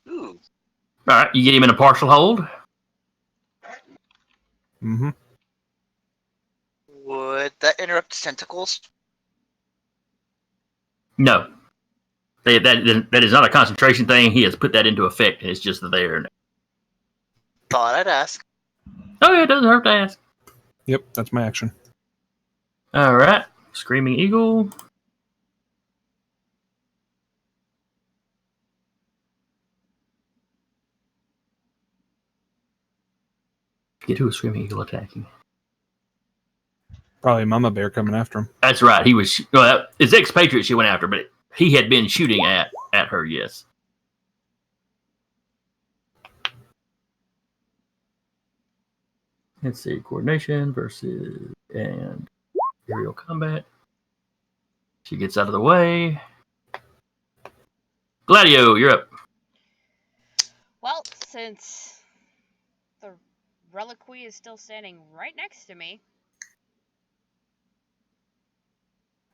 Ooh. All right, you get him in a partial hold. mm-hmm. Would that interrupt his tentacles? No, that is not a concentration thing. He has put that into effect. It's just there. Thought I'd ask. Oh yeah, it doesn't hurt to ask. Yep, that's my action. All right, Screaming Eagle. Get who is Screaming Eagle attacking? Probably Mama Bear coming after him. That's right. He was. Well, it's Expatriate she went after, but he had been shooting at her. Yes. Let's see. Coordination versus and aerial combat. She gets out of the way. Gladio, you're up. Well, since the reliquary is still standing right next to me,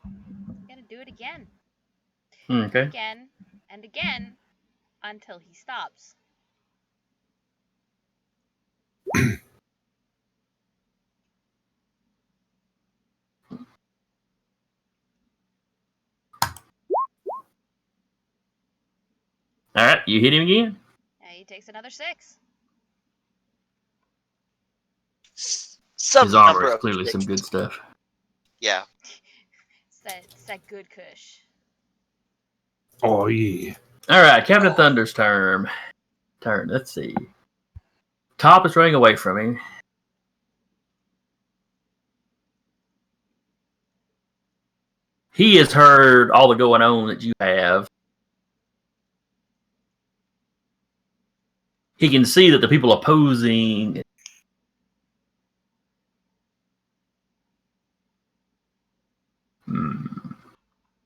I'm gonna do it again. Okay. Again, and again until he stops. All right, you hit him again. And he takes another 6. Some His armor number is of clearly some six. good stuff. Yeah. It's that good kush. Oh yeah. All right, Captain Thunder's turn. Let's see. Top is running away from him. He has heard all the going on that you have. He can see that the people opposing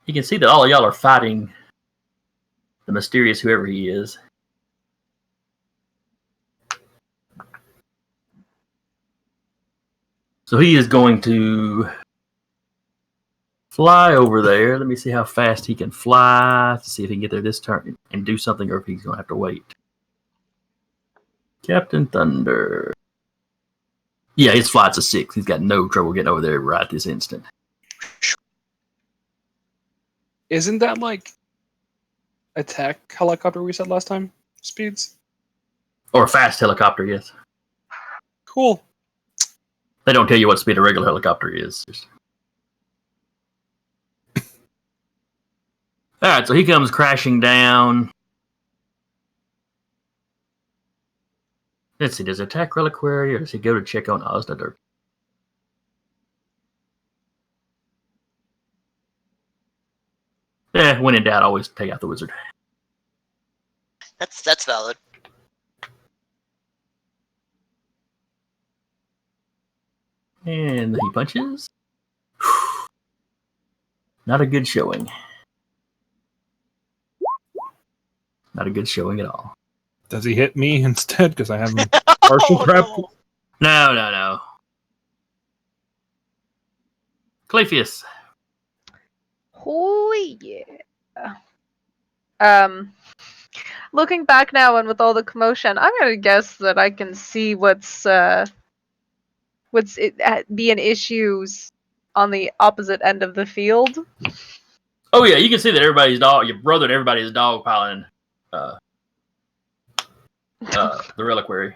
he can see that all of y'all are fighting the mysterious whoever he is. So he is going to fly over there. Let me see how fast he can fly to see if he can get there this turn and do something or if he's going to have to wait. Captain Thunder. Yeah, his flight's a 6. He's got no trouble getting over there right this instant. Isn't that like attack helicopter we said last time? Speeds? Or a fast helicopter, yes. Cool. They don't tell you what speed a regular helicopter is. Alright, so he comes crashing down. Let's see, does he attack Reliquary or does he go to check on Osnadur? When in doubt, always take out the wizard. That's valid. And he punches. Not a good showing. Not a good showing at all. Does he hit me instead? Because I have him partial crap. No. No. Clefius. Oh yeah. Looking back now and with all the commotion, I'm gonna guess that I can see what's being issues on the opposite end of the field. Oh yeah, you can see that everybody's dog, your brother and everybody is dogpiling the reliquary.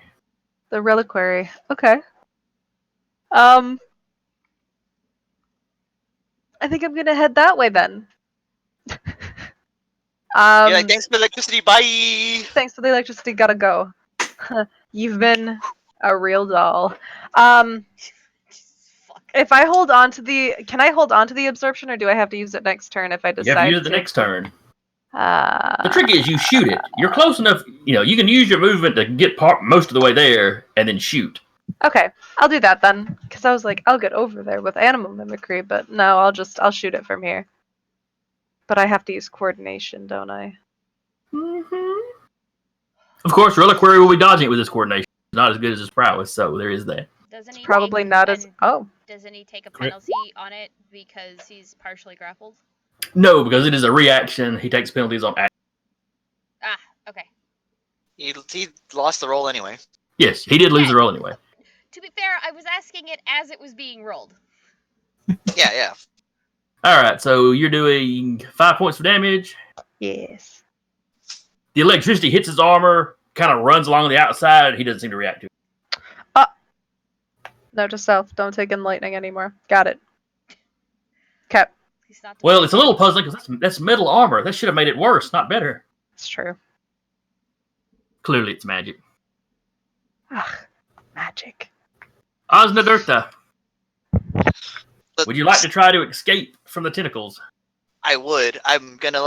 The reliquary. Okay. I think I'm gonna head that way then. You're like, thanks for the electricity, bye! Thanks for the electricity, gotta go. You've been a real doll. Fuck. If I hold on to can I hold on to the absorption, or do I have to use it next turn if I You decide have to use it the to? next turn. Uh, The trick is you shoot it. You're close enough, you can use your movement to get most of the way there and then shoot. Okay, I'll do that then. Because I was like, I'll get over there with animal mimicry, but no, I'll shoot it from here. But I have to use coordination, don't I? Mm-hmm. Of course, Reliquary will be dodging it with his coordination. It's not as good as his prowess, so there is that. Doesn't he Probably take not as. Oh. Doesn't he take a Great. penalty on it because he's partially grappled? No, because it is a reaction. He takes penalties on action. Ah, okay. He lost the roll anyway. Yes, he did lose the roll anyway. To be fair, I was asking it as it was being rolled. Yeah. Alright, so you're doing 5 points for damage. Yes. The electricity hits his armor, kind of runs along the outside, and he doesn't seem to react to it. Note to self: don't take in lightning anymore. Got it. Okay, He's not. Well, it's a little puzzling because that's metal armor. That should have made it worse, not better. it's true. Clearly, it's magic. Ugh, magic. Osnadirta, would you like to try to escape from the tentacles? I would. I'm gonna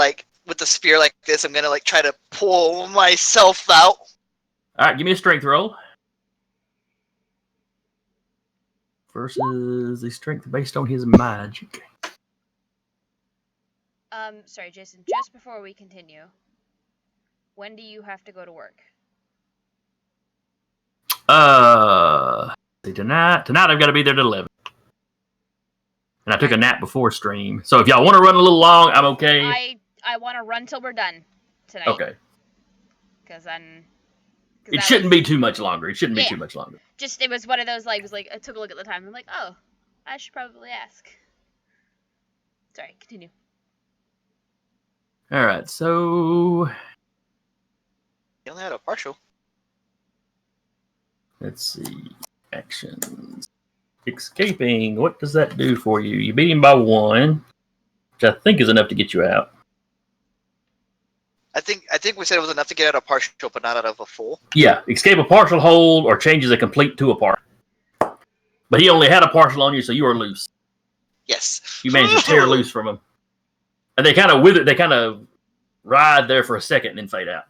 with the spear like this. I'm gonna try to pull myself out. Alright, give me a strength roll. Versus the strength based on his magic. Sorry, Jason. Just before we continue, when do you have to go to work? Tonight I've got to be there at 11. And I took a nap before stream. So if y'all want to run a little long, I'm okay. I want to run till we're done. tonight. Okay. Because then. It shouldn't be too much longer. It shouldn't be Yeah. too much longer. Just, it was one of those, like, I took a look at the time. I'm like, oh, I should probably ask. Sorry, continue. All right, so You only had a partial. let's see. Actions. Escaping. What does that do for you? You beat him by 1, which I think is enough to get you out. I think we said it was enough to get out of a partial, but not out of a full. Yeah, escape a partial hold or changes a complete to a partial. But he only had a partial on you, so you are loose. Yes. You managed to tear loose from him. And they kind of wither, they kind of ride there for a second and then fade out.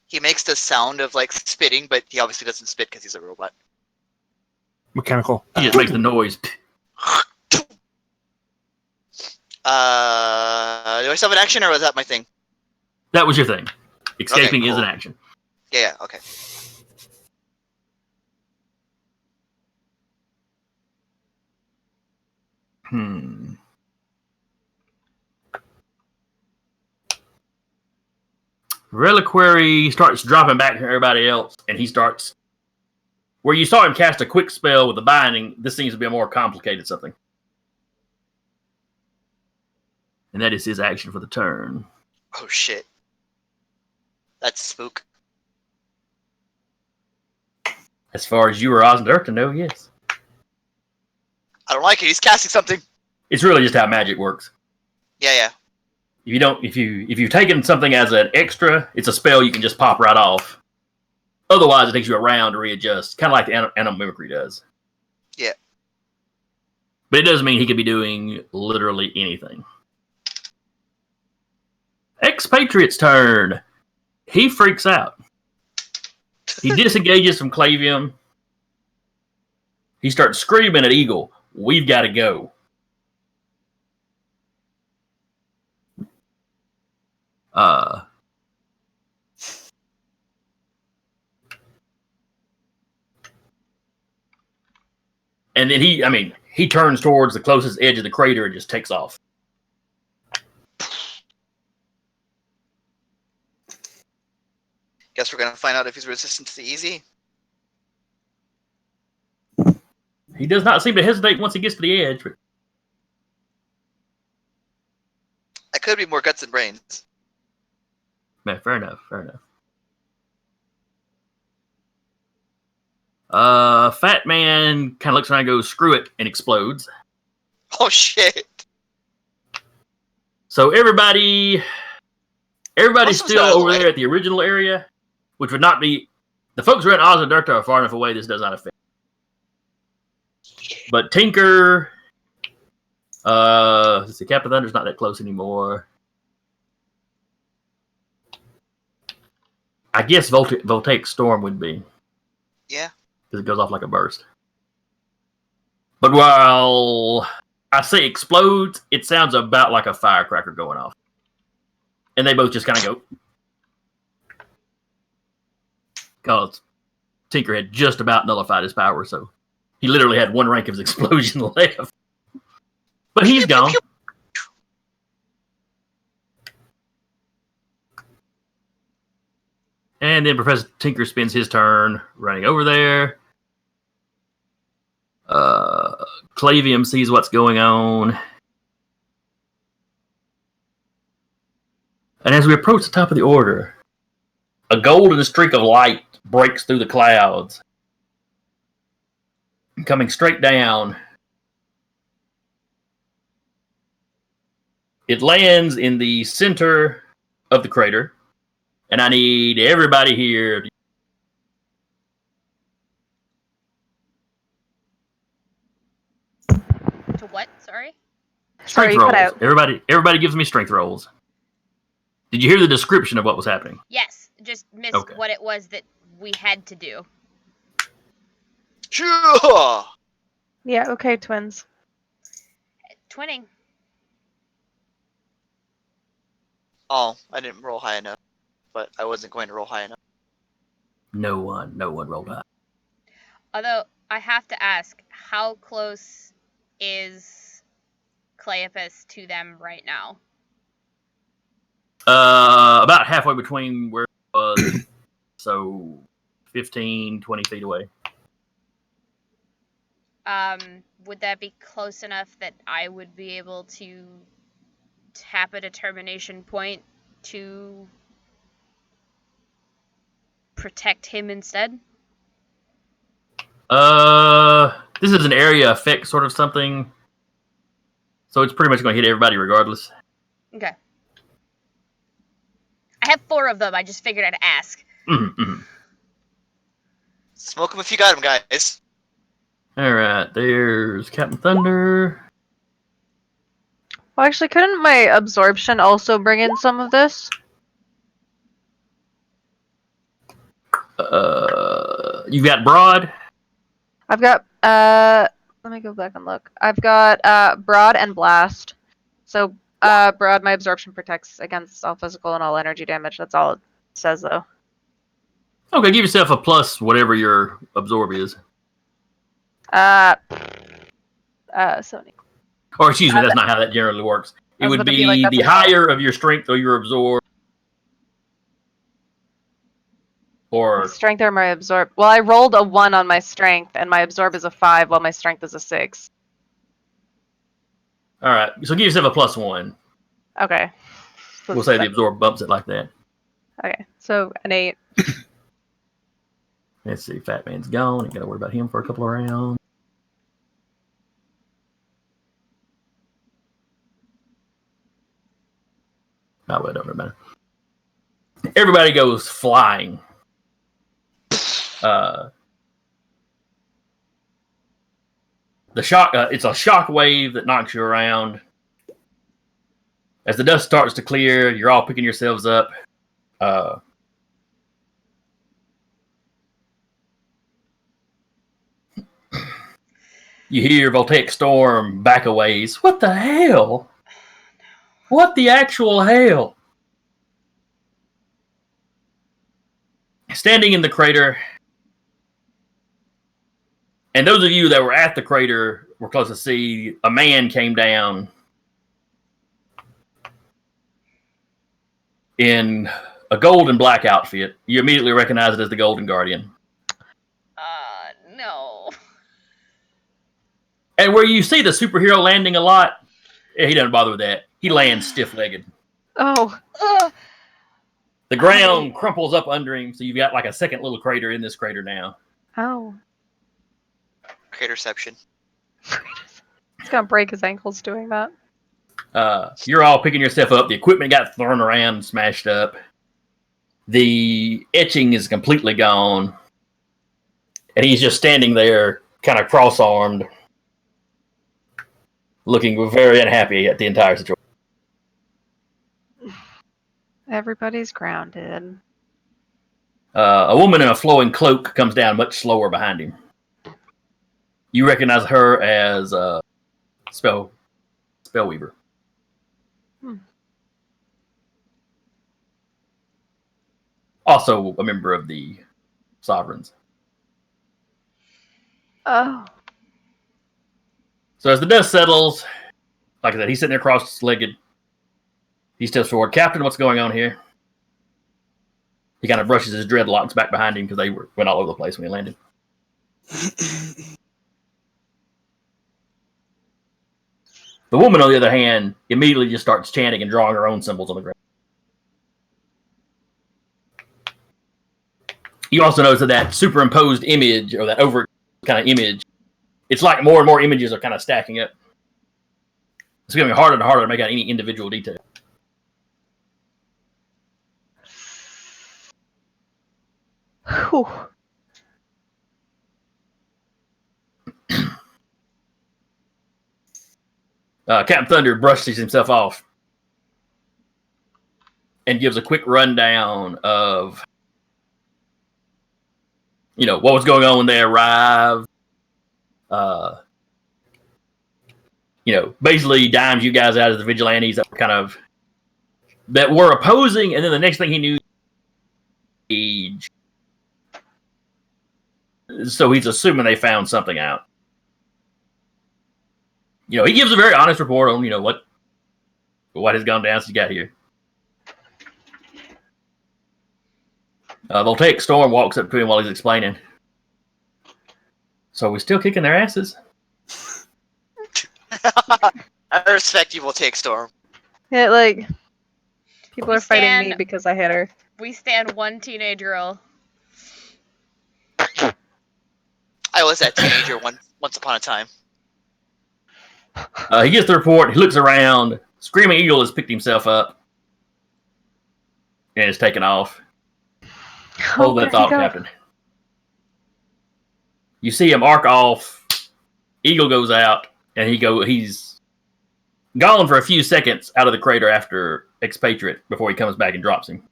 He makes the sound of like spitting, but he obviously doesn't spit because he's a robot. Mechanical. He just makes the noise. Do I still have an action, or was that my thing? That was your thing. Escaping Okay, is an cool. action. Yeah, okay. Reliquary starts dropping back to everybody else, and he starts. Where you saw him cast a quick spell with the binding, this seems to be a more complicated something. And that is his action for the turn. Oh shit. That's spook. As far as you or Osndirk to know, yes. I don't like it. He's casting something. It's really just how magic works. Yeah. If you've taken something as an extra, it's a spell you can just pop right off. Otherwise, it takes you a round to readjust, kind of like the animal mimicry does. Yeah. But it doesn't mean he could be doing literally anything. Expatriate's turn. He freaks out. He disengages from Clavium. He starts screaming at Eagle, "We've got to go." And then he turns towards the closest edge of the crater and just takes off. Guess we're gonna find out if he's resistant to the easy. He does not seem to hesitate once he gets to the edge. But I could be more guts and brains. man, fair enough. Fat man kind of looks around and goes, "Screw it," and explodes. Oh shit. So everybody's Awesome still style, over right? there at the original area, which would not be. The folks around Oz and Dirk are far enough away. This does not affect. But Tinker, let's see, Captain Thunder's not that close anymore. I guess Voltaic Storm would be. Yeah. Because it goes off like a burst. But while I say explodes, it sounds about like a firecracker going off. And they both just kind of go. Because Tinker had just about nullified his power, so he literally had one rank of his explosion left. But he's gone. And then Professor Tinker spends his turn running over there. Clavium sees what's going on. And as we approach the top of the order, a golden streak of light breaks through the clouds. Coming straight down. It lands in the center of the crater. And I need everybody here To what? Sorry? Sorry, strength you rolls. cut out. Everybody gives me strength rolls. Did you hear the description of what was happening? Yes, just missed Okay. what it was that we had to do. Sure. Yeah, okay, twins. Twinning. Oh, I didn't roll high enough, but I wasn't going to roll high enough. No one rolled high. Although, I have to ask, how close is Cleopas to them right now? About halfway between where it was, so 15, 20 feet away. Would that be close enough that I would be able to tap a determination point to protect him instead? This is an area effect sort of something, so it's pretty much going to hit everybody regardless. Okay. I have 4 of them. I just figured I'd ask. Mm-hmm. Smoke him if you got him, guys. All right, there's Captain Thunder. Well, actually, couldn't my absorption also bring in some of this? You've got Broad. I've got let me go back and look. I've got Broad and Blast. So Broad, my absorption protects against all physical and all energy damage. That's all it says though. Okay, give yourself a plus whatever your absorb is. 70. Or excuse me, that's not how that generally works. It would be like, the higher of your strength or your absorb. Or Strength or my absorb. Well, I rolled a 1 on my strength, and my absorb is a 5, while my strength is a 6. all right, so give yourself a +1. Okay. So We'll say the absorb bumps it like that. Okay, so an 8. Let's see, Fat Man's gone. You got to worry about him for a couple of rounds. Oh, well, it don't really matter. Everybody goes flying. The shock. It's a shock wave that knocks you around. As the dust starts to clear, you're all picking yourselves up. You hear Voltaic Storm back a ways. What the hell? What the actual hell? Standing in the crater, and those of you that were at the crater were close to see, a man came down in a gold and black outfit. You immediately recognize it as the Golden Guardian. No. And where you see the superhero landing a lot, he doesn't bother with that. He lands stiff-legged. Oh. The ground crumples up under him, so you've got like a second little crater in this crater now. Oh. Craterception. He's gonna break his ankles doing that. You're all picking yourself up. The equipment got thrown around, smashed up. The etching is completely gone. And he's just standing there, kind of cross-armed, looking very unhappy at the entire situation. Everybody's grounded. A woman in a flowing cloak comes down much slower behind him. You recognize her as Spellweaver. Also a member of the Sovereigns. Oh. So as the dust settles, like I said, he's sitting there cross-legged. He steps forward. Captain, what's going on here? He kind of brushes his dreadlocks back behind him because they went all over the place when he landed. The woman, on the other hand, immediately just starts chanting and drawing her own symbols on the ground. You also notice that superimposed image, or that over kind of image, it's like more and more images are kind of stacking up. It's becoming harder and harder to make out any individual detail. Whew. Captain Thunder brushes himself off and gives a quick rundown of, what was going on when they arrived. Basically dimes you guys out as the vigilantes that were opposing, and then the next thing he knew, age. So he's assuming they found something out. He gives a very honest report on, what has gone down since he got here. Voltaic Storm walks up to him while he's explaining. So we're still kicking their asses? I respect you, will take Storm. Yeah, like people We are fighting me stand- because I hit her. We stand one teenage girl. I was that teenager once upon a time. He gets the report. He looks around. Screaming Eagle has picked himself up and is taken off. Hold that thought, Captain. You see him arc off. Eagle goes out, and he's gone for a few seconds out of the crater after Expatriate before he comes back and drops him.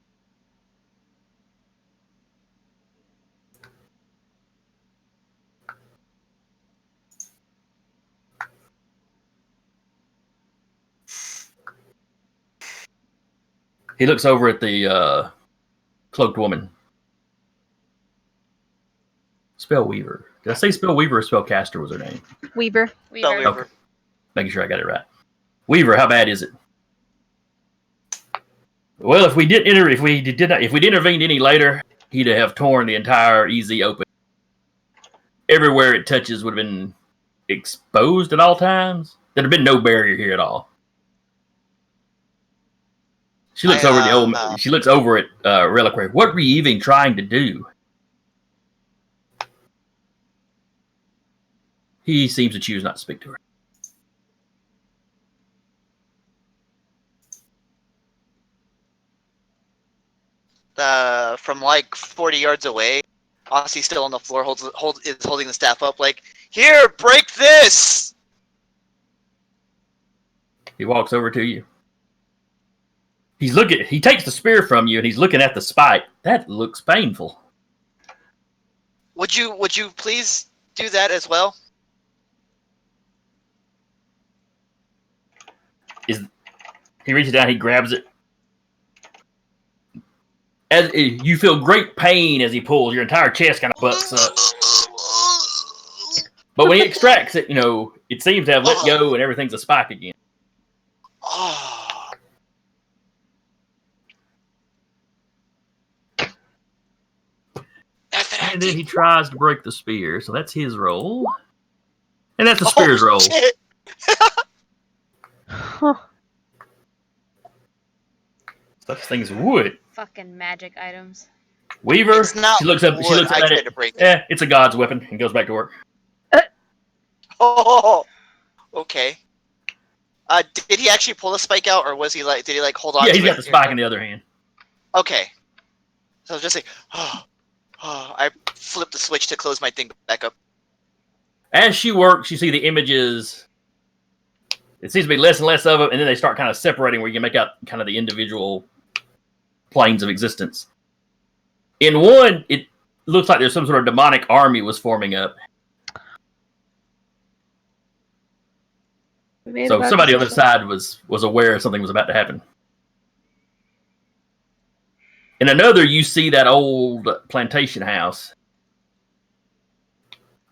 He looks over at the cloaked woman. Spellweaver. Did I say Spellweaver or Spellcaster was her name? Weaver. Spell Weaver. Weaver. Making sure I got it right. Weaver, how bad is it? Well, if we'd intervened any later, he'd have torn the entire EZ open. Everywhere it touches would have been exposed at all times. There'd have been no barrier here at all. She looks over at Reliquary. What were you even trying to do? He seems to choose not to speak to her. From like 40 yards away, Ossie's still on the floor, is holding the staff up, like, here, break this! He walks over to you. He takes the spear from you and he's looking at the spike. That looks painful. Would you please do that as well? He reaches down, he grabs it. As you feel great pain as he pulls, your entire chest kind of bucks up. But when he extracts it, it seems to have let go and everything's a spike again. Oh. And then he tries to break the spear, so that's his roll. And that's the spear's roll. Shit. Huh. Such thing's wood. Fucking magic items. Weaver, It's not she looks up wood. I at tried it. to break it. Yeah, it's a god's weapon, and goes back to work. Oh, okay. Did he actually pull the spike out, or did he hold on? Yeah, to he's it? got the spike in the other hand. Okay. So I was just like, I flipped the switch to close my thing back up. As she works, you see the images. It seems to be less and less of them, and then they start kind of separating where you can make out kind of the individual planes of existence. In one, it looks like there's some sort of demonic army was forming up. So somebody on the other side was aware something was about to happen. In another, you see that old plantation house.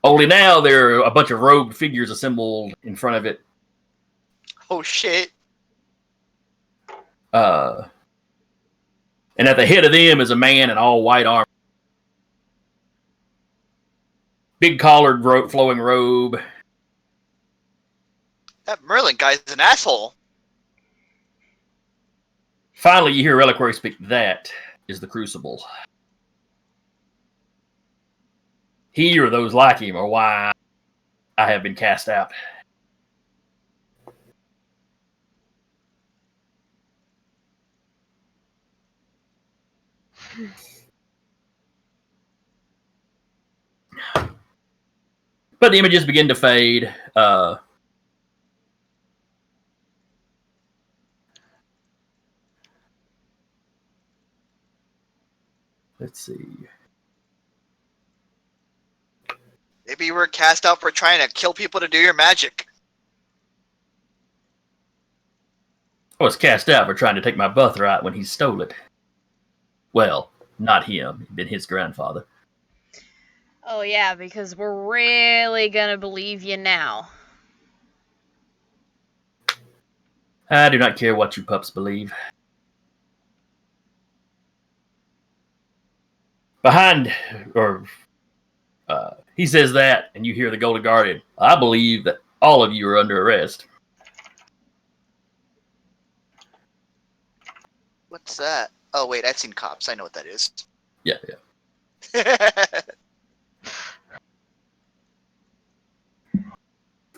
Only now there are a bunch of rogue figures assembled in front of it. Oh shit! And at the head of them is a man in all white armor. Big collared, flowing robe. That Merlin guy's an asshole. Finally, you hear Reliquary speak. That is the Crucible. He or those like him are why I have been cast out. But the images begin to fade. Let's see. Maybe you were cast out for trying to kill people to do your magic. I was cast out for trying to take my birthright when he stole it. Well, not him. It'd been his grandfather. Oh yeah, because we're really gonna believe you now. I do not care what you pups believe. behind, or he says that, and you hear the Golden Guardian. I believe that all of you are under arrest. What's that? Oh wait, I've seen Cops. I know what that is. Yeah.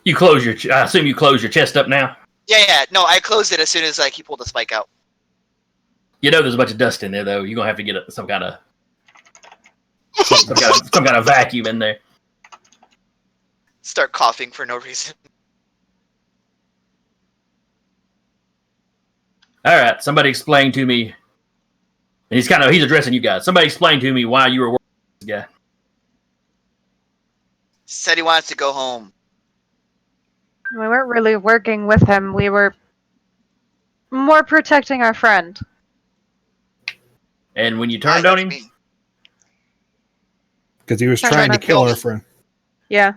You close your. I assume you close your chest up now. Yeah. No, I closed it as soon as he pulled the spike out. You know there's a bunch of dust in there, though. You're gonna have to get some kind of vacuum in there. Start coughing for no reason. All right, somebody explain to me. And he's addressing you guys. Somebody explain to me why you were working with this guy. Said he wants to go home. We weren't really working with him. We were more protecting our friend. And when you turned on him, Because he was trying to kill our friend. Yeah.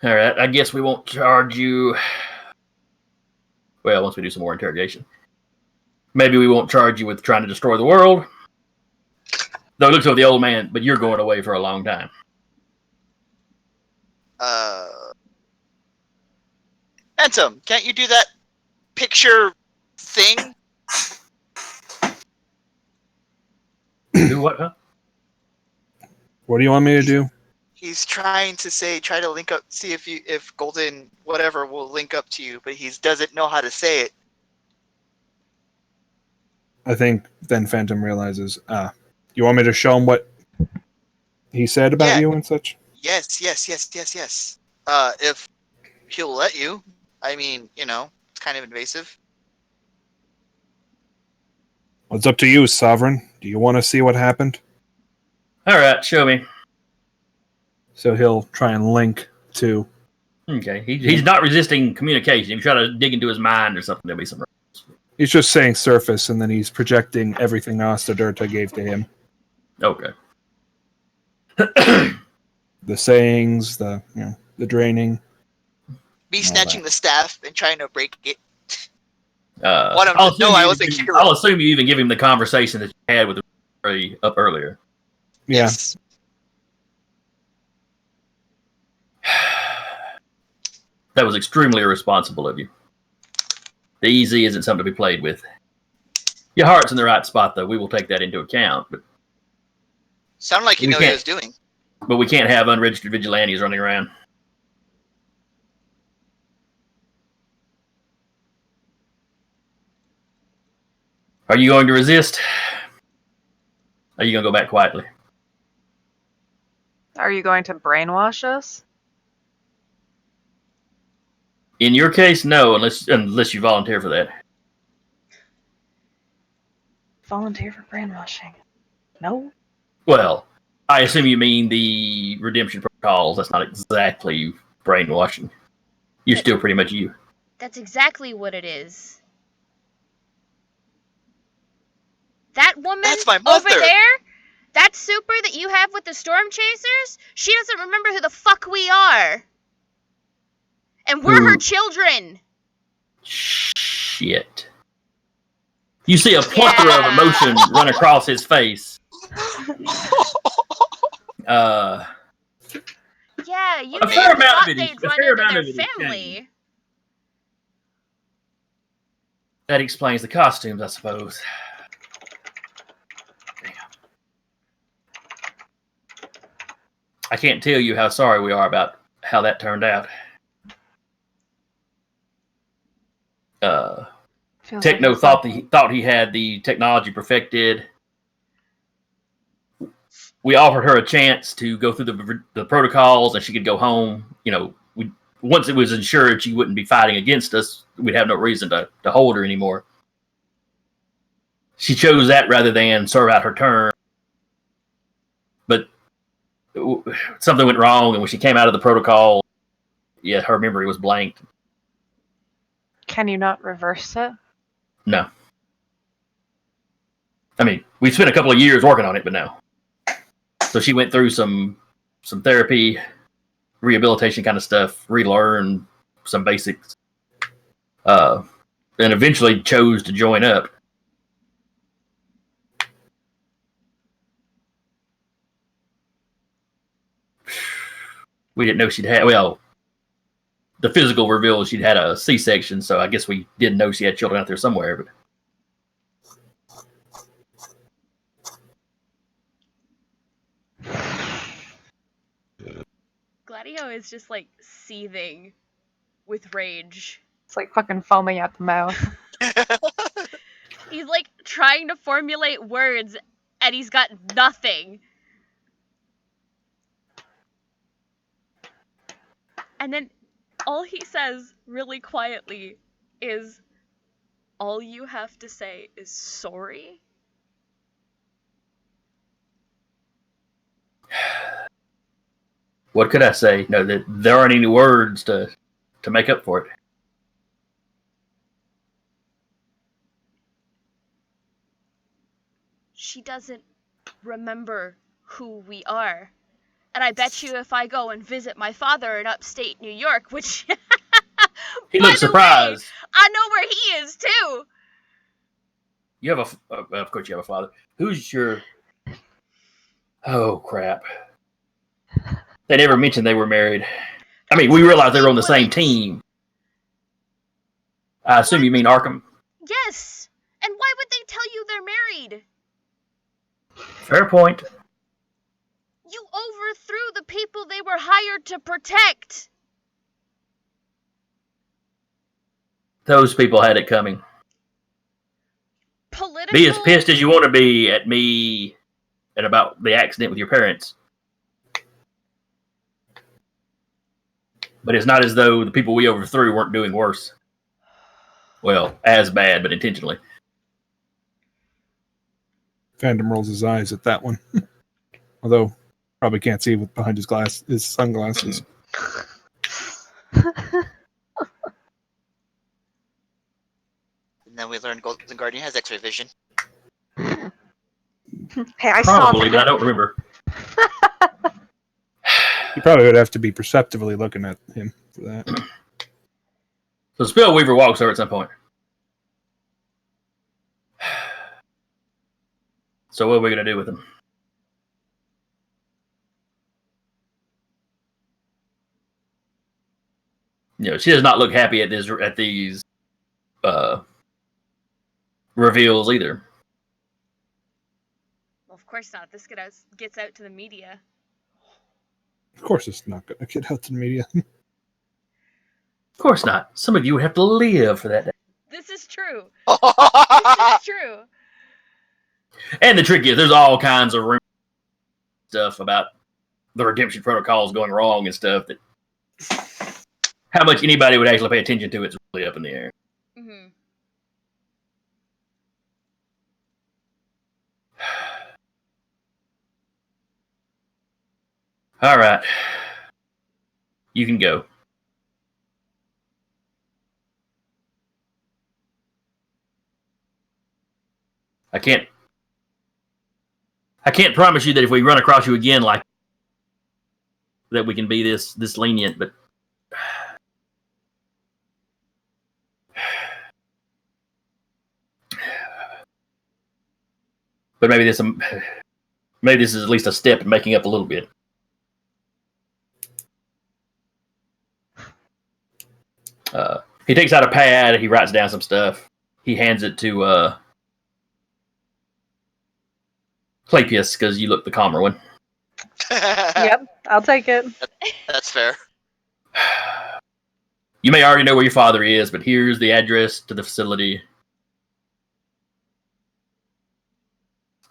all right, I guess we won't charge you. Well, once we do some more interrogation. Maybe we won't charge you with trying to destroy the world. Though it looks over the old man, but you're going away for a long time. Phantom, can't you do that picture thing? Do what, huh? What do you want me to do? He's trying to try to link up, see if Golden whatever will link up to you, but he doesn't know how to say it. I think then Phantom realizes, you want me to show him what he said about you and such? Yes. If he'll let you. I mean, it's kind of invasive. Well, it's up to you, Sovereign. Do you want to see what happened? All right, show me. So he'll try and link to... Okay, he's not resisting communication. If you try to dig into his mind or something, there'll be some... He's just saying surface, and then he's projecting everything Astadirta gave to him. Okay. The sayings, the draining. Me snatching the staff and trying to break it. I'll assume you even give him the conversation that you had with the up earlier. Yeah. Yes. That was extremely irresponsible of you. The easy isn't something to be played with. Your heart's in the right spot, though. We will take that into account. But sounded like you know what he was doing. But we can't have unregistered vigilantes running around. Are you going to resist? Are you going to go back quietly? Are you going to brainwash us? In your case, no, unless you volunteer for that. Volunteer for brainwashing? No. Well, I assume you mean the redemption protocols. That's not exactly brainwashing. You're still pretty much you. That's exactly what it is. That woman That's my mother. over there, that super that you have with the storm chasers, she doesn't remember who the fuck we are. And we're her children. Shit. You see a plethora of emotion run across his face. Yeah, you A fair amount thought of it is- they'd a run fair into amount their of it is family. That explains the costumes, I suppose. Damn. I can't tell you how sorry we are about how that turned out. Techno thought he had the technology perfected. We offered her a chance to go through the protocols, and she could go home. Once it was ensured she wouldn't be fighting against us, we'd have no reason to hold her anymore. She chose that rather than serve out her term. But something went wrong, and when she came out of the protocol, her memory was blanked. Can you not reverse it? No. I mean, we spent a couple of years working on it, but no. So she went through some therapy, rehabilitation kind of stuff, relearn some basics, and eventually chose to join up. We didn't know she'd had, well, the physical reveal she'd had a C-section, so I guess we didn't know she had children out there somewhere. But Gladio is just like seething with rage. It's like fucking foaming at the mouth. He's like trying to formulate words and he's got nothing. And then all he says really quietly is, all you have to say is sorry? what could I say? No, that there aren't any words to make up for it. She doesn't remember who we are. And I bet you if I go and visit my father in upstate New York, which He by looks the surprised. way, I know where he is too. You have of course you have a father. Who's your? Oh crap! They never mentioned they were married. I mean, we realized they were on the same team. I assume you mean Arkham. Yes. And why would they tell you they're married? Fair point. You overthrew the people they were hired to protect. Those people had it coming. Political. Be as pissed as you want to be at me and about the accident with your parents. But it's not as though the people we overthrew weren't doing worse. Well, as bad, but intentionally. Phantom rolls his eyes at that one. Although, probably can't see with behind his sunglasses. And then we learned Golden Guardian has X-ray vision. Hey, I saw Probably, but I don't remember. You probably would have to be perceptively looking at him for that. So Spellweaver walks over at some point. So what are we going to do with him? You know, she does not look happy at these reveals either. Well, of course not. This gets out to the media. Of course, it's not going to get out to the media. Of course not. Some of you would have to live for that day. This is true. This is true. And the trick is, there's all kinds of stuff about the redemption protocols going wrong and stuff that how much anybody would actually pay attention to it's really up in the air. Mm-hmm. All right. You can go. I can't promise you that if we run across you again like that we can be this lenient, but maybe this is at least a step in making up a little bit. He takes out a pad. He writes down some stuff. He hands it to Clapius because you look the calmer one. Yep, I'll take it. That's fair. You may already know where your father is, but here's the address to the facility.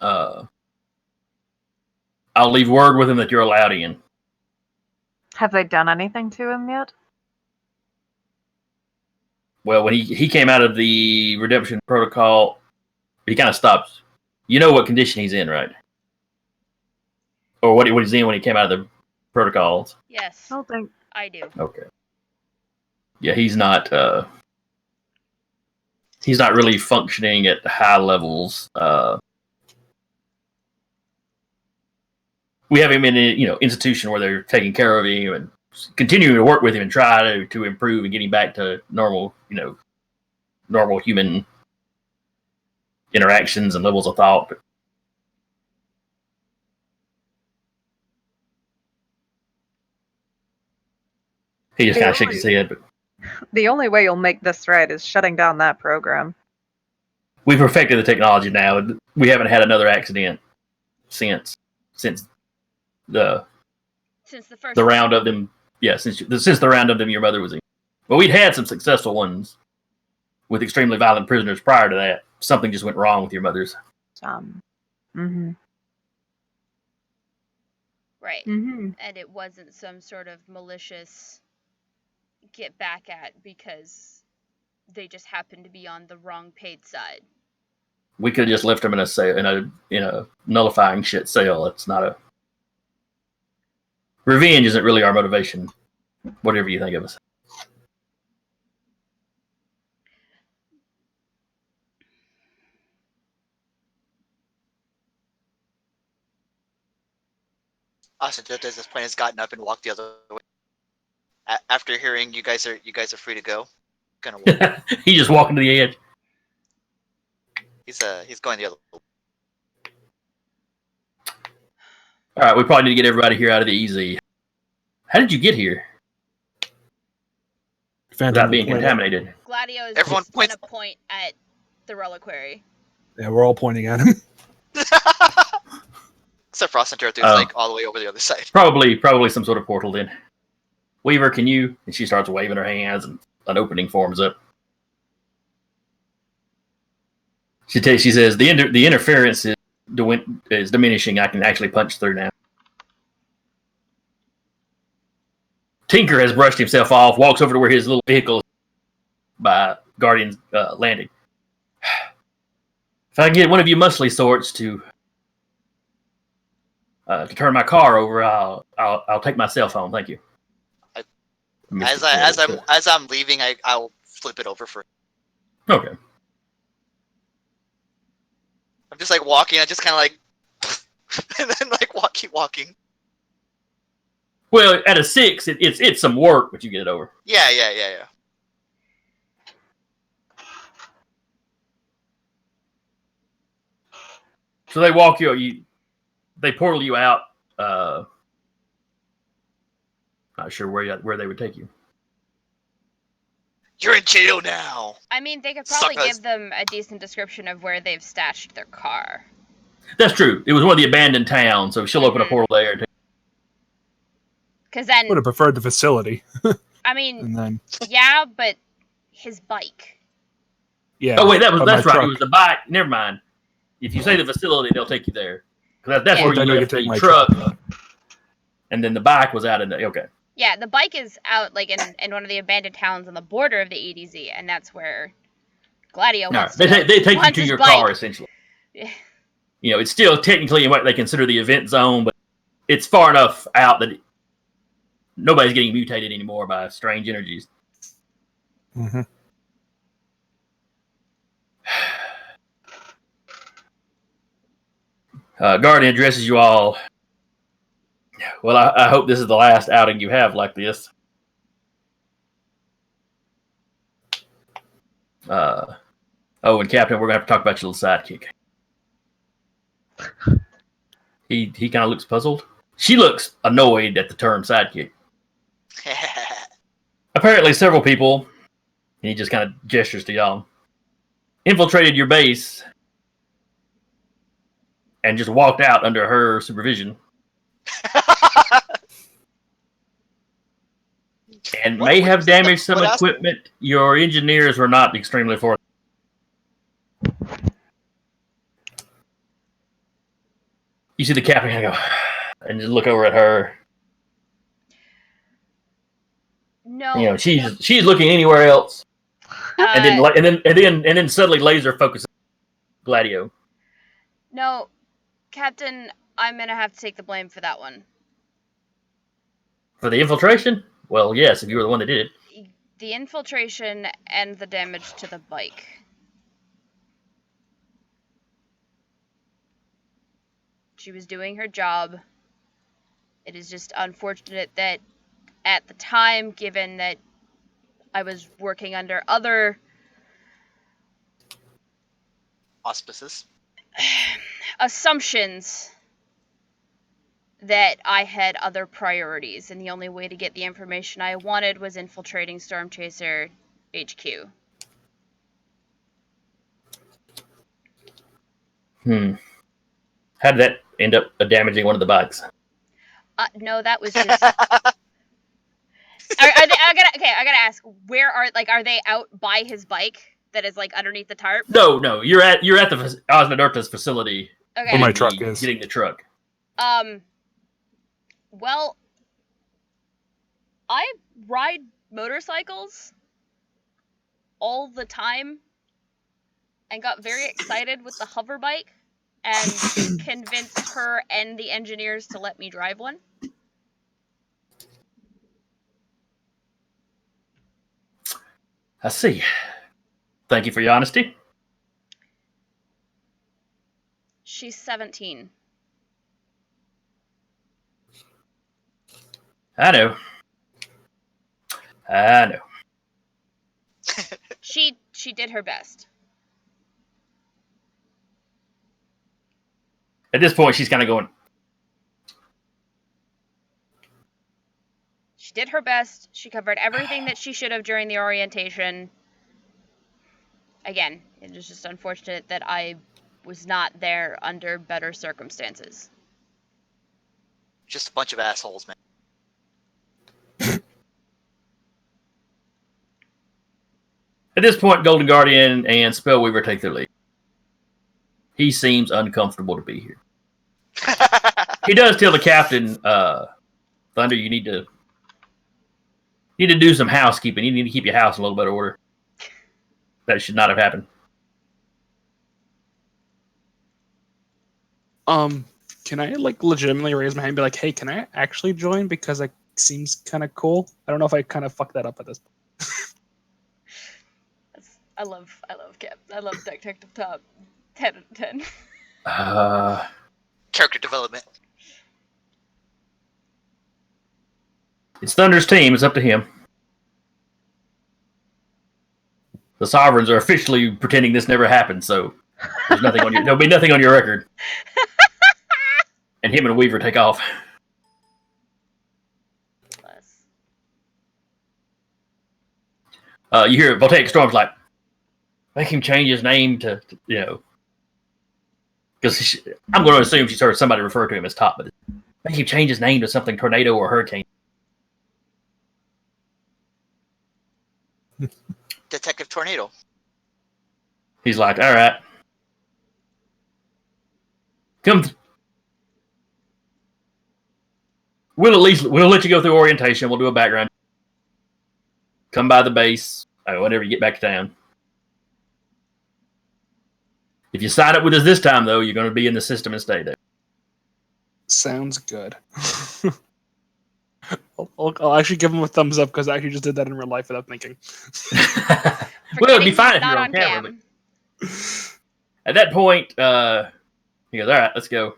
I'll leave word with him that you're allowed in. Have they done anything to him yet? Well, when he came out of the redemption protocol, he kind of stopped. You know what condition he's in, right? Or what he's in when he came out of the protocols. Yes, I don't think. I do. Okay. Yeah, he's not really functioning at high levels. We have him in a institution where they're taking care of him and continuing to work with him and try to improve and get him back to normal human interactions and levels of thought. But He just kind of shakes his head. But The only way you'll make this right is shutting down that program. we perfected the technology now. We haven't had another accident since the first round of them. Yeah, since the round of them your mother was in. But we'd had some successful ones with extremely violent prisoners prior to that. Something just went wrong with your mother's. Mm-hmm. Right. Mm-hmm. And it wasn't some sort of malicious get back at because they just happened to be on the wrong paid side. We could have just left them in a sale, in a nullifying shit sale. It's not a revenge. Isn't really our motivation. Whatever you think of us. Austin, just as this plane has gotten up and walked the other way. After hearing you guys are free to go. Gonna walk. He just walking to the edge. He's going the other way. All right, we probably need to get everybody here out of the EZ. How did you get here without being contaminated? Gladio is Everyone just gonna point at the reliquary. Yeah, we're all pointing at him. Except for Austin Turthu's like all the way over the other side. Probably some sort of portal then. Weaver, can you? And she starts waving her hands and an opening forms up. She says, the interference is diminishing. I can actually punch through now. Tinker has brushed himself off, walks over to where his little vehicle is by Guardian's landing. If I can get one of you muscly sorts to turn my car over, I'll take my cell phone. Thank you. As I'm leaving, I'll flip it over for. Okay. I'm just like walking. I just kind of like, and then like keep walking. Well, at a 6, it's some work, but you get it over. Yeah. So they walk they portal you out. Not sure where they would take you. You're in jail now. I mean, they could probably give them a decent description of where they've stashed their car. That's true. It was one of the abandoned towns, so she'll open a portal there. Because then Would have preferred the facility. I mean, And then yeah, but his bike. yeah. Oh wait, that's right. truck. It was the bike. Never mind. If you say the facility, they'll take you there. That's Yeah. where you Then they left could take the my truck, truck. and then the bike was out in the okay. Yeah, the bike is out like in one of the abandoned towns on the border of the EDZ, and that's where Gladio wants to They take you wants to his your bike. car essentially. Yeah. You know, it's still technically in what they consider the event zone, but it's far enough out that nobody's getting mutated anymore by strange energies. Mm-hmm. Guardian addresses you all. Well, I hope this is the last outing you have like this. And Captain, we're gonna have to talk about your little sidekick. He kind of looks puzzled. She looks annoyed at the term sidekick. Apparently, several people, and he just kind of gestures to y'all, infiltrated your base and just walked out under her supervision. And may have damaged some equipment. Your engineers were not extremely forthcoming. You see the captain kind of go and just look over at her. No, You know, she's looking anywhere else, and then suddenly laser focuses Gladio. No, Captain, I'm gonna have to take the blame for that one. For the infiltration? Well, yes, if you were the one that did it. The infiltration and the damage to the bike. She was doing her job. It is just unfortunate that at the time, given that I was working under other auspices, assumptions, that I had other priorities, and the only way to get the information I wanted was infiltrating Storm Chaser HQ. How did that end up damaging one of the bikes? No, that was just. I gotta ask. Where are they out by his bike that is like underneath the tarp? No. You're at the Osnadarta's facility. Okay. Where my truck is. Getting the truck. Well, I ride motorcycles all the time and got very excited with the hover bike and convinced her and the engineers to let me drive one. I see. Thank you for your honesty. She's 17. I know. She did her best. At this point, she's kind of going, She did her best. She covered everything that she should have during the orientation. Again, it was just unfortunate that I was not there under better circumstances. Just a bunch of assholes, man. At this point, Golden Guardian and Spellweaver take their lead. He seems uncomfortable to be here. He does tell the captain, Thunder, you need to do some housekeeping. You need to keep your house in a little better order. That should not have happened. Can I legitimately raise my hand and be like, hey, can I actually join? Because it seems kind of cool. I don't know if I kind of fucked that up at this point. I love Cap. I love Detective Top. 10 out of 10. Character development. It's Thunder's team. It's up to him. The Sovereigns are officially pretending this never happened, so there'll be nothing on your record. And him and Weaver take off. You hear Voltaic Storm's like, make him change his name to because I'm going to assume she's heard somebody refer to him as Top, but make him change his name to something Tornado or Hurricane. Detective Tornado. He's like, all right. We'll let you go through orientation. We'll do a background. Come by the base whenever you get back to town. If you sign up with us this time, though, you're going to be in the system and stay there. Sounds good. I'll actually give him a thumbs up because I actually just did that in real life without thinking. Well, it'd be fine if you're on camera. But at that point, he goes, all right, let's go.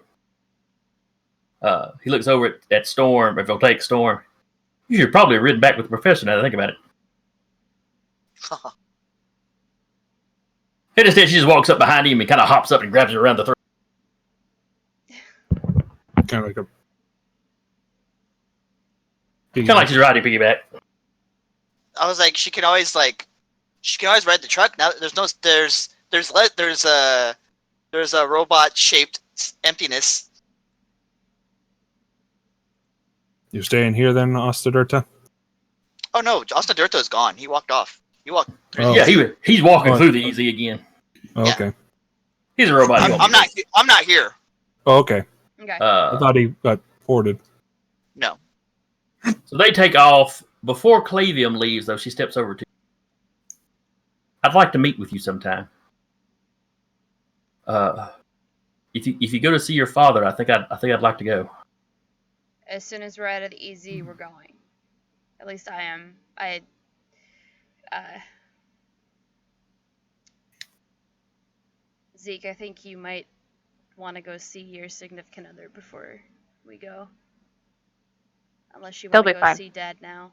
He looks over at Storm, if he'll take Storm. You should have probably ridden back with the professor now that I think about it. And instead, she just walks up behind him and kind of hops up and grabs him around the throat. Kind of like she's riding piggyback. I was like, she can always ride the truck. Now there's a robot shaped emptiness. You staying here then, Ostadirta? Oh no, Ostadirta is gone. He walked off. He walked. Oh. Yeah, he's walking through the easy again. Oh, okay. He's a robot. I'm not here. Oh, okay. Okay. I thought he got ported. No. So they take off. Before Clavium leaves, though, she steps over to. I'd like to meet with you sometime. If you go to see your father, I think I'd like to go. As soon as we're out of the easy, we're going. At least I am. Zeke, I think you might want to go see your significant other before we go. Unless you want to go see Dad now.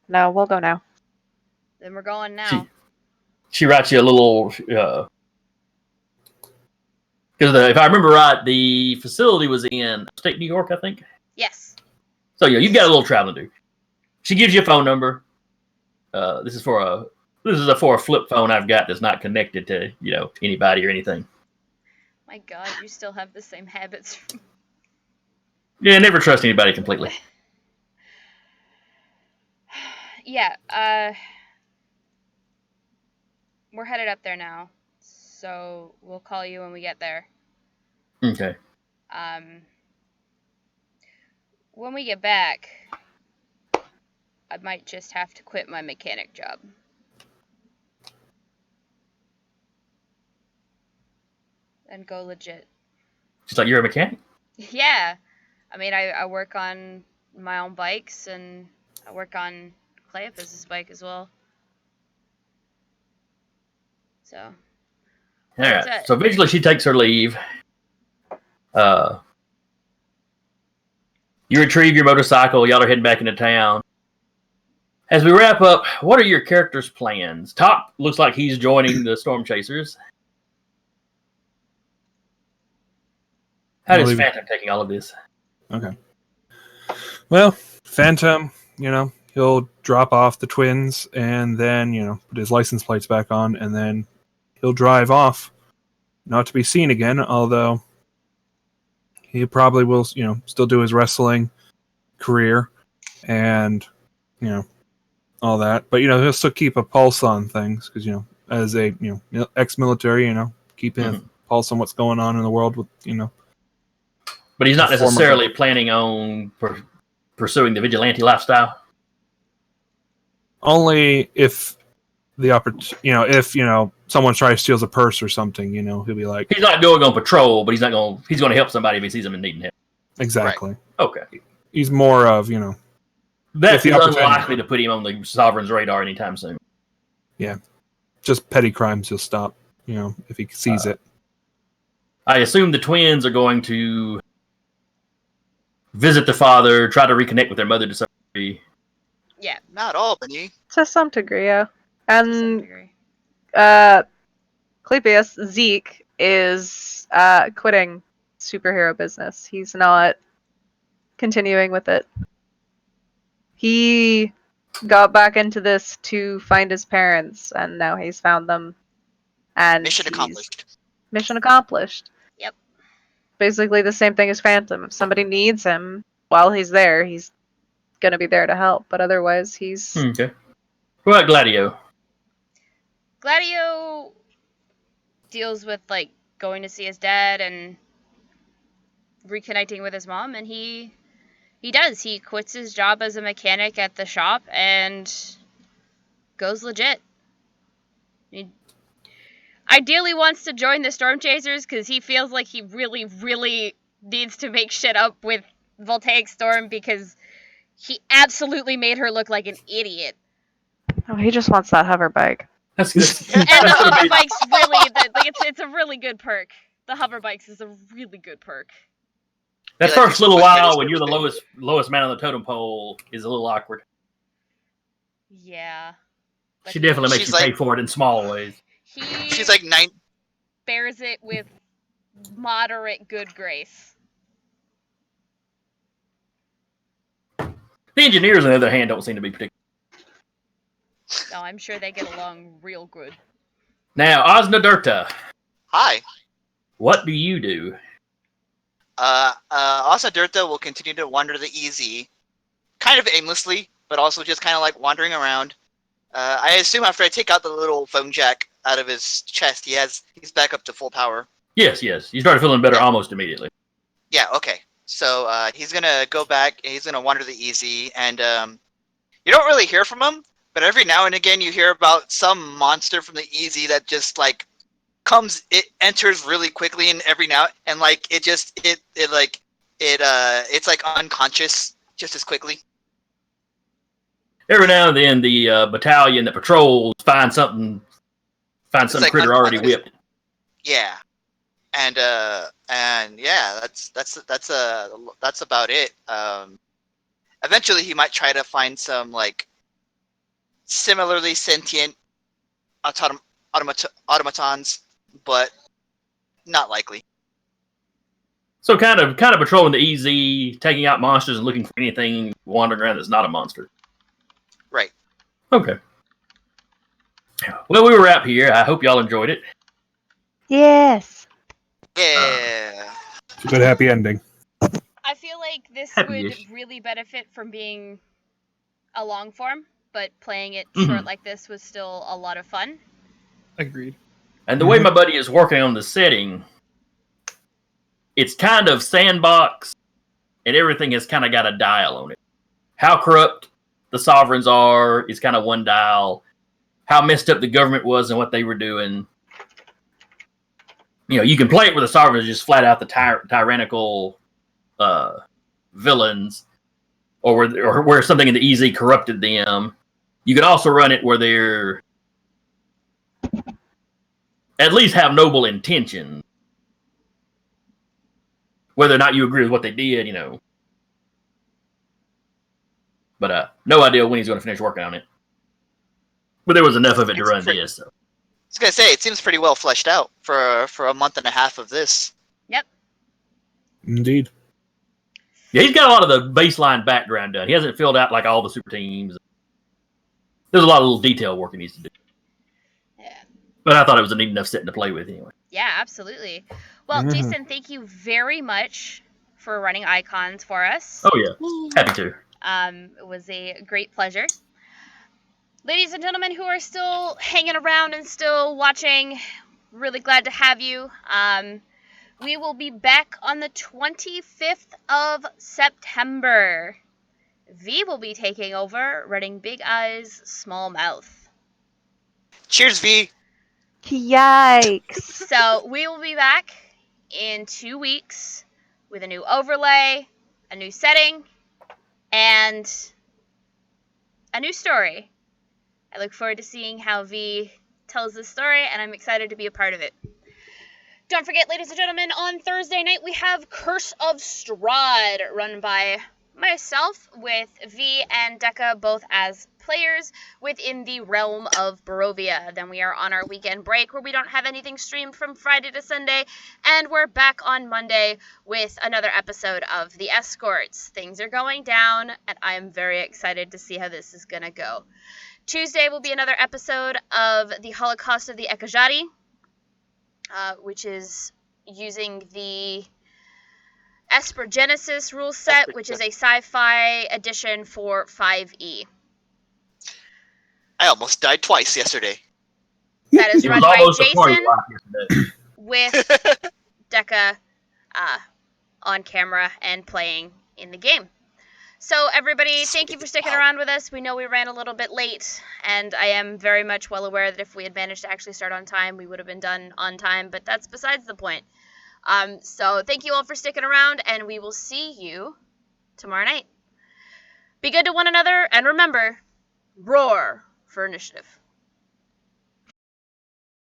No, we'll go now. Then we're going now. She writes you a little. Because if I remember right, the facility was in upstate New York, I think. Yes. So yeah, you've got a little traveling to do. She gives you a phone number. This is for a flip phone I've got that's not connected to anybody or anything. My God, you still have the same habits. Yeah, never trust anybody completely. Yeah. We're headed up there now, so we'll call you when we get there. Okay. When we get back, I might just have to quit my mechanic job. And go legit. She's like, you're a mechanic? Yeah. I mean, I work on my own bikes, and I work on Cleopas' bike as well. So. All That's right. it. So eventually she takes her leave. You retrieve your motorcycle. Y'all are heading back into town. As we wrap up, what are your characters' plans? Top looks like he's joining the Storm Chasers. How is Phantom taking all of this? Okay. Well, Phantom, he'll drop off the twins and then, put his license plates back on, and then he'll drive off, not to be seen again, although he probably will, still do his wrestling career and, all that. But, he'll still keep a pulse on things because, as a, ex-military, keeping a pulse on what's going on in the world with, But he's not necessarily planning on pursuing the vigilante lifestyle. Only if the if someone tries to steal a purse or something, he'll be like, he's not going on patrol, but he's going to help somebody if he sees them in needing help. Exactly. Right. Okay. He's more of that's unlikely to put him on the Sovereign's radar anytime soon. Yeah, just petty crimes he'll stop. If he sees it. I assume the twins are going to visit the father, try to reconnect with their mother to some degree. Yeah. Not all, Benny. To some degree, yeah. To some And degree. Cleopas, Zeke, is quitting superhero business. He's not continuing with it. He got back into this to find his parents, and now he's found them. And Mission accomplished. Mission accomplished. Yep. Basically the same thing as Phantom. If somebody needs him while he's there, he's gonna be there to help. But otherwise, he's okay. What about Gladio? Gladio deals with going to see his dad and reconnecting with his mom, and he quits his job as a mechanic at the shop and goes legit. He ideally wants to join the Storm Chasers because he feels like he really, really needs to make shit up with Voltaic Storm because he absolutely made her look like an idiot. Oh, he just wants that hover bike. And the hover bike's really it's a really good perk. The hover bikes is a really good perk. That first little while when you're the lowest man on the totem pole is a little awkward. Yeah. She definitely makes you pay for it in small ways. She's like 9. Bears it with moderate good grace. The engineers, on the other hand, don't seem to be particularly. No, I'm sure they get along real good. Now, Osnadirta. Hi. What do you do? Osnadirta will continue to wander the EZ, kind of aimlessly, but also just kind of like wandering around. I assume after I take out the little phone jack out of his chest, he's back up to full power. Yes. You started feeling better almost immediately. Yeah, okay. So he's gonna go back. He's gonna wander the EZ, and you don't really hear from him, but every now and again you hear about some monster from the EZ that just like enters really quickly, and every now and like it's like unconscious just as quickly. Every now and then, the battalion that patrols finds some like critter already whipped. Yeah, and yeah, that's about it. Eventually, he might try to find some like similarly sentient automatons, but not likely. So kind of patrolling the EZ, taking out monsters and looking for anything wandering around that's not a monster. Right. Okay. Well, we were out here. I hope y'all enjoyed it. Yes. Yeah. It's a good happy ending. I feel like this Happy-ish. would really benefit from being a long form, but playing it Mhm. short like this was still a lot of fun. Agreed. And the way my buddy is working on the setting, it's kind of sandbox, and everything has kind of got a dial on it. How corrupt the sovereigns are is kind of one dial. How messed up the government was and what they were doing. You know, you can play it where the sovereigns just flat out the tyrannical villains, or where something in the EZ corrupted them. You can also run it where they're at least have noble intentions. Whether or not you agree with what they did, you know. But no idea when he's going to finish working on it. But there was enough of it to run this. So. I was gonna say it seems pretty well fleshed out for a month and a half of this. Yep. Indeed. Yeah, he's got a lot of the baseline background done. He hasn't filled out like all the super teams. There's a lot of little detail work he needs to do. Yeah. But I thought it was a neat enough setting to play with anyway. Yeah, absolutely. Well, Mhm. Jason, thank you very much for running icons for us. Oh yeah, happy to. It was a great pleasure. Ladies and gentlemen who are still hanging around and still watching, really glad to have you. We will be back on the 25th of September. V will be taking over, running Big Eyes, Small Mouth. Cheers, V. Yikes. So we will be back in 2 weeks with a new overlay, a new setting, and a new story. I look forward to seeing how V tells this story, and I'm excited to be a part of it. Don't forget, ladies and gentlemen, on Thursday night we have Curse of Strahd, run by myself with V and Deca both as players within the realm of Barovia. Then we are on our weekend break where we don't have anything streamed from Friday to Sunday, and we're back on Monday with another episode of The Escorts. Things are going down, and I'm very excited to see how this is going to go. Tuesday will be another episode of The Holocaust of the Ekajati, which is using the Esper Genesis rule set, which is a sci-fi edition for 5e. I almost died twice yesterday. That is It run was by almost a party Jason life yesterday. with Deca on camera and playing in the game. So everybody, thank you for sticking around with us. We know we ran a little bit late, and I am very much well aware that if we had managed to actually start on time, we would have been done on time, but that's besides the point. So thank you all for sticking around, and we will see you tomorrow night. Be good to one another, and remember, roar for initiative.